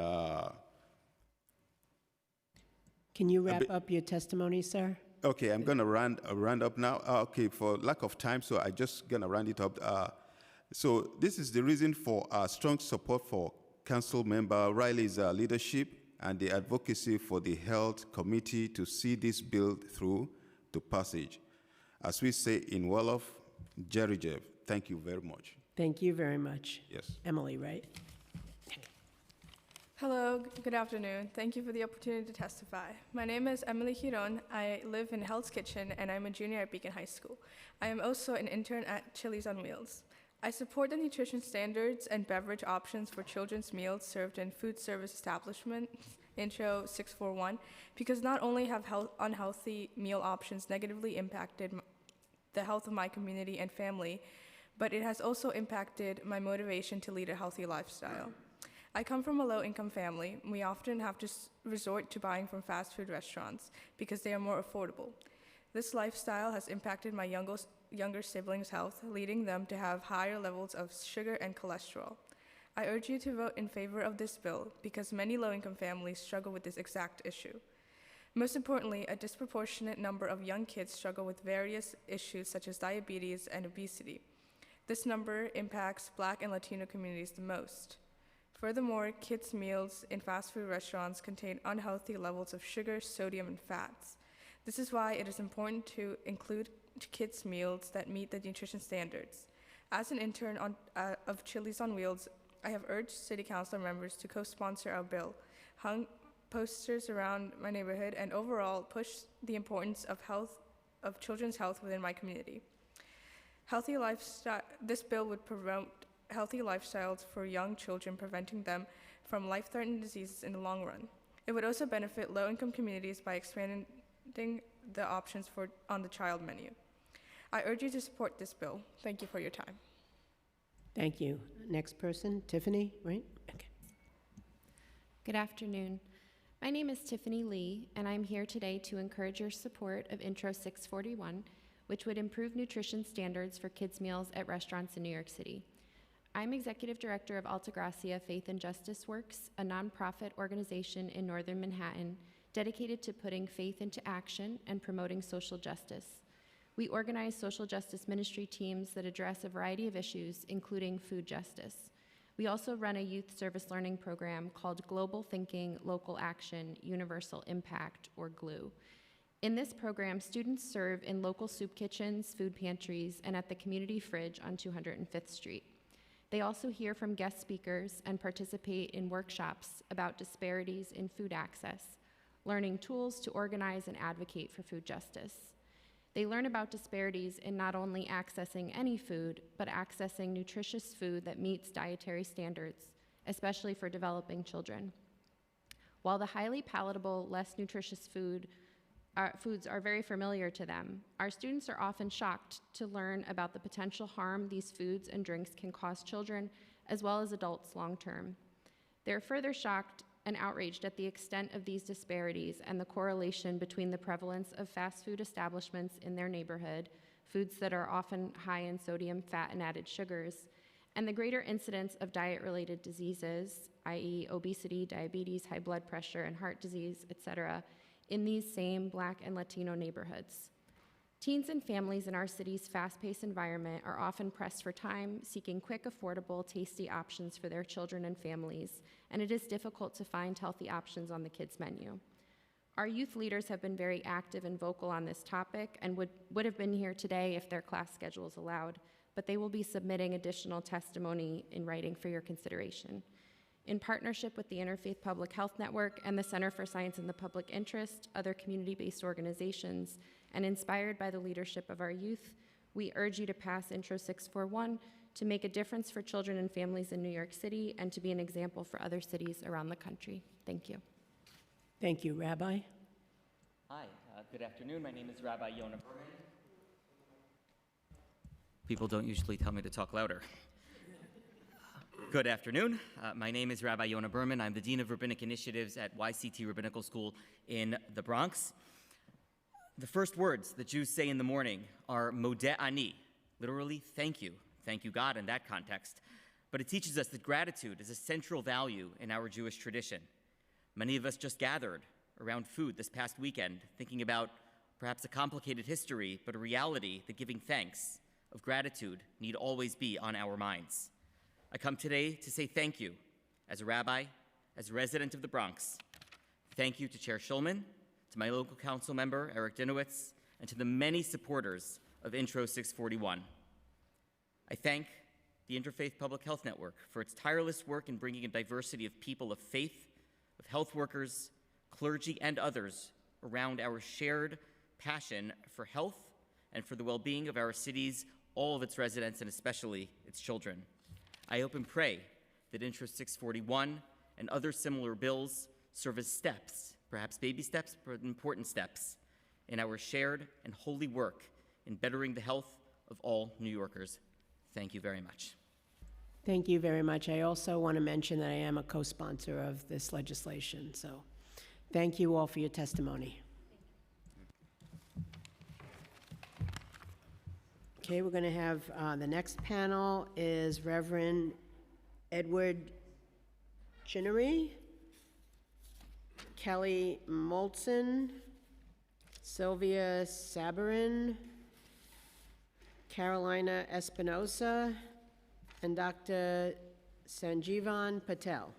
can you wrap up your testimony, sir? Okay, I'm going to round up now. Okay, for lack of time, so I'm just going to round it up. So this is the reason for strong support for Council Member Riley's leadership and the advocacy for the Health Committee to see this bill through to passage. As we say in Wolof, Jerijev. Thank you very much. Thank you very much. Yes. Emily, right? Hello, good afternoon. Thank you for the opportunity to testify. My name is Emily Giron. I live in Hell's Kitchen, and I'm a junior at Beacon High School. I am also an intern at Chili's on Wheels. I support the nutrition standards and beverage options for children's meals served in food service establishments, Intro 641, because not only have unhealthy meal options negatively impacted the health of my community and family, but it has also impacted my motivation to lead a healthy lifestyle. I come from a low-income family. We often have to resort to buying from fast food restaurants because they are more affordable. This lifestyle has impacted my younger siblings' health, leading them to have higher levels of sugar and cholesterol. I urge you to vote in favor of this bill because many low-income families struggle with this exact issue. Most importantly, a disproportionate number of young kids struggle with various issues such as diabetes and obesity. This number impacts Black and Latino communities the most. Furthermore, kids' meals in fast food restaurants contain unhealthy levels of sugar, sodium, and fats. This is why it is important to include kids' meals that meet the nutrition standards. As an intern of Chili's on Wheels, I have urged City Council members to co-sponsor our bill, hung posters around my neighborhood, and overall push the importance of children's health within my community. This bill would promote healthy lifestyles for young children, preventing them from life-threatening diseases in the long run. It would also benefit low-income communities by expanding the options on the child menu. I urge you to support this bill. Thank you for your time. Thank you. Next person, Tiffany, right? Okay. Good afternoon. My name is Tiffany Lee, and I'm here today to encourage your support of Intro 641, which would improve nutrition standards for kids' meals at restaurants in New York City. I'm Executive Director of Altagracia Faith and Justice Works, a nonprofit organization in Northern Manhattan dedicated to putting faith into action and promoting social justice. We organize social justice ministry teams that address a variety of issues, including food justice. We also run a youth service learning program called Global Thinking, Local Action, Universal Impact, or GLUE. In this program, students serve in local soup kitchens, food pantries, and at the community fridge on 205th Street. They also hear from guest speakers and participate in workshops about disparities in food access, learning tools to organize and advocate for food justice. They learn about disparities in not only accessing any food, but accessing nutritious food that meets dietary standards, especially for developing children. While the highly palatable, less nutritious foods are very familiar to them, our students are often shocked to learn about the potential harm these foods and drinks can cause children, as well as adults long term. They're further shocked and outraged at the extent of these disparities and the correlation between the prevalence of fast food establishments in their neighborhood, foods that are often high in sodium, fat, and added sugars, and the greater incidence of diet-related diseases, i.e. obesity, diabetes, high blood pressure, and heart disease, etc., in these same Black and Latino neighborhoods. Teens and families in our city's fast-paced environment are often pressed for time, seeking quick, affordable, tasty options for their children and families, and it is difficult to find healthy options on the kids' menu. Our youth leaders have been very active and vocal on this topic and would have been here today if their class schedules allowed, but they will be submitting additional testimony in writing for your consideration. In partnership with the Interfaith Public Health Network and the Center for Science in the Public Interest, other community-based organizations, and inspired by the leadership of our youth, we urge you to pass Intro 641 to make a difference for children and families in New York City and to be an example for other cities around the country. Thank you. Thank you. Rabbi? Hi, good afternoon. My name is Rabbi Yonah Berman. People don't usually tell me to talk louder. Good afternoon. My name is Rabbi Yonah Berman. I'm the Dean of Rabbinic Initiatives at YCT Rabbinical School in the Bronx. The first words that Jews say in the morning are Modeh Ani, literally, thank you. Thank you, God, in that context. But it teaches us that gratitude is a central value in our Jewish tradition. Many of us just gathered around food this past weekend, thinking about perhaps a complicated history, but a reality that giving thanks of gratitude need always be on our minds. I come today to say thank you as a rabbi, as a resident of the Bronx. Thank you to Chair Shulman, to my local council member, Eric Dinowitz, and to the many supporters of Intro 641. I thank the Interfaith Public Health Network for its tireless work in bringing a diversity of people of faith, of health workers, clergy, and others around our shared passion for health and for the well-being of our cities, all of its residents, and especially its children. I hope and pray that Intro 641 and other similar bills serve as steps, perhaps baby steps, but important steps, in our shared and holy work in bettering the health of all New Yorkers. Thank you very much. Thank you very much. I also want to mention that I am a co-sponsor of this legislation, so thank you all for your testimony. Okay, we're going to have, the next panel is Reverend Edward Chinnery, Kelly Moltzen, Sylvia Sabarin, Carolina Espinosa, and Dr. Sanjeevan Patel.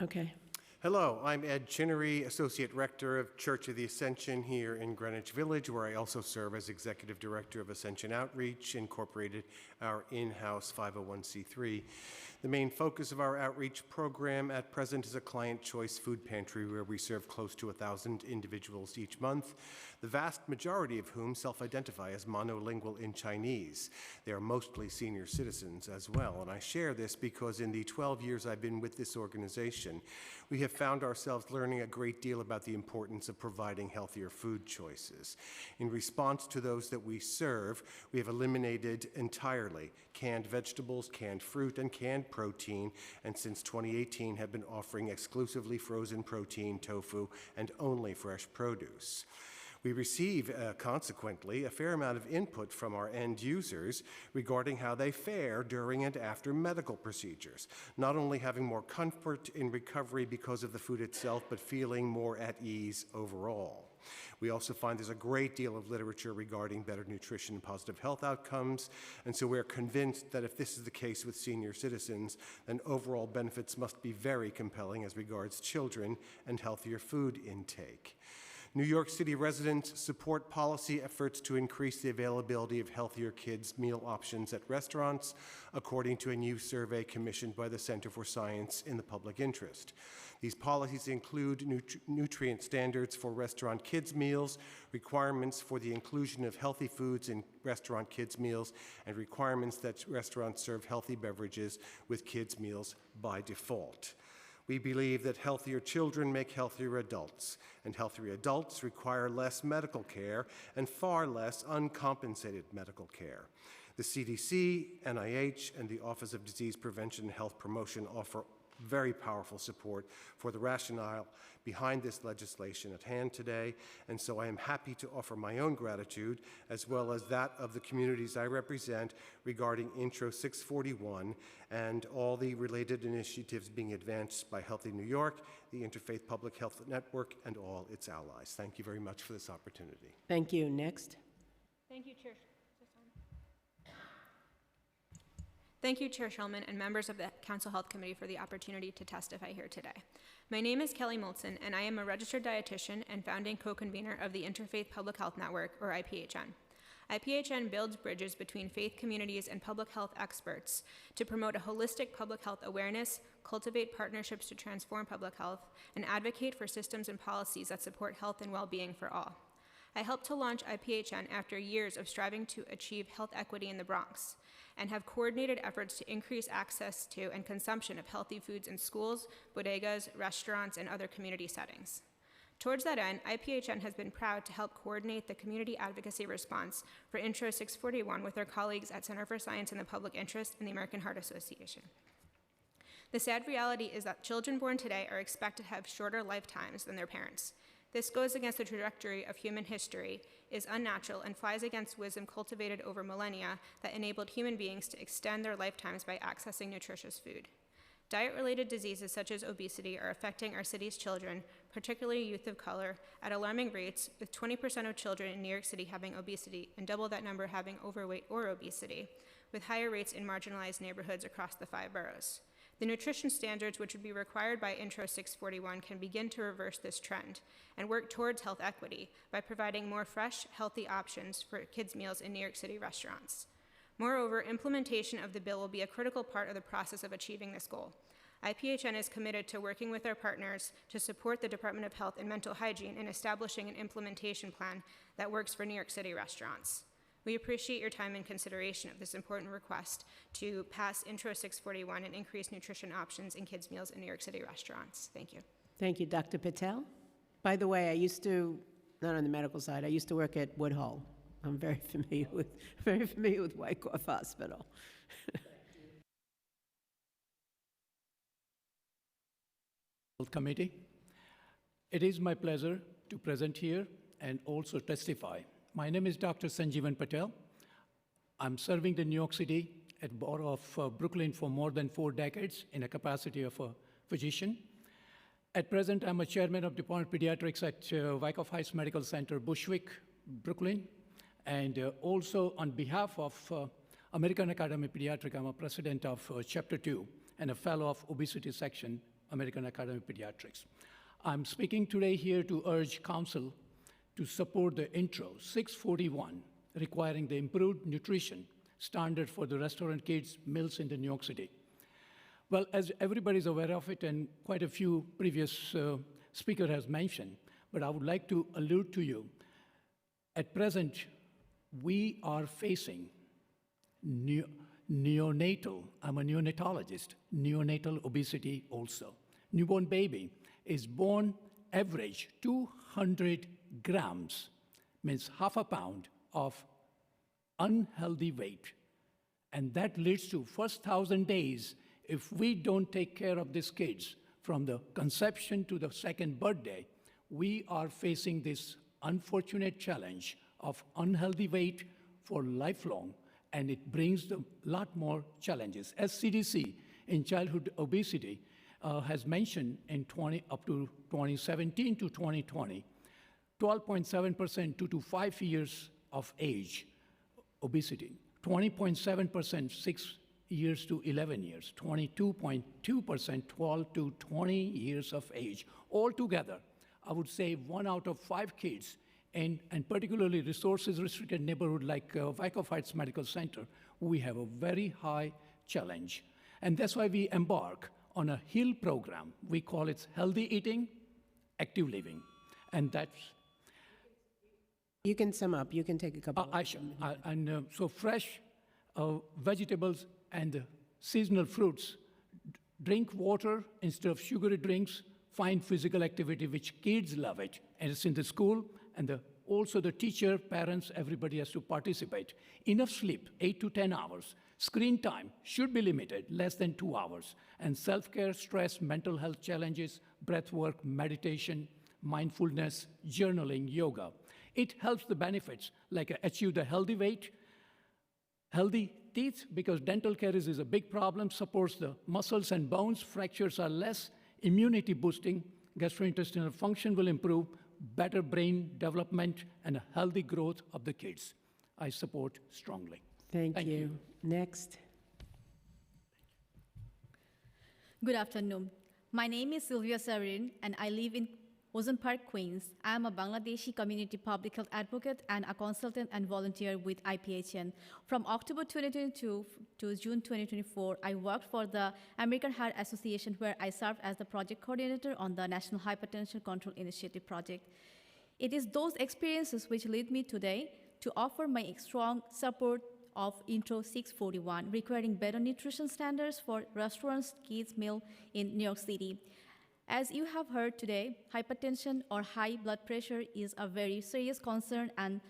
Okay. Hello, I'm Ed Chinnery, Associate Rector of Church of the Ascension here in Greenwich Village, where I also serve as Executive Director of Ascension Outreach, Incorporated, our in-house 501c3. The main focus of our outreach program at present is a client choice food pantry where we serve close to 1,000 individuals each month, the vast majority of whom self-identify as monolingual in Chinese. They are mostly senior citizens as well, and I share this because in the 12 years I've been with this organization, we have found ourselves learning a great deal about the importance of providing healthier food choices. In response to those that we serve, we have eliminated entirely canned vegetables, canned fruit, and canned protein, and since 2018 have been offering exclusively frozen protein, tofu, and only fresh produce. We receive, consequently, a fair amount of input from our end users regarding how they fare during and after medical procedures, not only having more comfort in recovery because of the food itself, but feeling more at ease overall. We also find there's a great deal of literature regarding better nutrition and positive health outcomes, and so we're convinced that if this is the case with senior citizens, then overall benefits must be very compelling as regards children and healthier food intake. New York City residents support policy efforts to increase the availability of healthier kids' meal options at restaurants, according to a new survey commissioned by the Center for Science in the Public Interest. These policies include nutrient standards for restaurant kids' meals, requirements for the inclusion of healthy foods in restaurant kids' meals, and requirements that restaurants serve healthy beverages with kids' meals by default. We believe that healthier children make healthier adults, and healthier adults require less medical care and far less uncompensated medical care. The CDC, NIH, and the Office of Disease Prevention and Health Promotion offer very powerful support for the rationale behind this legislation at hand today, and so I am happy to offer my own gratitude as well as that of the communities I represent regarding Intro 641 and all the related initiatives being advanced by Healthy New York, the Interfaith Public Health Network, and all its allies. Thank you very much for this opportunity. Thank you. Next. Thank you, Chair. Thank you, Chair Shulman and members of the Council Health Committee for the opportunity to testify here today. My name is Kelly Moltzen, and I am a registered dietitian and founding co-convener of the Interfaith Public Health Network, or IPHN. IPHN builds bridges between faith communities and public health experts to promote a holistic public health awareness, cultivate partnerships to transform public health, and advocate for systems and policies that support health and well-being for all. I helped to launch IPHN after years of striving to achieve health equity in the Bronx, and have coordinated efforts to increase access to and consumption of healthy foods in schools, bodegas, restaurants, and other community settings. Towards that end, IPHN has been proud to help coordinate the community advocacy response for Intro 641 with our colleagues at Center for Science in the Public Interest and the American Heart Association. The sad reality is that children born today are expected to have shorter lifetimes than their parents. This goes against the trajectory of human history, is unnatural, and flies against wisdom cultivated over millennia that enabled human beings to extend their lifetimes by accessing nutritious food. Diet-related diseases such as obesity are affecting our city's children, particularly youth of color, at alarming rates, with 20% of children in New York City having obesity and double that number having overweight or obesity, with higher rates in marginalized neighborhoods across the 5 boroughs. The nutrition standards which would be required by Intro 641 can begin to reverse this trend and work towards health equity by providing more fresh, healthy options for kids' meals in New York City restaurants. Moreover, implementation of the bill will be a critical part of the process of achieving this goal. IPHN is committed to working with our partners to support the Department of Health and Mental Hygiene in establishing an implementation plan that works for New York City restaurants. We appreciate your time and consideration of this important request to pass Intro 641 and increase nutrition options in kids' meals in New York City restaurants. Thank you. Thank you, Dr. Patel. By the way, I used to, not on the medical side, I used to work at Woodhull. I'm very familiar with Wyckoff Hospital. Committee. It is my pleasure to present here and also testify. My name is Dr. Sanjeevan Patel. I'm serving the New York City at Borough of Brooklyn for more than 4 decades in a capacity of a physician. At present, I'm a chairman of Department of Pediatrics at Wyckoff Heights Medical Center, Bushwick, Brooklyn. And also on behalf of American Academy of Pediatrics, I'm a president of Chapter 2 and a fellow of Obesity Section, American Academy of Pediatrics. I'm speaking today here to urge Council to support the Intro 641, requiring the improved nutrition standard for the restaurant kids' meals in the New York City. Well, as everybody's aware of it, and quite a few previous speakers has mentioned, but I would like to allude to you. At present, we are facing neonatal, I'm a neonatologist, neonatal obesity also. Newborn baby is born average 200 grams, means half a pound of unhealthy weight. And that leads to first 1,000 days, if we don't take care of these kids from the conception to the second birthday, we are facing this unfortunate challenge of unhealthy weight for lifelong, and it brings a lot more challenges. As CDC in childhood obesity has mentioned in up to 2017 to 2020, 12.7% 2 to 5 years of age obesity, 20.7% 6 years to 11 years, 22.2% 12 to 20 years of age. Altogether, I would say 1 out of 5 kids, and particularly resources-restricted neighborhood like Wyckoff Heights Medical Center, we have a very high challenge. And that's why we embark on a HEAL program. We call it Healthy Eating, Active Living. And that's... You can sum up. You can take a couple. So fresh vegetables and seasonal fruits, drink water instead of sugary drinks, find physical activity, which kids love it, and it's in the school, and also the teacher, parents, everybody has to participate. Enough sleep, 8 to 10 hours. Screen time should be limited, less than 2 hours. And self-care, stress, mental health challenges, breath work, meditation, mindfulness, journaling, yoga. It helps the benefits, like achieve the healthy weight, healthy teeth, because dental caries is a big problem, supports the muscles and bones, fractures are less, immunity boosting, gastrointestinal function will improve, better brain development, and a healthy growth of the kids. I support strongly. Thank you. Next. Good afternoon. My name is Sylvia Sarin, and I live in Ocean Park, Queens. I am a Bangladeshi community public health advocate and a consultant and volunteer with IPHN. From October 2022 to June 2024, I worked for the American Heart Association, where I served as the project coordinator on the National Hypertension Control Initiative project. It is those experiences which lead me today to offer my strong support of Intro 641, requiring better nutrition standards for restaurants' kids' meal in New York City. As you have heard today, hypertension or high blood pressure is a very serious concern and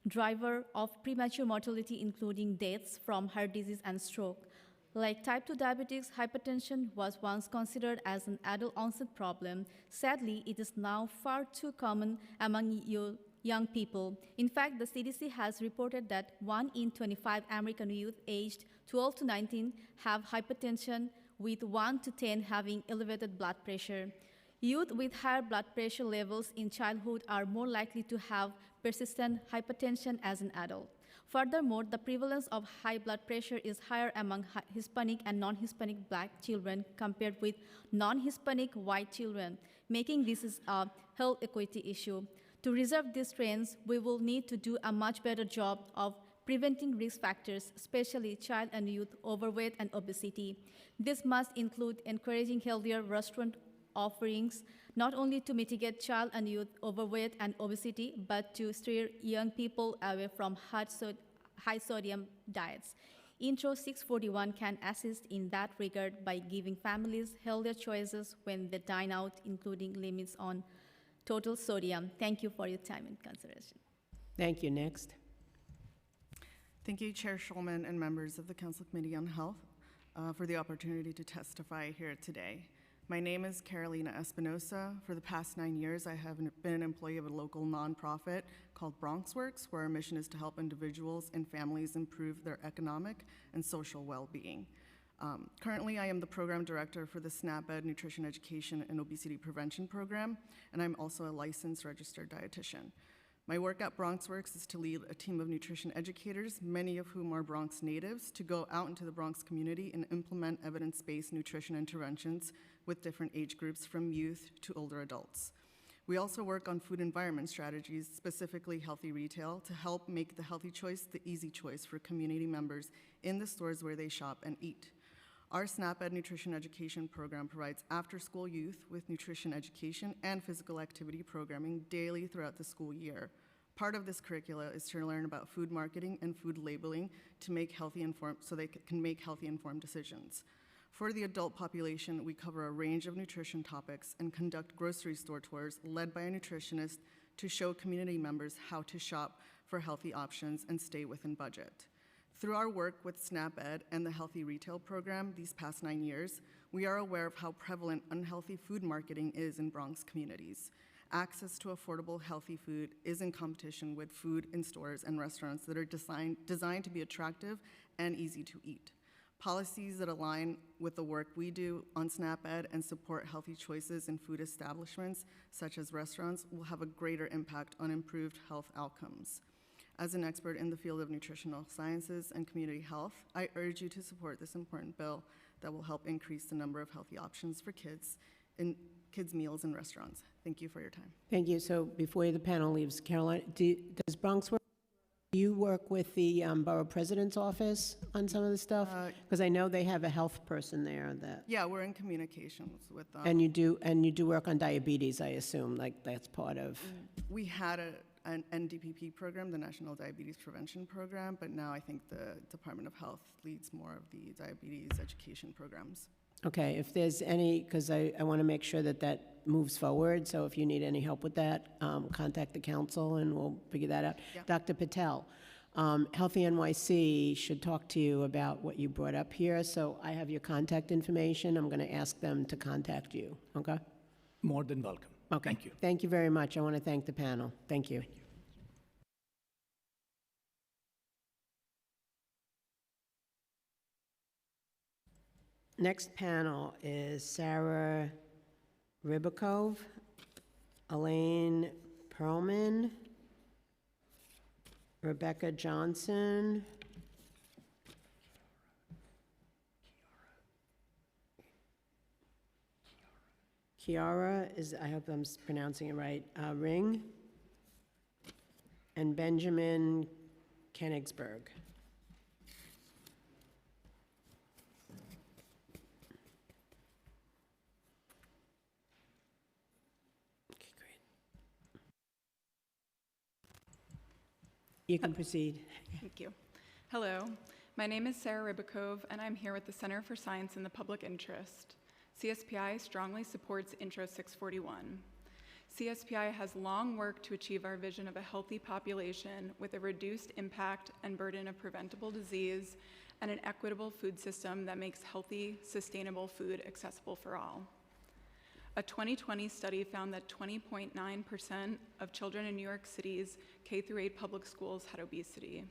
driver of premature mortality, including deaths from heart disease and stroke. Like type 2 diabetes, hypertension was once considered as an adult onset problem. Sadly, it is now far too common among young people. In fact, the CDC has reported that 1 in 25 American youth aged 12 to 19 have hypertension, with 1 to 10 having elevated blood pressure. Youth with higher blood pressure levels in childhood are more likely to have persistent hypertension as an adult. Furthermore, the prevalence of high blood pressure is higher among Hispanic and non-Hispanic Black children compared with non-Hispanic white children, making this a health equity issue. To resolve these trends, we will need to do a much better job of preventing risk factors, especially child and youth overweight and obesity. This must include encouraging healthier restaurant offerings, not only to mitigate child and youth overweight and obesity, but to steer young people away from high sodium diets. Intro 641 can assist in that regard by giving families healthier choices when they dine out, including limits on total sodium. Thank you for your time and consideration. Thank you. Next. Thank you, Chair Schulman and members of the Council Committee on Health for the opportunity to testify here today. My name is Carolina Espinosa. For the past 9 years, I have been an employee of a local nonprofit called BronxWorks, where our mission is to help individuals and families improve their economic and social well-being. Currently, I am the program director for the SNAP-Ed Nutrition Education and Obesity Prevention Program, and I'm also a licensed registered dietitian. My work at BronxWorks is to lead a team of nutrition educators, many of whom are Bronx natives, to go out into the Bronx community and implement evidence-based nutrition interventions with different age groups from youth to older adults. We also work on food environment strategies, specifically healthy retail, to help make the healthy choice the easy choice for community members in the stores where they shop and eat. Our SNAP-Ed Nutrition Education Program provides after-school youth with nutrition education and physical activity programming daily throughout the school year. Part of this curricula is to learn about food marketing and food labeling to make so they can make healthy informed decisions. For the adult population, we cover a range of nutrition topics and conduct grocery store tours led by a nutritionist to show community members how to shop for healthy options and stay within budget. Through our work with SNAP-Ed and the Healthy Retail Program these past 9 years, we are aware of how prevalent unhealthy food marketing is in Bronx communities. Access to affordable, healthy food is in competition with food in stores and restaurants that are designed to be attractive and easy to eat. Policies that align with the work we do on SNAP-Ed and support healthy choices in food establishments, such as restaurants, will have a greater impact on improved health outcomes. As an expert in the field of nutritional sciences and community health, I urge you to support this important bill that will help increase the number of healthy options for kids in kids' meals in restaurants. Thank you for your time. Thank you. So before the panel leaves, Caroline, does BronxWorks, do you work with the borough president's office on some of the stuff? Because I know they have a health person there that. Yeah, we're in communications with them. And you do work on diabetes, I assume, like that's part of. We had an NDPP program, the National Diabetes Prevention Program, but now I think the Department of Health leads more of the diabetes education programs. Okay, if there's any, because I want to make sure that that moves forward, so if you need any help with that, contact the council and we'll figure that out. Yeah. Dr. Patel, Healthy NYC should talk to you about what you brought up here, so I have your contact information. I'm going to ask them to contact you, okay? More than welcome. Okay. Thank you. Thank you very much. I want to thank the panel. Thank you. Next panel is Sarah Ribakov, Elaine Perlman, Rebecca Johnson, Kiara, I hope I'm pronouncing it right, Ring, and Benjamin Kenigsberg. You can proceed. Thank you. Hello, my name is Sarah Ribakov, and I'm here with the Center for Science in the Public Interest. CSPI strongly supports Intro 641. CSPI has long worked to achieve our vision of a healthy population with a reduced impact and burden of preventable disease and an equitable food system that makes healthy, sustainable food accessible for all. A 2020 study found that 20.9% of children in New York City's K-8 public schools had obesity.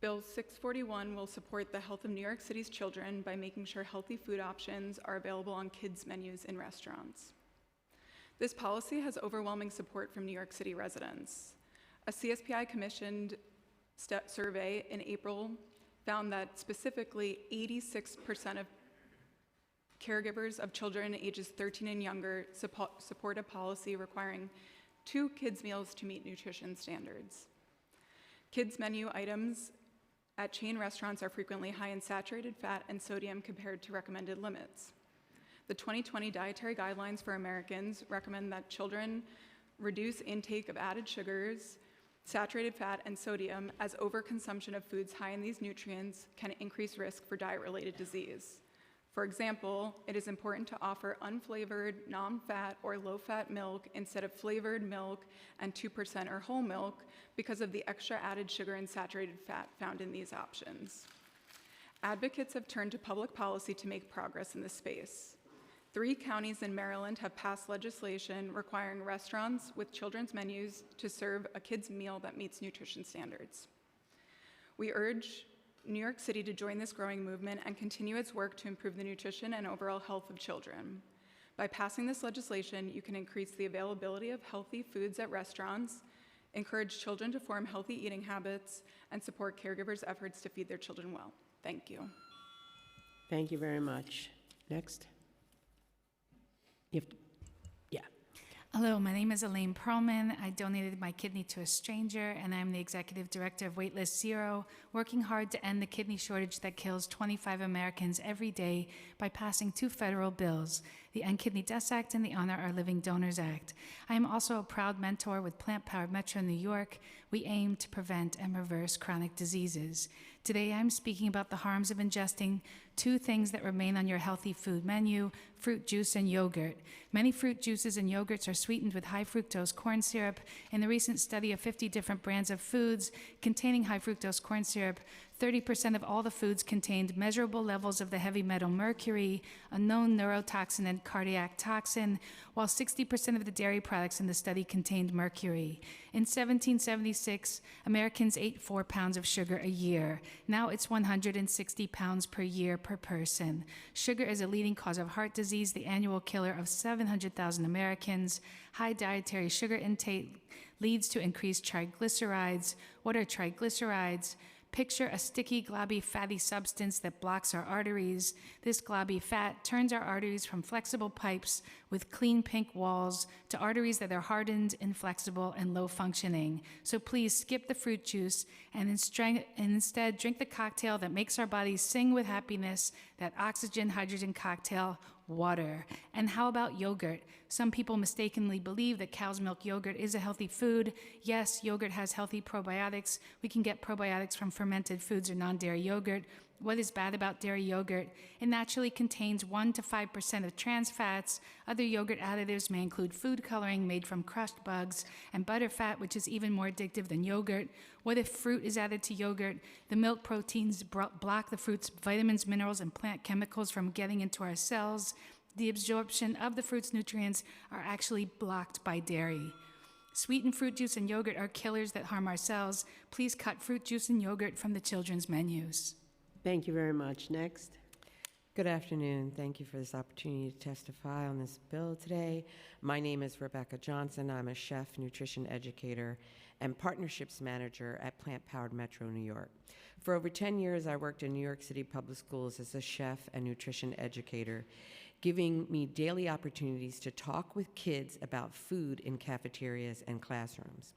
Bill 641 will support the health of New York City's children by making sure healthy food options are available on kids' menus in restaurants. This policy has overwhelming support from New York City residents. A CSPI commissioned survey in April found that specifically 86% of caregivers of children ages 13 and younger support a policy requiring 2 kids' meals to meet nutrition standards. Kids' menu items at chain restaurants are frequently high in saturated fat and sodium compared to recommended limits. The 2020 Dietary Guidelines for Americans recommend that children reduce intake of added sugars saturated fat, and sodium, as overconsumption of foods high in these nutrients can increase risk for diet-related disease. For example, it is important to offer unflavored, non-fat, or low-fat milk instead of flavored milk and 2% or whole milk because of the extra added sugar and saturated fat found in these options. Advocates have turned to public policy to make progress in this space. 3 counties in Maryland have passed legislation requiring restaurants with children's menus to serve a kid's meal that meets nutrition standards. We urge New York City to join this growing movement and continue its work to improve the nutrition and overall health of children. By passing this legislation, you can increase the availability of healthy foods at restaurants, encourage children to form healthy eating habits, and support caregivers' efforts to feed their children well. Thank you. Thank you very much. Next. Hello, my name is Elaine Perlman. I donated my kidney to a stranger, and I'm the executive director of Waitlist Zero, working hard to end the kidney shortage that kills 25 Americans every day by passing 2 federal bills, the End Kidney Deaths Act and the Honor Our Living Donors Act. I am also a proud mentor with Plant Powered Metro New York. We aim to prevent and reverse chronic diseases. Today, I'm speaking about the harms of ingesting 2 things that remain on your healthy food menu: fruit juice and yogurt. Many fruit juices and yogurts are sweetened with high fructose corn syrup. In the recent study of 50 different brands of foods containing high fructose corn syrup, 30% of all the foods contained measurable levels of the heavy metal mercury, a known neurotoxin and cardiac toxin, while 60% of the dairy products in the study contained mercury. In 1776, Americans ate 4 pounds of sugar a year. Now it's 160 pounds per year per person. Sugar is a leading cause of heart disease, the annual killer of 700,000 Americans. High dietary sugar intake leads to increased triglycerides. What are triglycerides? Picture a sticky, globby, fatty substance that blocks our arteries. This globby fat turns our arteries from flexible pipes with clean pink walls to arteries that are hardened, inflexible, and low functioning. So please skip the fruit juice and instead drink the cocktail that makes our bodies sing with happiness, that oxygen hydrogen cocktail, water. And how about yogurt? Some people mistakenly believe that cow's milk yogurt is a healthy food. Yes, yogurt has healthy probiotics. We can get probiotics from fermented foods or non-dairy yogurt. What is bad about dairy yogurt? It naturally contains 1 to 5% of trans fats. Other yogurt additives may include food coloring made from crushed bugs and butterfat, which is even more addictive than yogurt. What if fruit is added to yogurt? The milk proteins block the fruit's vitamins, minerals, and plant chemicals from getting into our cells. The absorption of the fruit's nutrients are actually blocked by dairy. Sweetened fruit juice and yogurt are killers that harm our cells. Please cut fruit juice and yogurt from the children's menus. Thank you very much. Next. Good afternoon. Thank you for this opportunity to testify on this bill today. My name is Rebecca Johnson. I'm a chef, nutrition educator, and partnerships manager at Plant Powered Metro New York. For over 10 years, I worked in New York City public schools as a chef and nutrition educator, giving me daily opportunities to talk with kids about food in cafeterias and classrooms.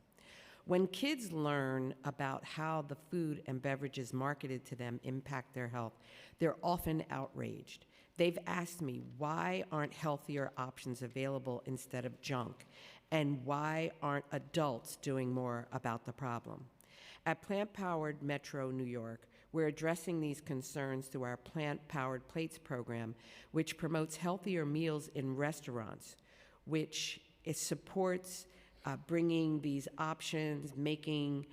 When kids learn about how the food and beverages marketed to them impact their health, they're often outraged. They've asked me, why aren't healthier options available instead of junk? And why aren't adults doing more about the problem? At Plant Powered Metro New York, we're addressing these concerns through our Plant Powered Plates program, which promotes healthier meals in restaurants, which supports bringing these options, making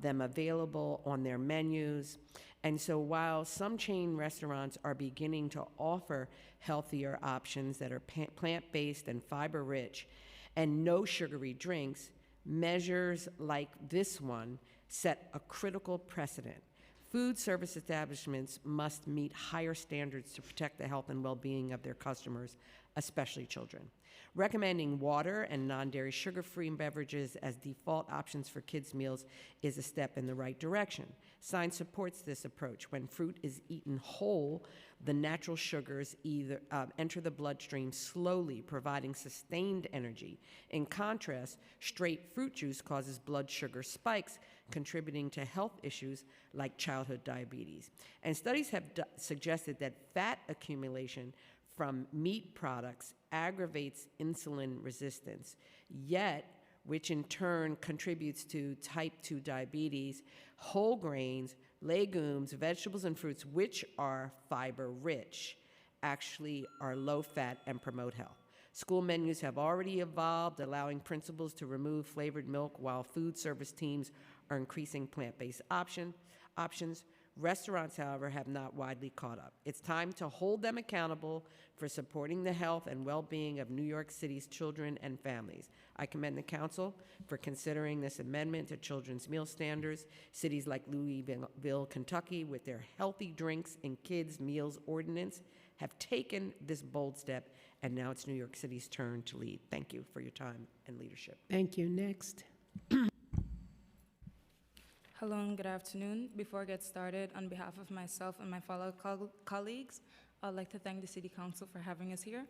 them available on their menus. And so while some chain restaurants are beginning to offer healthier options that are plant-based and fiber-rich and no sugary drinks, measures like this one set a critical precedent. Food service establishments must meet higher standards to protect the health and well-being of their customers, especially children. Recommending water and non-dairy sugar-free beverages as default options for kids' meals is a step in the right direction. Science supports this approach. When fruit is eaten whole, the natural sugars either enter the bloodstream slowly, providing sustained energy. In contrast, straight fruit juice causes blood sugar spikes, contributing to health issues like childhood diabetes. And studies have suggested that fat accumulation from meat products aggravates insulin resistance. Yet, which in turn contributes to type 2 diabetes. Whole grains, legumes, vegetables, and fruits, which are fiber rich, actually are low fat and promote health. School menus have already evolved, allowing principals to remove flavored milk, while food service teams are increasing plant-based options. Restaurants, however, have not widely caught up. It's time to hold them accountable for supporting the health and well-being of New York City's children and families. I commend the council for considering this amendment to children's meal standards. Cities like Louisville, Kentucky, with their healthy drinks and kids' meals ordinance, have taken this bold step, and now it's New York City's turn to lead. Thank you for your time and leadership. Thank you. Next. Hello and good afternoon. Before I get started, on behalf of myself and my fellow colleagues, I'd like to thank the City Council for having us here.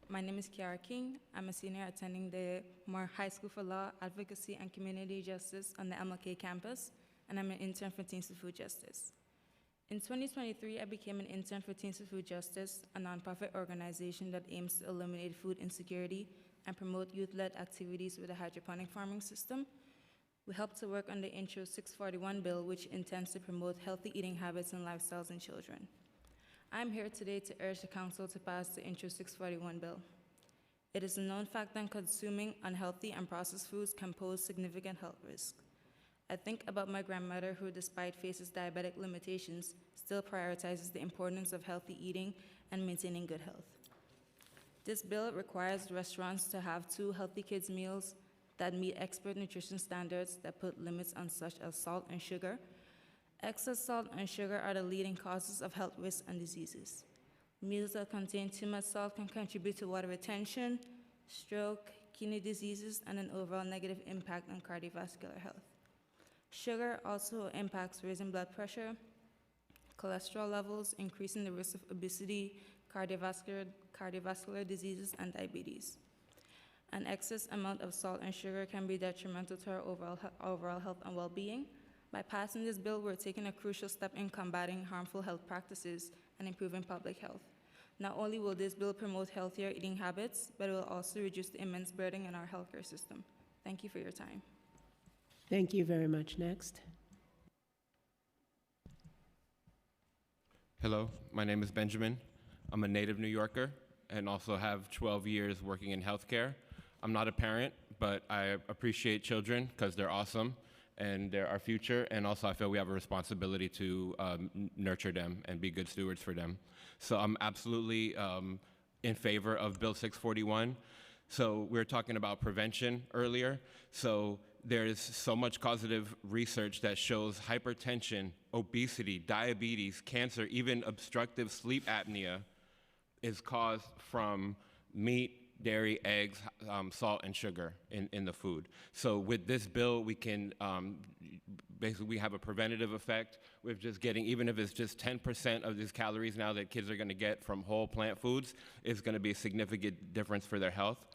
My name is Kiara King. I'm a senior attending the Moore High School for Law, Advocacy, and Community Justice on the MLK campus, and I'm an intern for Teens for Food Justice. In 2023, I became an intern for Teens for Food Justice, a nonprofit organization that aims to eliminate food insecurity and promote youth-led activities with a hydroponic farming system. We help to work on the Intro 641 bill, which intends to promote healthy eating habits and lifestyles in children. I'm here today to urge the council to pass the Intro 641 bill. It is a known fact that consuming unhealthy and processed foods can pose significant health risks. I think about my grandmother who, despite faces diabetic limitations, still prioritizes the importance of healthy eating and maintaining good health. This bill requires restaurants to have 2 healthy kids' meals that meet expert nutrition standards that put limits on such as salt and sugar. Excess salt and sugar are the leading causes of health risks and diseases. Meals that contain too much salt can contribute to water retention, stroke, kidney diseases, and an overall negative impact on cardiovascular health. Sugar also impacts raising blood pressure, cholesterol levels, increasing the risk of obesity, cardiovascular diseases, and diabetes. An excess amount of salt and sugar can be detrimental to our overall health and well-being. By passing this bill, we're taking a crucial step in combating harmful health practices and improving public health. Not only will this bill promote healthier eating habits, but it will also reduce the immense burden in our healthcare system. Thank you for your time. Thank you very much. Next. Hello, my name is Benjamin. I'm a native New Yorker and also have 12 years working in healthcare. I'm not a parent, but I appreciate children because they're awesome and they're our future, and also I feel we have a responsibility to nurture them and be good stewards for them. So I'm absolutely in favor of Bill 641. So we were talking about prevention earlier. So there's so much causative research that shows hypertension, obesity, diabetes, cancer, even obstructive sleep apnea is caused from meat, dairy, eggs, salt, and sugar in the food. So with this bill, we can basically we have a preventative effect with just getting, even if it's just 10% of these calories now that kids are going to get from whole plant foods, is going to be a significant difference for their health.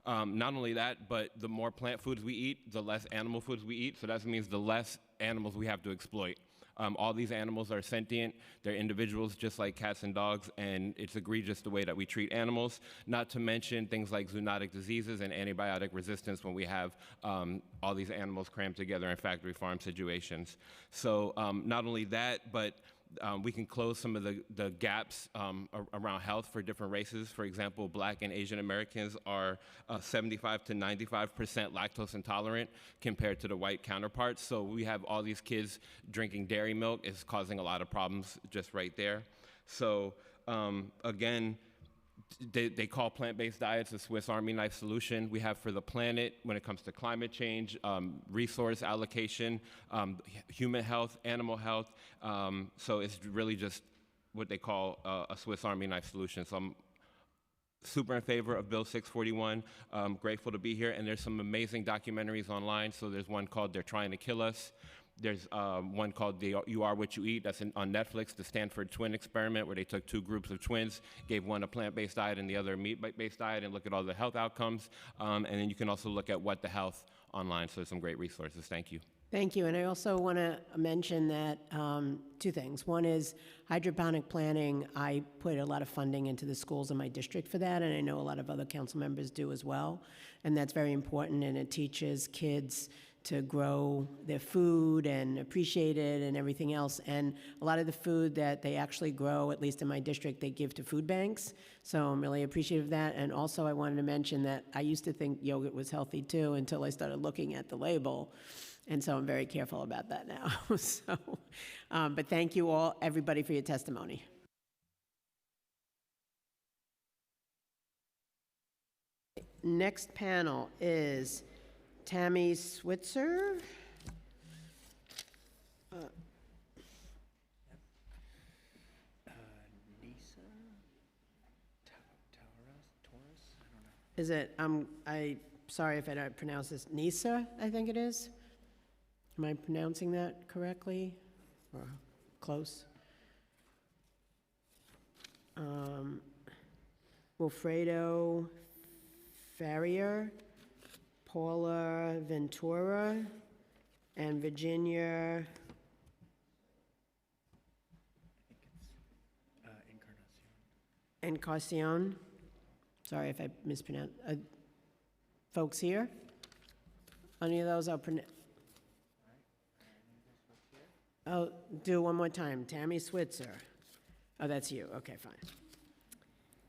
Not only that, but the more plant foods we eat, the less animal foods we eat. So that means the less animals we have to exploit. All these animals are sentient. They're individuals just like cats and dogs, and it's egregious the way that we treat animals, not to mention things like zoonotic diseases and antibiotic resistance when we have all these animals crammed together in factory farm situations. So not only that, but we can close some of the gaps around health for different races. For example, Black and Asian Americans are 75 to 95% lactose intolerant compared to the white counterparts. So we have all these kids drinking dairy milk. It's causing a lot of problems just right there. So again, they call plant-based diets a Swiss Army knife solution. We have for the planet when it comes to climate change, resource allocation, human health, animal health. So it's really just what they call a Swiss Army knife solution. So I'm super in favor of Bill 641. Grateful to be here. And there's some amazing documentaries online. So there's one called They're Trying to Kill Us. There's one called You Are What You Eat. That's on Netflix, the Stanford Twin Experiment, where they took 2 groups of twins, gave one a plant-based diet and the other a meat-based diet, and look at all the health outcomes. And then you can also look at What the Health online. So there's some great resources. Thank you. Thank you, and I also want to mention that, two things. One is hydroponic planting. I put a lot of funding into the schools in my district for that, and I know a lot of other council members do as well. And that's very important, and it teaches kids to grow their food and appreciate it and everything else. And a lot of the food that they actually grow, at least in my district, they give to food banks. So I'm really appreciative of that. And also I wanted to mention that I used to think yogurt was healthy too until I started looking at the label. And so I'm very careful about that now. So, but thank you all, everybody, for your testimony. Next panel is Tammy Switzer. Is it, sorry if I don't pronounce this, Nisa, I think it is? Am I pronouncing that correctly or close? Wilfredo Farrier, Paula Ventura, and Virginia Encarnacion. Sorry if I mispronounced. Folks here? Any of those I'll pronounce. I'll do one more time. Tammy Switzer. Oh, that's you. Okay, fine.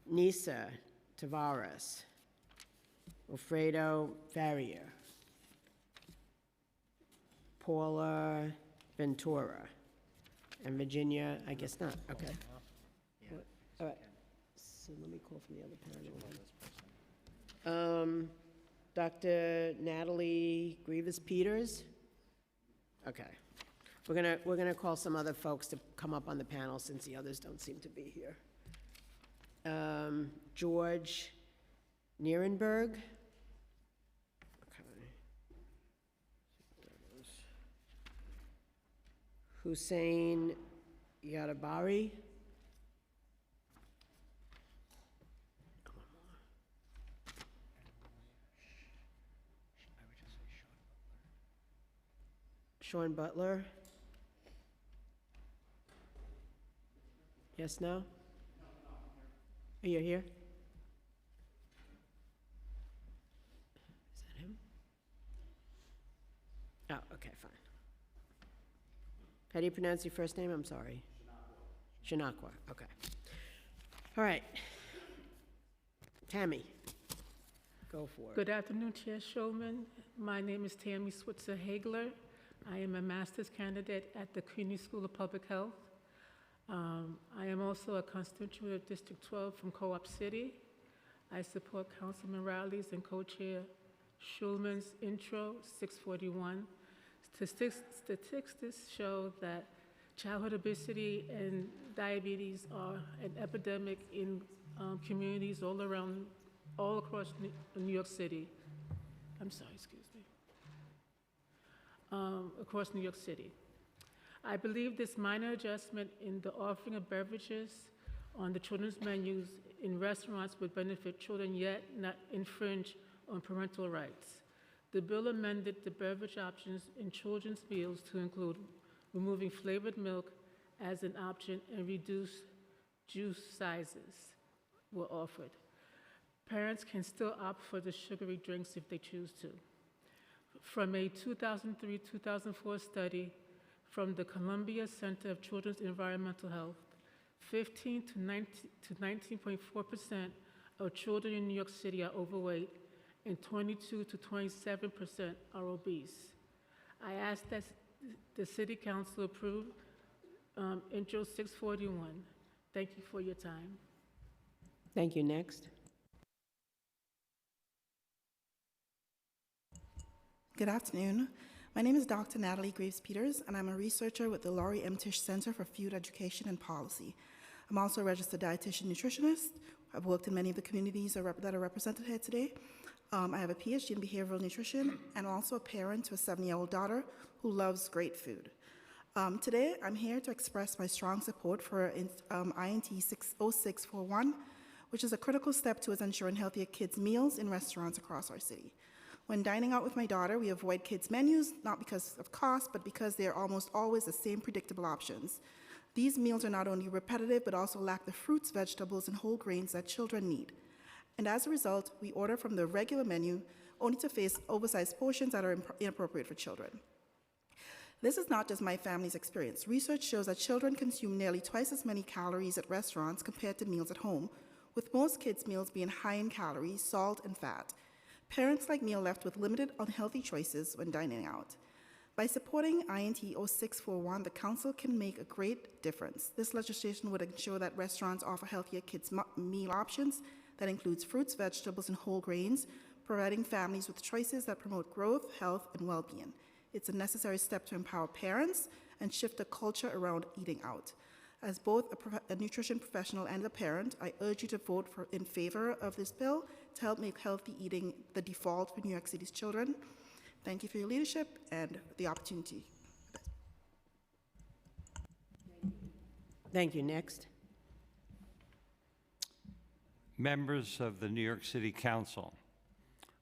Nisa Tavares. Wilfredo Farrier. Paula Ventura. And Virginia, I guess not. Okay. All right. So let me call from the other panel. Dr. Natalie Grievous-Peters. Okay. We're gonna call some other folks to come up on the panel since the others don't seem to be here. George Nierenberg. Okay. Hussein Yadabari. Sean Butler. Yes, no? Are you here? Is that him? Oh, okay, fine. How do you pronounce your first name? I'm sorry. Shinakwa, okay. All right. Tammy, go for it. Good afternoon, Chair Shulman. My name is Tammy Switzer Hagler. I am a master's candidate at the CUNY School of Public Health. I am also a constituent of District 12 from Co-op City. I support Councilman Riley's and Co-Chair Shulman's intro 641. Statistics show that childhood obesity and diabetes are an epidemic in communities all across New York City. I'm sorry, excuse me. Across New York City. I believe this minor adjustment in the offering of beverages on the children's menus in restaurants would benefit children yet not infringe on parental rights. The bill amended the beverage options in children's meals to include removing flavored milk as an option and reduced juice sizes were offered. Parents can still opt for the sugary drinks if they choose to. From a 2003-2004 study from the Columbia Center of Children's Environmental Health, 15 to 19.4% of children in New York City are overweight and 22 to 27% are obese. I ask that the City Council approve Intro 641. Thank you for your time. Thank you. Next. Good afternoon. My name is Dr. Natalie Graves-Peters, and I'm a researcher with the Laurie M. Tisch Center for Food Education and Policy. I'm also a registered dietitian nutritionist. I've worked in many of the communities that are represented here today. I have a PhD in behavioral nutrition and also a parent to a 7-year-old daughter who loves great food. Today, I'm here to express my strong support for INT 0641, which is a critical step towards ensuring healthier kids' meals in restaurants across our city. When dining out with my daughter, we avoid kids' menus, not because of cost, but because they are almost always the same predictable options. These meals are not only repetitive, but also lack the fruits, vegetables, and whole grains that children need. And as a result, we order from the regular menu only to face oversized portions that are inappropriate for children. This is not just my family's experience. Research shows that children consume nearly twice as many calories at restaurants compared to meals at home, with most kids' meals being high in calories, salt, and fat. Parents like me are left with limited unhealthy choices when dining out. By supporting INT 0641, the Council can make a great difference. This legislation would ensure that restaurants offer healthier kids' meal options that includes fruits, vegetables, and whole grains, providing families with choices that promote growth, health, and well-being. It's a necessary step to empower parents and shift the culture around eating out. As both a nutrition professional and a parent, I urge you to vote in favor of this bill to help make healthy eating the default for New York City's children. Thank you for your leadership and the opportunity. Thank you. Next. Members of the New York City Council,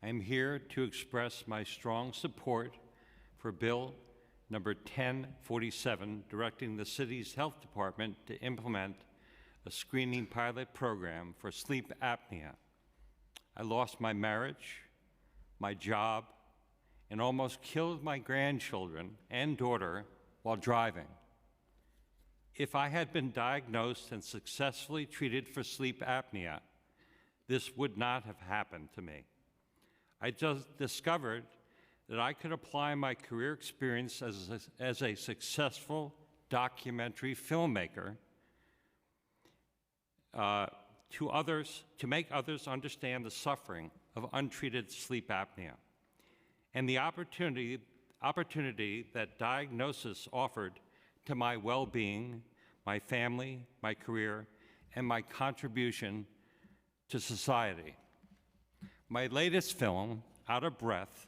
I am here to express my strong support for Bill number 1047, directing the city's health department to implement a screening pilot program for sleep apnea. I lost my marriage, my job, and almost killed my grandchildren and daughter while driving. If I had been diagnosed and successfully treated for sleep apnea, this would not have happened to me. I just discovered that I could apply my career experience as a successful documentary filmmaker to make others understand the suffering of untreated sleep apnea. And the opportunity that diagnosis offered to my well-being, my family, my career, and my contribution to society. My latest film, Out of Breath,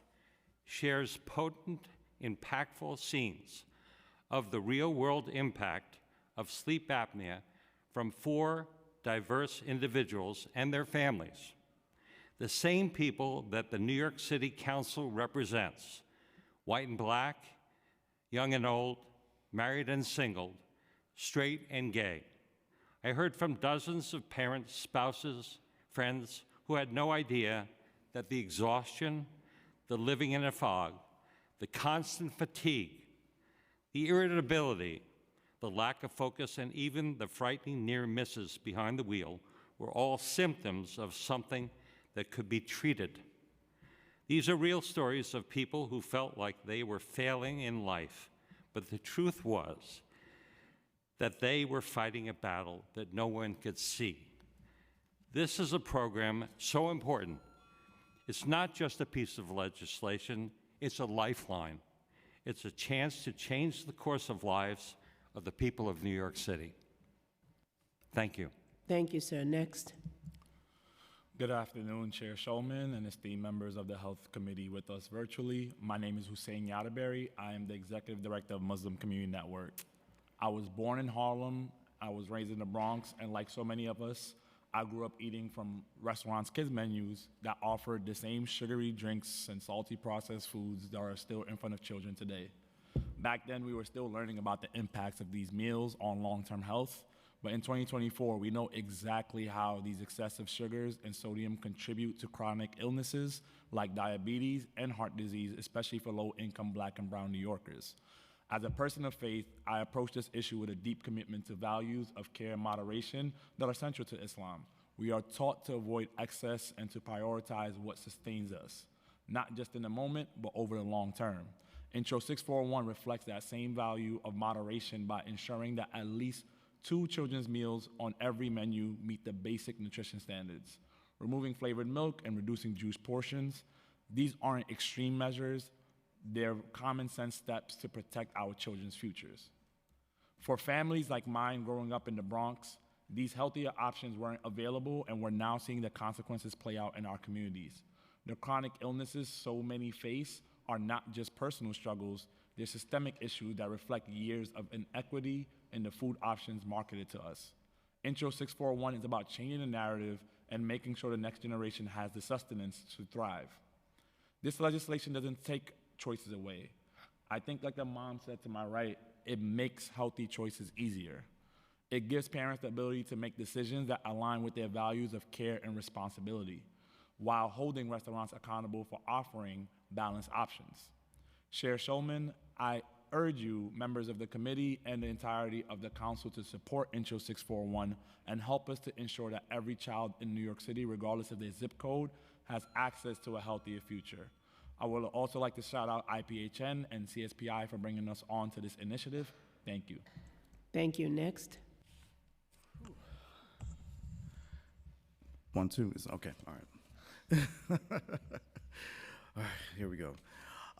shares potent, impactful scenes of the real-world impact of sleep apnea from 4 diverse individuals and their families, the same people that the New York City Council represents, white and black, young and old, married and single, straight and gay. I heard from dozens of parents, spouses, friends who had no idea that the exhaustion, the living in a fog, the constant fatigue, the irritability, the lack of focus, and even the frightening near misses behind the wheel were all symptoms of something that could be treated. These are real stories of people who felt like they were failing in life, but the truth was that they were fighting a battle that no one could see. This is a program so important. It's not just a piece of legislation, it's a lifeline. It's a chance to change the course of lives of the people of New York City. Thank you. Thank you, sir. Next. Good afternoon, Chair Shulman and esteemed members of the Health Committee with us virtually. My name is Hussein Yadaberry. I am the Executive Director of Muslim Community Network. I was born in Harlem, I was raised in the Bronx, and like so many of us, I grew up eating from restaurants' kids' menus that offered the same sugary drinks and salty processed foods that are still in front of children today. Back then, we were still learning about the impacts of these meals on long-term health, but in 2024, we know exactly how these excessive sugars and sodium contribute to chronic illnesses like diabetes and heart disease, especially for low-income Black and brown New Yorkers. As a person of faith, I approach this issue with a deep commitment to values of care and moderation that are central to Islam. We are taught to avoid excess and to prioritize what sustains us, not just in the moment, but over the long term. Intro 641 reflects that same value of moderation by ensuring that at least 2 children's meals on every menu meet the basic nutrition standards. Removing flavored milk and reducing juice portions, these aren't extreme measures, they're common sense steps to protect our children's futures. For families like mine growing up in the Bronx, these healthier options weren't available, and we're now seeing the consequences play out in our communities. The chronic illnesses so many face are not just personal struggles, they're systemic issues that reflect years of inequity in the food options marketed to us. Intro 641 is about changing the narrative and making sure the next generation has the sustenance to thrive. This legislation doesn't take choices away. I think, like the mom said to my right, it makes healthy choices easier. It gives parents the ability to make decisions that align with their values of care and responsibility, while holding restaurants accountable for offering balanced options. Chair Schulman, I urge you, members of the committee and the entirety of the council, to support Intro 641 and help us to ensure that every child in New York City, regardless of their zip code, has access to a healthier future. I would also like to shout out IPHN and CSPI for bringing us on to this initiative. Thank you. Thank you. Next. 1, 2 is okay. All right. All right, here we go.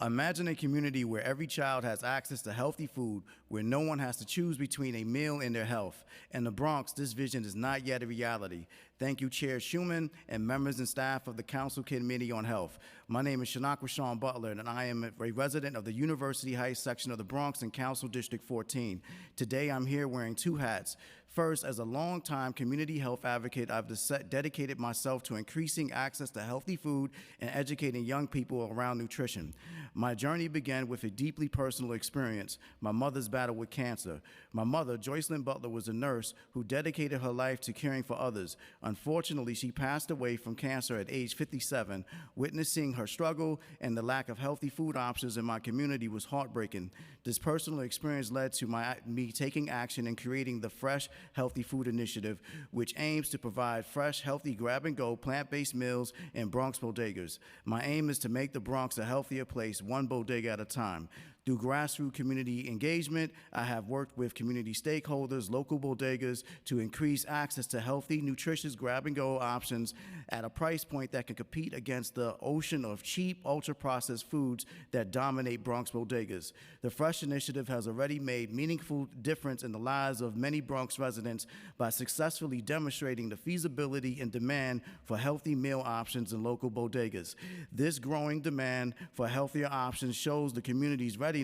Imagine a community where every child has access to healthy food, where no one has to choose between a meal and their health. In the Bronx, this vision is not yet a reality. Thank you, Chair Schuman and members and staff of the Council Committee on Health. My name is Shanak Rashawn Butler, and I am a resident of the University Heights section of the Bronx in Council District 14. Today, I'm here wearing 2 hats. First, as a longtime community health advocate, I've dedicated myself to increasing access to healthy food and educating young people around nutrition. My journey began with a deeply personal experience, my mother's battle with cancer. My mother, Joycelyn Butler, was a nurse who dedicated her life to caring for others. Unfortunately, she passed away from cancer at age 57. Witnessing her struggle and the lack of healthy food options in my community was heartbreaking. This personal experience led to me taking action and creating the Fresh Healthy Food Initiative, which aims to provide fresh, healthy, grab-and-go, plant-based meals in Bronx bodegas. My aim is to make the Bronx a healthier place, one bodega at a time. Through grassroots community engagement, I have worked with community stakeholders, local bodegas, to increase access to healthy, nutritious grab-and-go options at a price point that can compete against the ocean of cheap, ultra-processed foods that dominate Bronx bodegas. The Fresh Initiative has already made meaningful difference in the lives of many Bronx residents by successfully demonstrating the feasibility and demand for healthy meal options in local bodegas. This growing demand for healthier options shows the community's readiness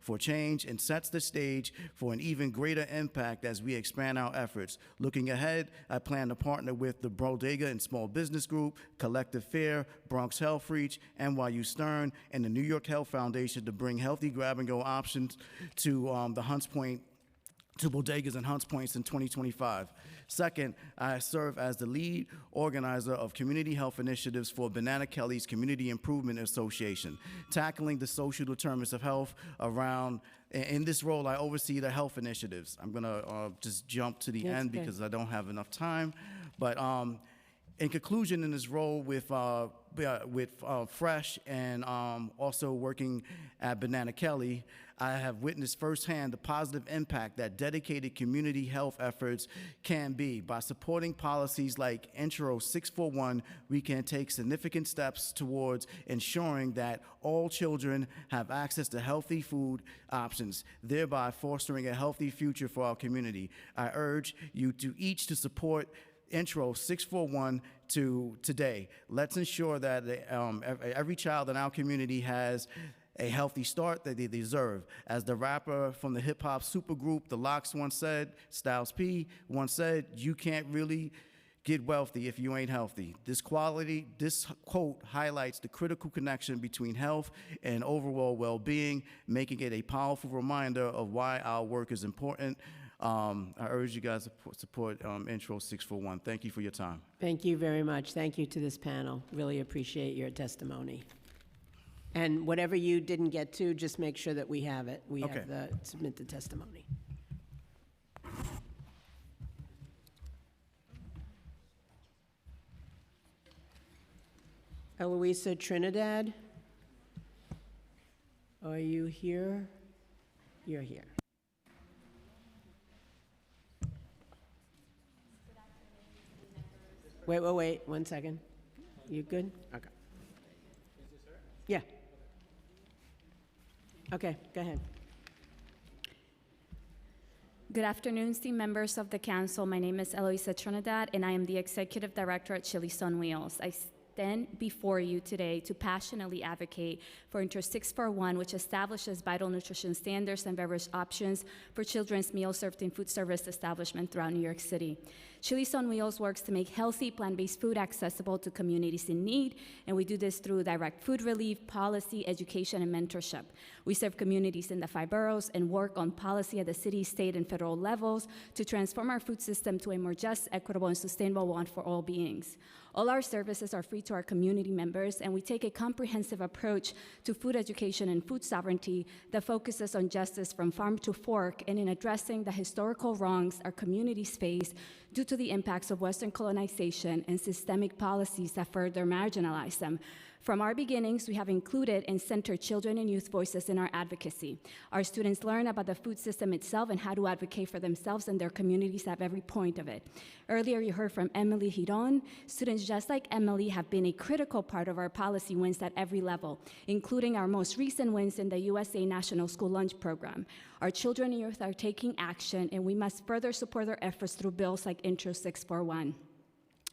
for change and sets the stage for an even greater impact as we expand our efforts. Looking ahead, I plan to partner with the Bodega and Small Business Group, Collective Fair, Bronx Health Reach, NYU Stern, and the New York Health Foundation to bring healthy grab-and-go options to the Hunts Point, to bodegas and Hunts Points in 2025. Second, I serve as the lead organizer of community health initiatives for Banana Kelly's Community Improvement Association, tackling the social determinants of health around. In this role, I oversee the health initiatives. I'm gonna just jump to the end because I don't have enough time. But in conclusion, in this role with Fresh and also working at Banana Kelly, I have witnessed firsthand the positive impact that dedicated community health efforts can be. By supporting policies like Intro 641, we can take significant steps towards ensuring that all children have access to healthy food options, thereby fostering a healthy future for our community. I urge you to each to support Intro 641 today. Let's ensure that every child in our community has a healthy start that they deserve. As the rapper from the hip-hop supergroup The Lox once said, Styles P once said, "You can't really get wealthy if you ain't healthy." This quote highlights the critical connection between health and overall well-being, making it a powerful reminder of why our work is important. I urge you guys to support Intro 641. Thank you for your time. Thank you very much. Thank you to this panel. Really appreciate your testimony. And whatever you didn't get to, just make sure that we have it. We Okay. have submit the testimony. Eloisa Trinidad, are you here? You're here. Wait, 1 second. You good? Okay. Yeah. Okay, go ahead. Good afternoon, esteemed members of the council. My name is Eloisa Trinidad, and I am the executive director at Chili's on Wheels. I stand before you today to passionately advocate for Intro 641, which establishes vital nutrition standards and beverage options for children's meals served in food service establishments throughout New York City. Chili's on Wheels works to make healthy, plant-based food accessible to communities in need, and we do this through direct food relief, policy, education, and mentorship. We serve communities in the 5 boroughs and work on policy at the city, state, and federal levels to transform our food system to a more just, equitable, and sustainable one for all beings. All our services are free to our community members, and we take a comprehensive approach to food education and food sovereignty that focuses on justice from farm to fork and in addressing the historical wrongs our communities face due to the impacts of Western colonization and systemic policies that further marginalize them. From our beginnings, we have included and centered children and youth voices in our advocacy. Our students learn about the food system itself and how to advocate for themselves and their communities at every point of it. Earlier, you heard from Emily Giron. Students just like Emily have been a critical part of our policy wins at every level, including our most recent wins in the USA National School Lunch Program. Our children and youth are taking action, and we must further support their efforts through bills like Intro 641.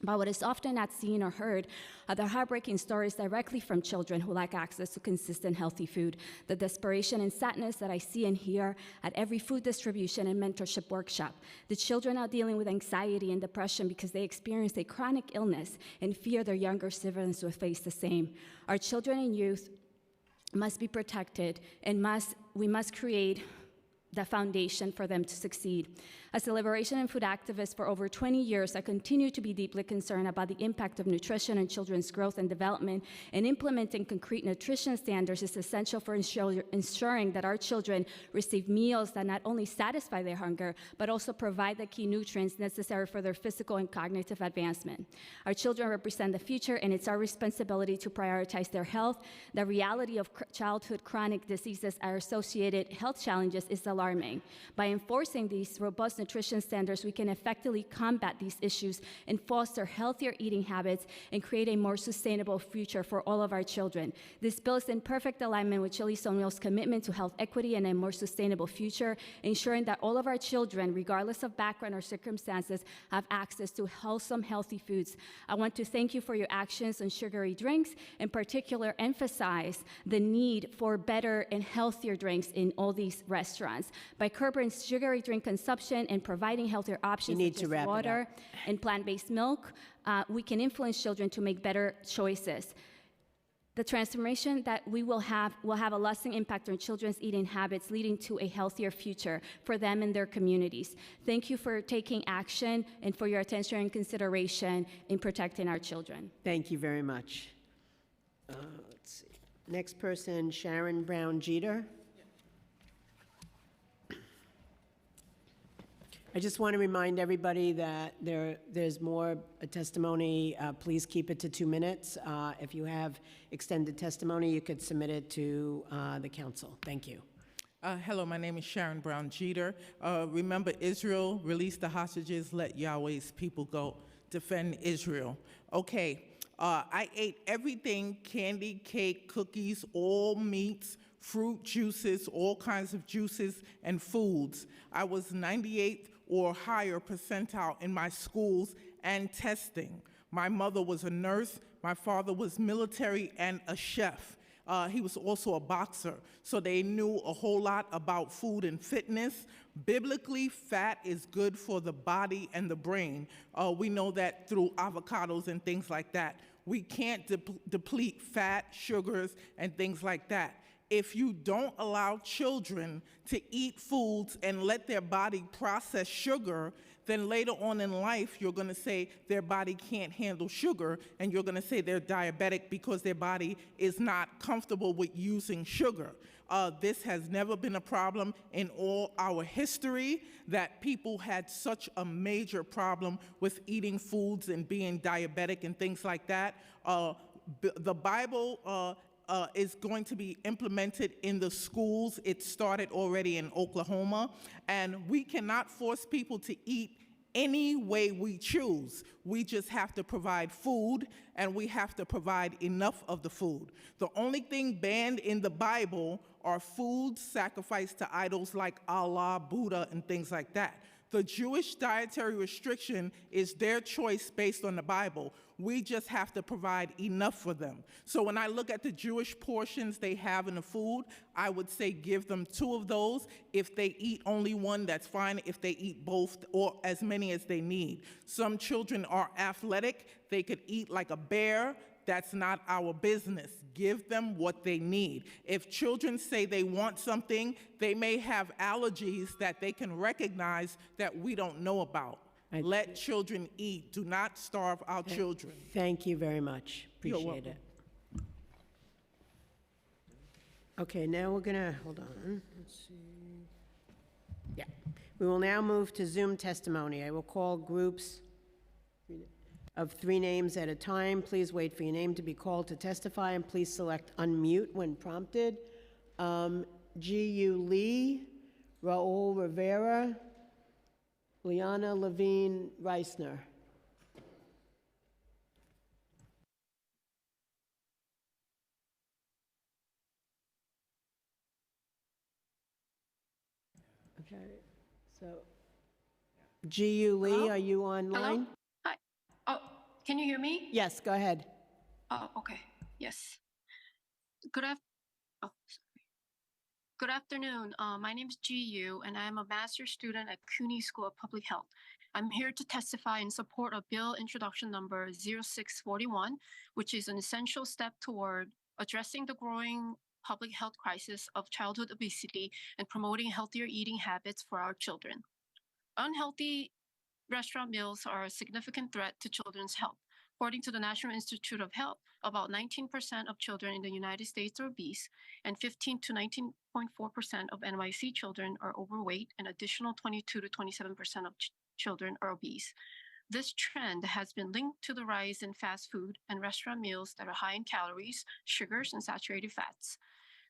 But what is often not seen or heard are the heartbreaking stories directly from children who lack access to consistent, healthy food, the desperation and sadness that I see and hear at every food distribution and mentorship workshop. The children are dealing with anxiety and depression because they experience a chronic illness and fear their younger siblings will face the same. Our children and youth must be protected, and we must create the foundation for them to succeed. As a liberation and food activist for over 20 years, I continue to be deeply concerned about the impact of nutrition on children's growth and development, and implementing concrete nutrition standards is essential for ensuring that our children receive meals that not only satisfy their hunger, but also provide the key nutrients necessary for their physical and cognitive advancement. Our children represent the future, and it's our responsibility to prioritize their health. The reality of childhood chronic diseases and associated health challenges is alarming. By enforcing these robust nutrition standards, we can effectively combat these issues and foster healthier eating habits and create a more sustainable future for all of our children. This bill is in perfect alignment with Chili's on Wheels' commitment to health equity and a more sustainable future, ensuring that all of our children, regardless of background or circumstances, have access to wholesome, healthy foods. I want to thank you for your actions on sugary drinks, in particular emphasize the need for better and healthier drinks in all these restaurants. By curbing sugary drink consumption and providing healthier options such as water and plant-based milk, we can influence children to make better choices. The transformation that we will have a lasting impact on children's eating habits, leading to a healthier future for them and their communities. Thank you for taking action and for your attention and consideration in protecting our children. Thank you very much. Let's see. Next person, Sharon Brown Jeter. I just want to remind everybody that there's more testimony. Please keep it to 2 minutes. If you have extended testimony, you could submit it to the council. Thank you. Hello, my name is Sharon Brown Jeter. Remember, Israel released the hostages, let Yahweh's people go, defend Israel. Okay, I ate everything, candy, cake, cookies, all meats, fruit juices, all kinds of juices and foods. I was 98th or higher percentile in my schools and testing. My mother was a nurse, my father was military and a chef. He was also a boxer, so they knew a whole lot about food and fitness. Biblically, fat is good for the body and the brain. We know that through avocados and things like that. We can't deplete fat, sugars, and things like that. If you don't allow children to eat foods and let their body process sugar, then later on in life, you're going to say their body can't handle sugar, and you're going to say they're diabetic because their body is not comfortable with using sugar. This has never been a problem in all our history that people had such a major problem with eating foods and being diabetic and things like that. The Bible is going to be implemented in the schools. It started already in Oklahoma, and we cannot force people to eat any way we choose. We just have to provide food, and we have to provide enough of the food. The only thing banned in the Bible are foods sacrificed to idols like Allah, Buddha, and things like that. The Jewish dietary restriction is their choice based on the Bible. We just have to provide enough for them. So when I look at the Jewish portions they have in the food, I would say give them 2 of those. If they eat only 1, that's fine. If they eat both or as many as they need. Some children are athletic. They could eat like a bear. That's not our business. Give them what they need. If children say they want something, they may have allergies that they can recognize that we don't know about. Let children eat. Do not starve our children. Thank you very much. You're Appreciate welcome. it. Okay, now we're gonna, hold on, let's see. Yeah, we will now move to Zoom testimony. I will call groups of 3 names at a time. Please wait for your name to be called to testify, and please select unmute when prompted. G.U. Lee, Raul Rivera, Liana Levine Reisner. Okay, so G.U. Lee, Hello? are you online? Hello? Hi. Oh, can you hear me? Yes, go ahead. Oh, okay. Yes. Good af- oh, sorry. Good afternoon. My name is Ji-Yu, and I am a master's student at CUNY School of Public Health. I'm here to testify in support of Bill Introduction Number 0641, which is an essential step toward addressing the growing public health crisis of childhood obesity and promoting healthier eating habits for our children. Unhealthy restaurant meals are a significant threat to children's health. According to the National Institute of Health, about 19% of children in the United States are obese, and 15 to 19.4% of NYC children are overweight, and additional 22 to 27% of children are obese. This trend has been linked to the rise in fast food and restaurant meals that are high in calories, sugars, and saturated fats.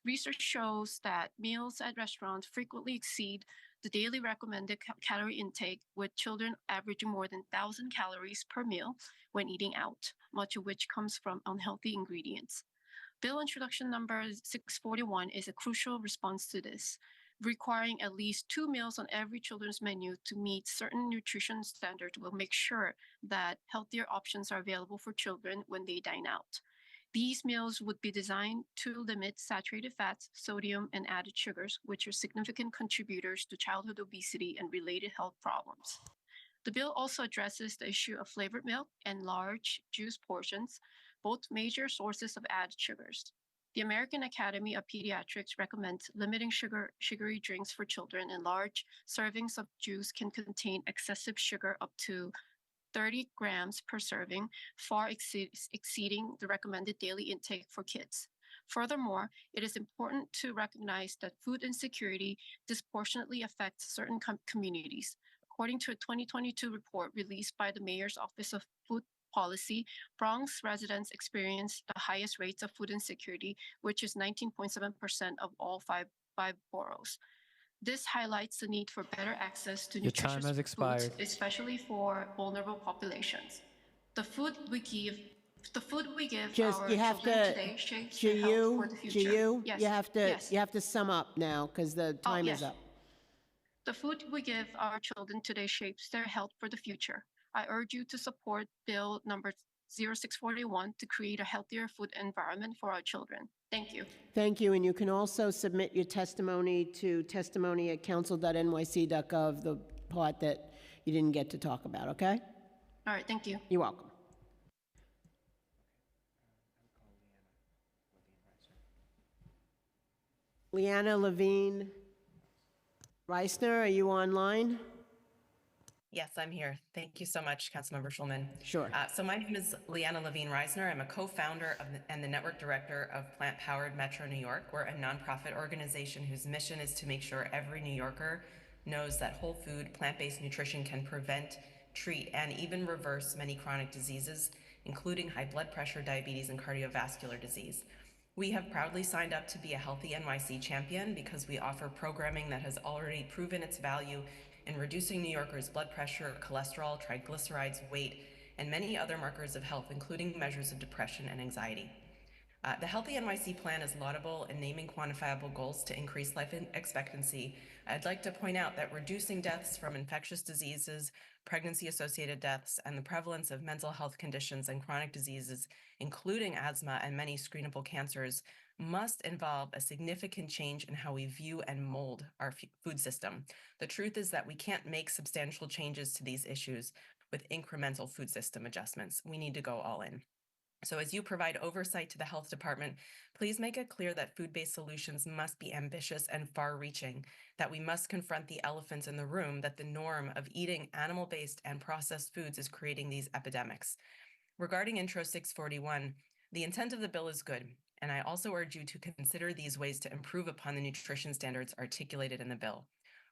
Research shows that meals at restaurants frequently exceed the daily recommended calorie intake, with children averaging more than 1,000 calories per meal when eating out, much of which comes from unhealthy ingredients. Bill Introduction Number 641 is a crucial response to this, requiring at least 2 meals on every children's menu to meet certain nutrition standards will make sure that healthier options are available for children when they dine out. These meals would be designed to limit saturated fats, sodium, and added sugars, which are significant contributors to childhood obesity and related health problems. The bill also addresses the issue of flavored milk and large juice portions, both major sources of added sugars. The American Academy of Pediatrics recommends limiting sugary drinks for children, and large servings of juice can contain excessive sugar up to 30 grams per serving, far exceeding the recommended daily intake for kids. Furthermore, it is important to recognize that food insecurity disproportionately affects certain communities. According to a 2022 report released by the Mayor's Office of Food Policy, Bronx residents experience the highest rates of food insecurity, which is 19.7% of all five boroughs. This highlights the need for better access to Your time nutritious has expired. foods, especially for vulnerable populations. The food we give Just, our you have children to, today shapes their health for the future. Yes. you have to sum up now, because the time is yes. up. The food we give our children today shapes their health for the future. I urge you to support Bill number 0641 to create a healthier food environment for our children. Thank you. Thank you, and you can also submit your testimony to testimony@council.nyc.gov, the part that you didn't get to talk about, okay? All right, thank you. You're welcome. Leanna Levine Reisner, are you online? Yes, I'm here. Thank you so much, Councilmember Schulman. Sure. So my name is Leanna Levine Reisner. I'm a co-founder and the network director of Plant Powered Metro New York. We're a nonprofit organization whose mission is to make sure every New Yorker knows that whole food, plant-based nutrition can prevent, treat, and even reverse many chronic diseases, including high blood pressure, diabetes, and cardiovascular disease. We have proudly signed up to be a Healthy NYC champion because we offer programming that has already proven its value in reducing New Yorkers' blood pressure, cholesterol, triglycerides, weight, and many other markers of health, including measures of depression and anxiety. The Healthy NYC plan is laudable in naming quantifiable goals to increase life expectancy. I'd like to point out that reducing deaths from infectious diseases, pregnancy-associated deaths, and the prevalence of mental health conditions and chronic diseases, including asthma and many screenable cancers, must involve a significant change in how we view and mold our food system. The truth is that we can't make substantial changes to these issues with incremental food system adjustments. We need to go all in. So as you provide oversight to the health department, please make it clear that food-based solutions must be ambitious and far-reaching, that we must confront the elephant in the room, that the norm of eating animal-based and processed foods is creating these epidemics. Regarding Intro 641, the intent of the bill is good, and I also urge you to consider these ways to improve upon the nutrition standards articulated in the bill.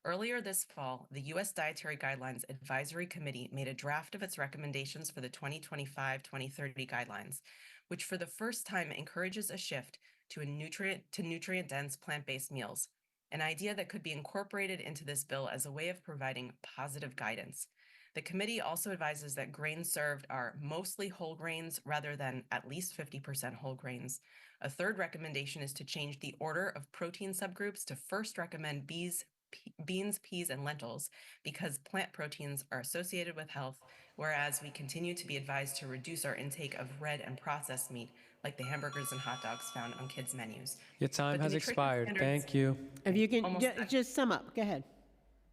Earlier this fall, the U.S. Dietary Guidelines Advisory Committee made a draft of its recommendations for the 2025-2030 guidelines, which for the first time encourages a shift to nutrient-dense plant-based meals, an idea that could be incorporated into this bill as a way of providing positive guidance. The committee also advises that grains served are mostly whole grains rather than at least 50% whole grains. A third recommendation is to change the order of protein subgroups to first recommend beans, peas, and lentils because plant proteins are associated with health, whereas we continue to be advised to reduce our intake of red and processed meat, like the hamburgers and hot dogs found on kids' menus. Your time has expired. standards- Thank you. If you can just sum up, go ahead.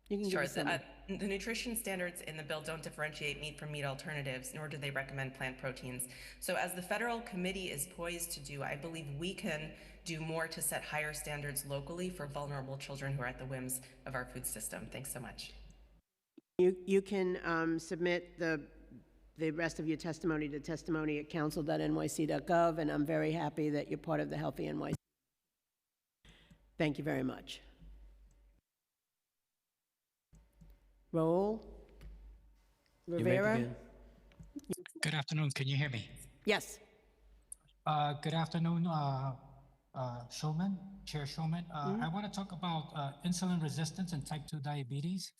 You can Sure. give a summary. The nutrition standards in the bill don't differentiate meat from meat alternatives, nor do they recommend plant proteins. So as the federal committee is poised to do, I believe we can do more to set higher standards locally for vulnerable children who are at the whims of our food system. Thanks so much. You can submit the rest of your testimony to testimony at council.nyc.gov, and I'm very happy that you're part of the Healthy NYC. Thank you very much. Raul Rivera? Good afternoon. Can you hear me? Yes. Good afternoon, Shulman, Chair Shulman. I want to talk about insulin resistance and type 2 diabetes.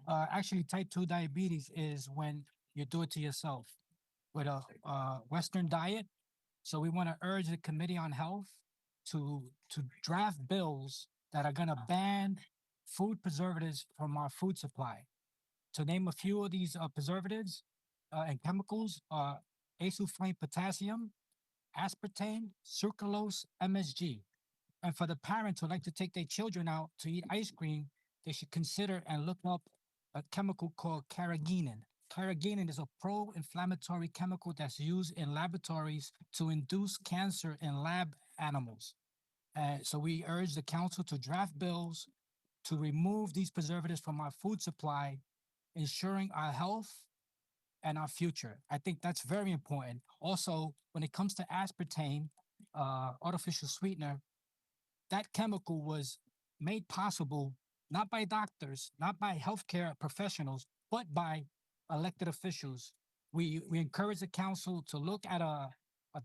Actually, type 2 diabetes is when you do it to yourself with a Western diet. So we want to urge the Committee on Health to draft bills that are going to ban food preservatives from our food supply. To name a few of these preservatives and chemicals are acetylflame potassium, aspartame, sucralose, MSG. And for the parents who like to take their children out to eat ice cream, they should consider and look up a chemical called carrageenan. Carrageenan is a pro-inflammatory chemical that's used in laboratories to induce cancer in lab animals. So we urge the council to draft bills to remove these preservatives from our food supply, ensuring our health and our future. I think that's very important. Also, when it comes to aspartame, artificial sweetener, that chemical was made possible not by doctors, not by healthcare professionals, but by elected officials. We encourage the council to look at a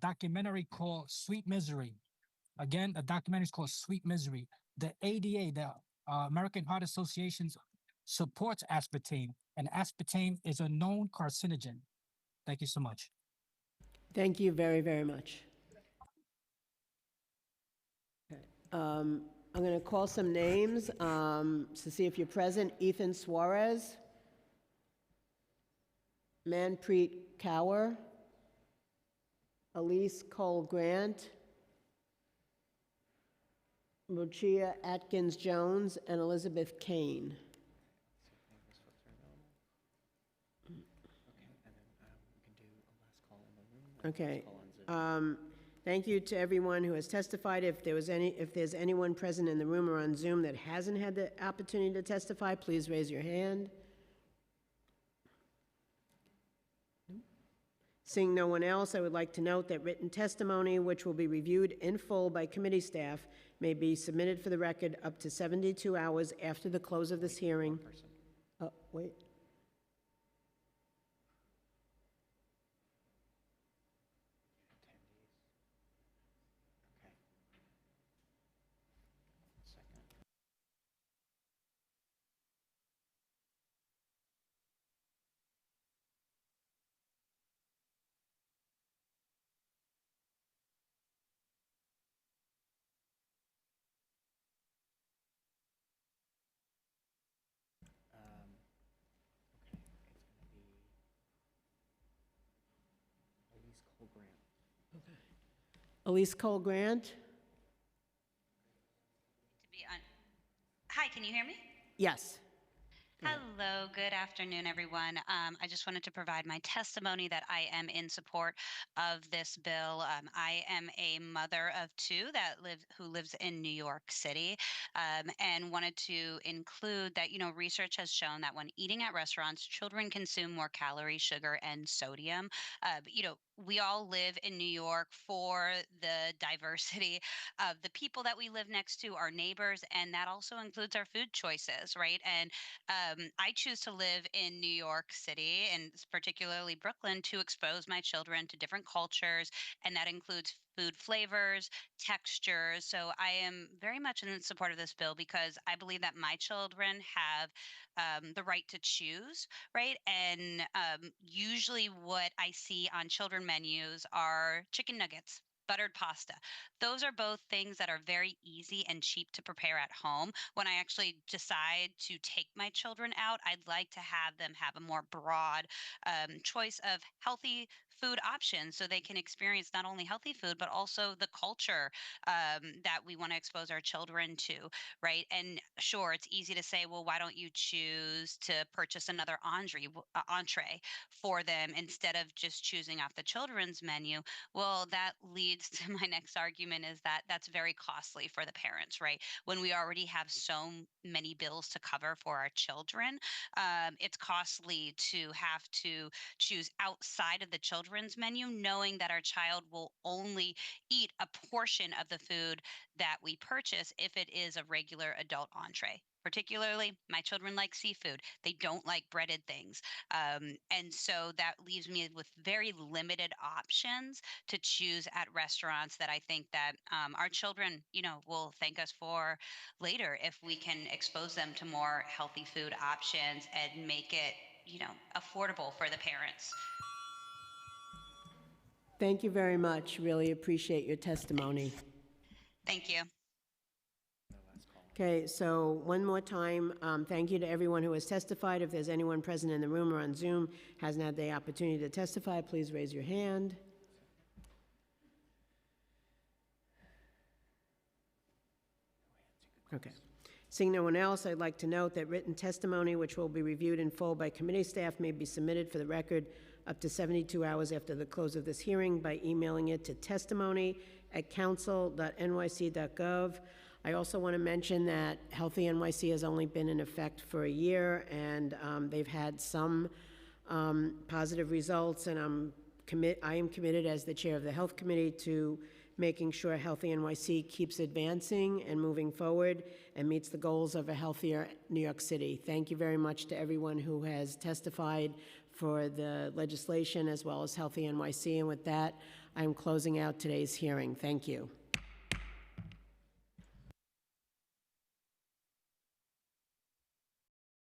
documentary called Sweet Misery. Again, the documentary is called Sweet Misery. The ADA, the American Heart Association, supports aspartame, and aspartame is a known carcinogen. Thank you so much. Thank you very, very much. I'm going to call some names to see if you're present. Ethan Suarez, Manpreet Kaur, Elise Cole Grant, Lucia Atkins Jones, and Elizabeth Kane. Okay. Thank you to everyone who has testified. If there's anyone present in the room or on Zoom that hasn't had the opportunity to testify, please raise your hand. Seeing no one else, I would like to note that written testimony, which will be reviewed in full by committee staff, may be submitted for the record up to 72 hours after the close of this hearing. Oh, wait. Elise Cole Grant? Hi, can you hear me? Yes. Hello, good afternoon, everyone. I just wanted to provide my testimony that I am in support of this bill. I am a mother of two who lives in New York City, and wanted to include that, research has shown that when eating at restaurants, children consume more calories, sugar, and sodium. We all live in New York for the diversity of the people that we live next to, our neighbors, and that also includes our food choices, right? And I choose to live in New York City, and particularly Brooklyn, to expose my children to different cultures, and that includes food flavors, textures. So I am very much in support of this bill because I believe that my children have the right to choose, right? And usually what I see on children menus are chicken nuggets, buttered pasta. Those are both things that are very easy and cheap to prepare at home. When I actually decide to take my children out, I'd like to have them have a more broad choice of healthy food options so they can experience not only healthy food, but also the culture that we want to expose our children to, right? And sure, it's easy to say, well, why don't you choose to purchase another entree for them instead of just choosing off the children's menu? Well, that leads to my next argument is that that's very costly for the parents, right? When we already have so many bills to cover for our children, it's costly to have to choose outside of the children's menu, knowing that our child will only eat a portion of the food that we purchase if it is a regular adult entree. Particularly, my children like seafood. They don't like breaded things. And so that leaves me with very limited options to choose at restaurants that I think that our children, will thank us for later if we can expose them to more healthy food options and make it, affordable for the parents. Thank you very much. Really appreciate your testimony. Thank you. Okay, so one more time, thank you to everyone who has testified. If there's anyone present in the room or on Zoom hasn't had the opportunity to testify, please raise your hand. Okay. Seeing no one else, I'd like to note that written testimony, which will be reviewed in full by committee staff, may be submitted for the record up to 72 hours after the close of this hearing by emailing it to testimony@council.nyc.gov. I also want to mention that Healthy NYC has only been in effect for a year, and they've had some positive results, and I am committed as the chair of the Health Committee to making sure Healthy NYC keeps advancing and moving forward and meets the goals of a healthier New York City. Thank you very much to everyone who has testified for the legislation as well as Healthy NYC, and with that, I'm closing out today's hearing. Thank you.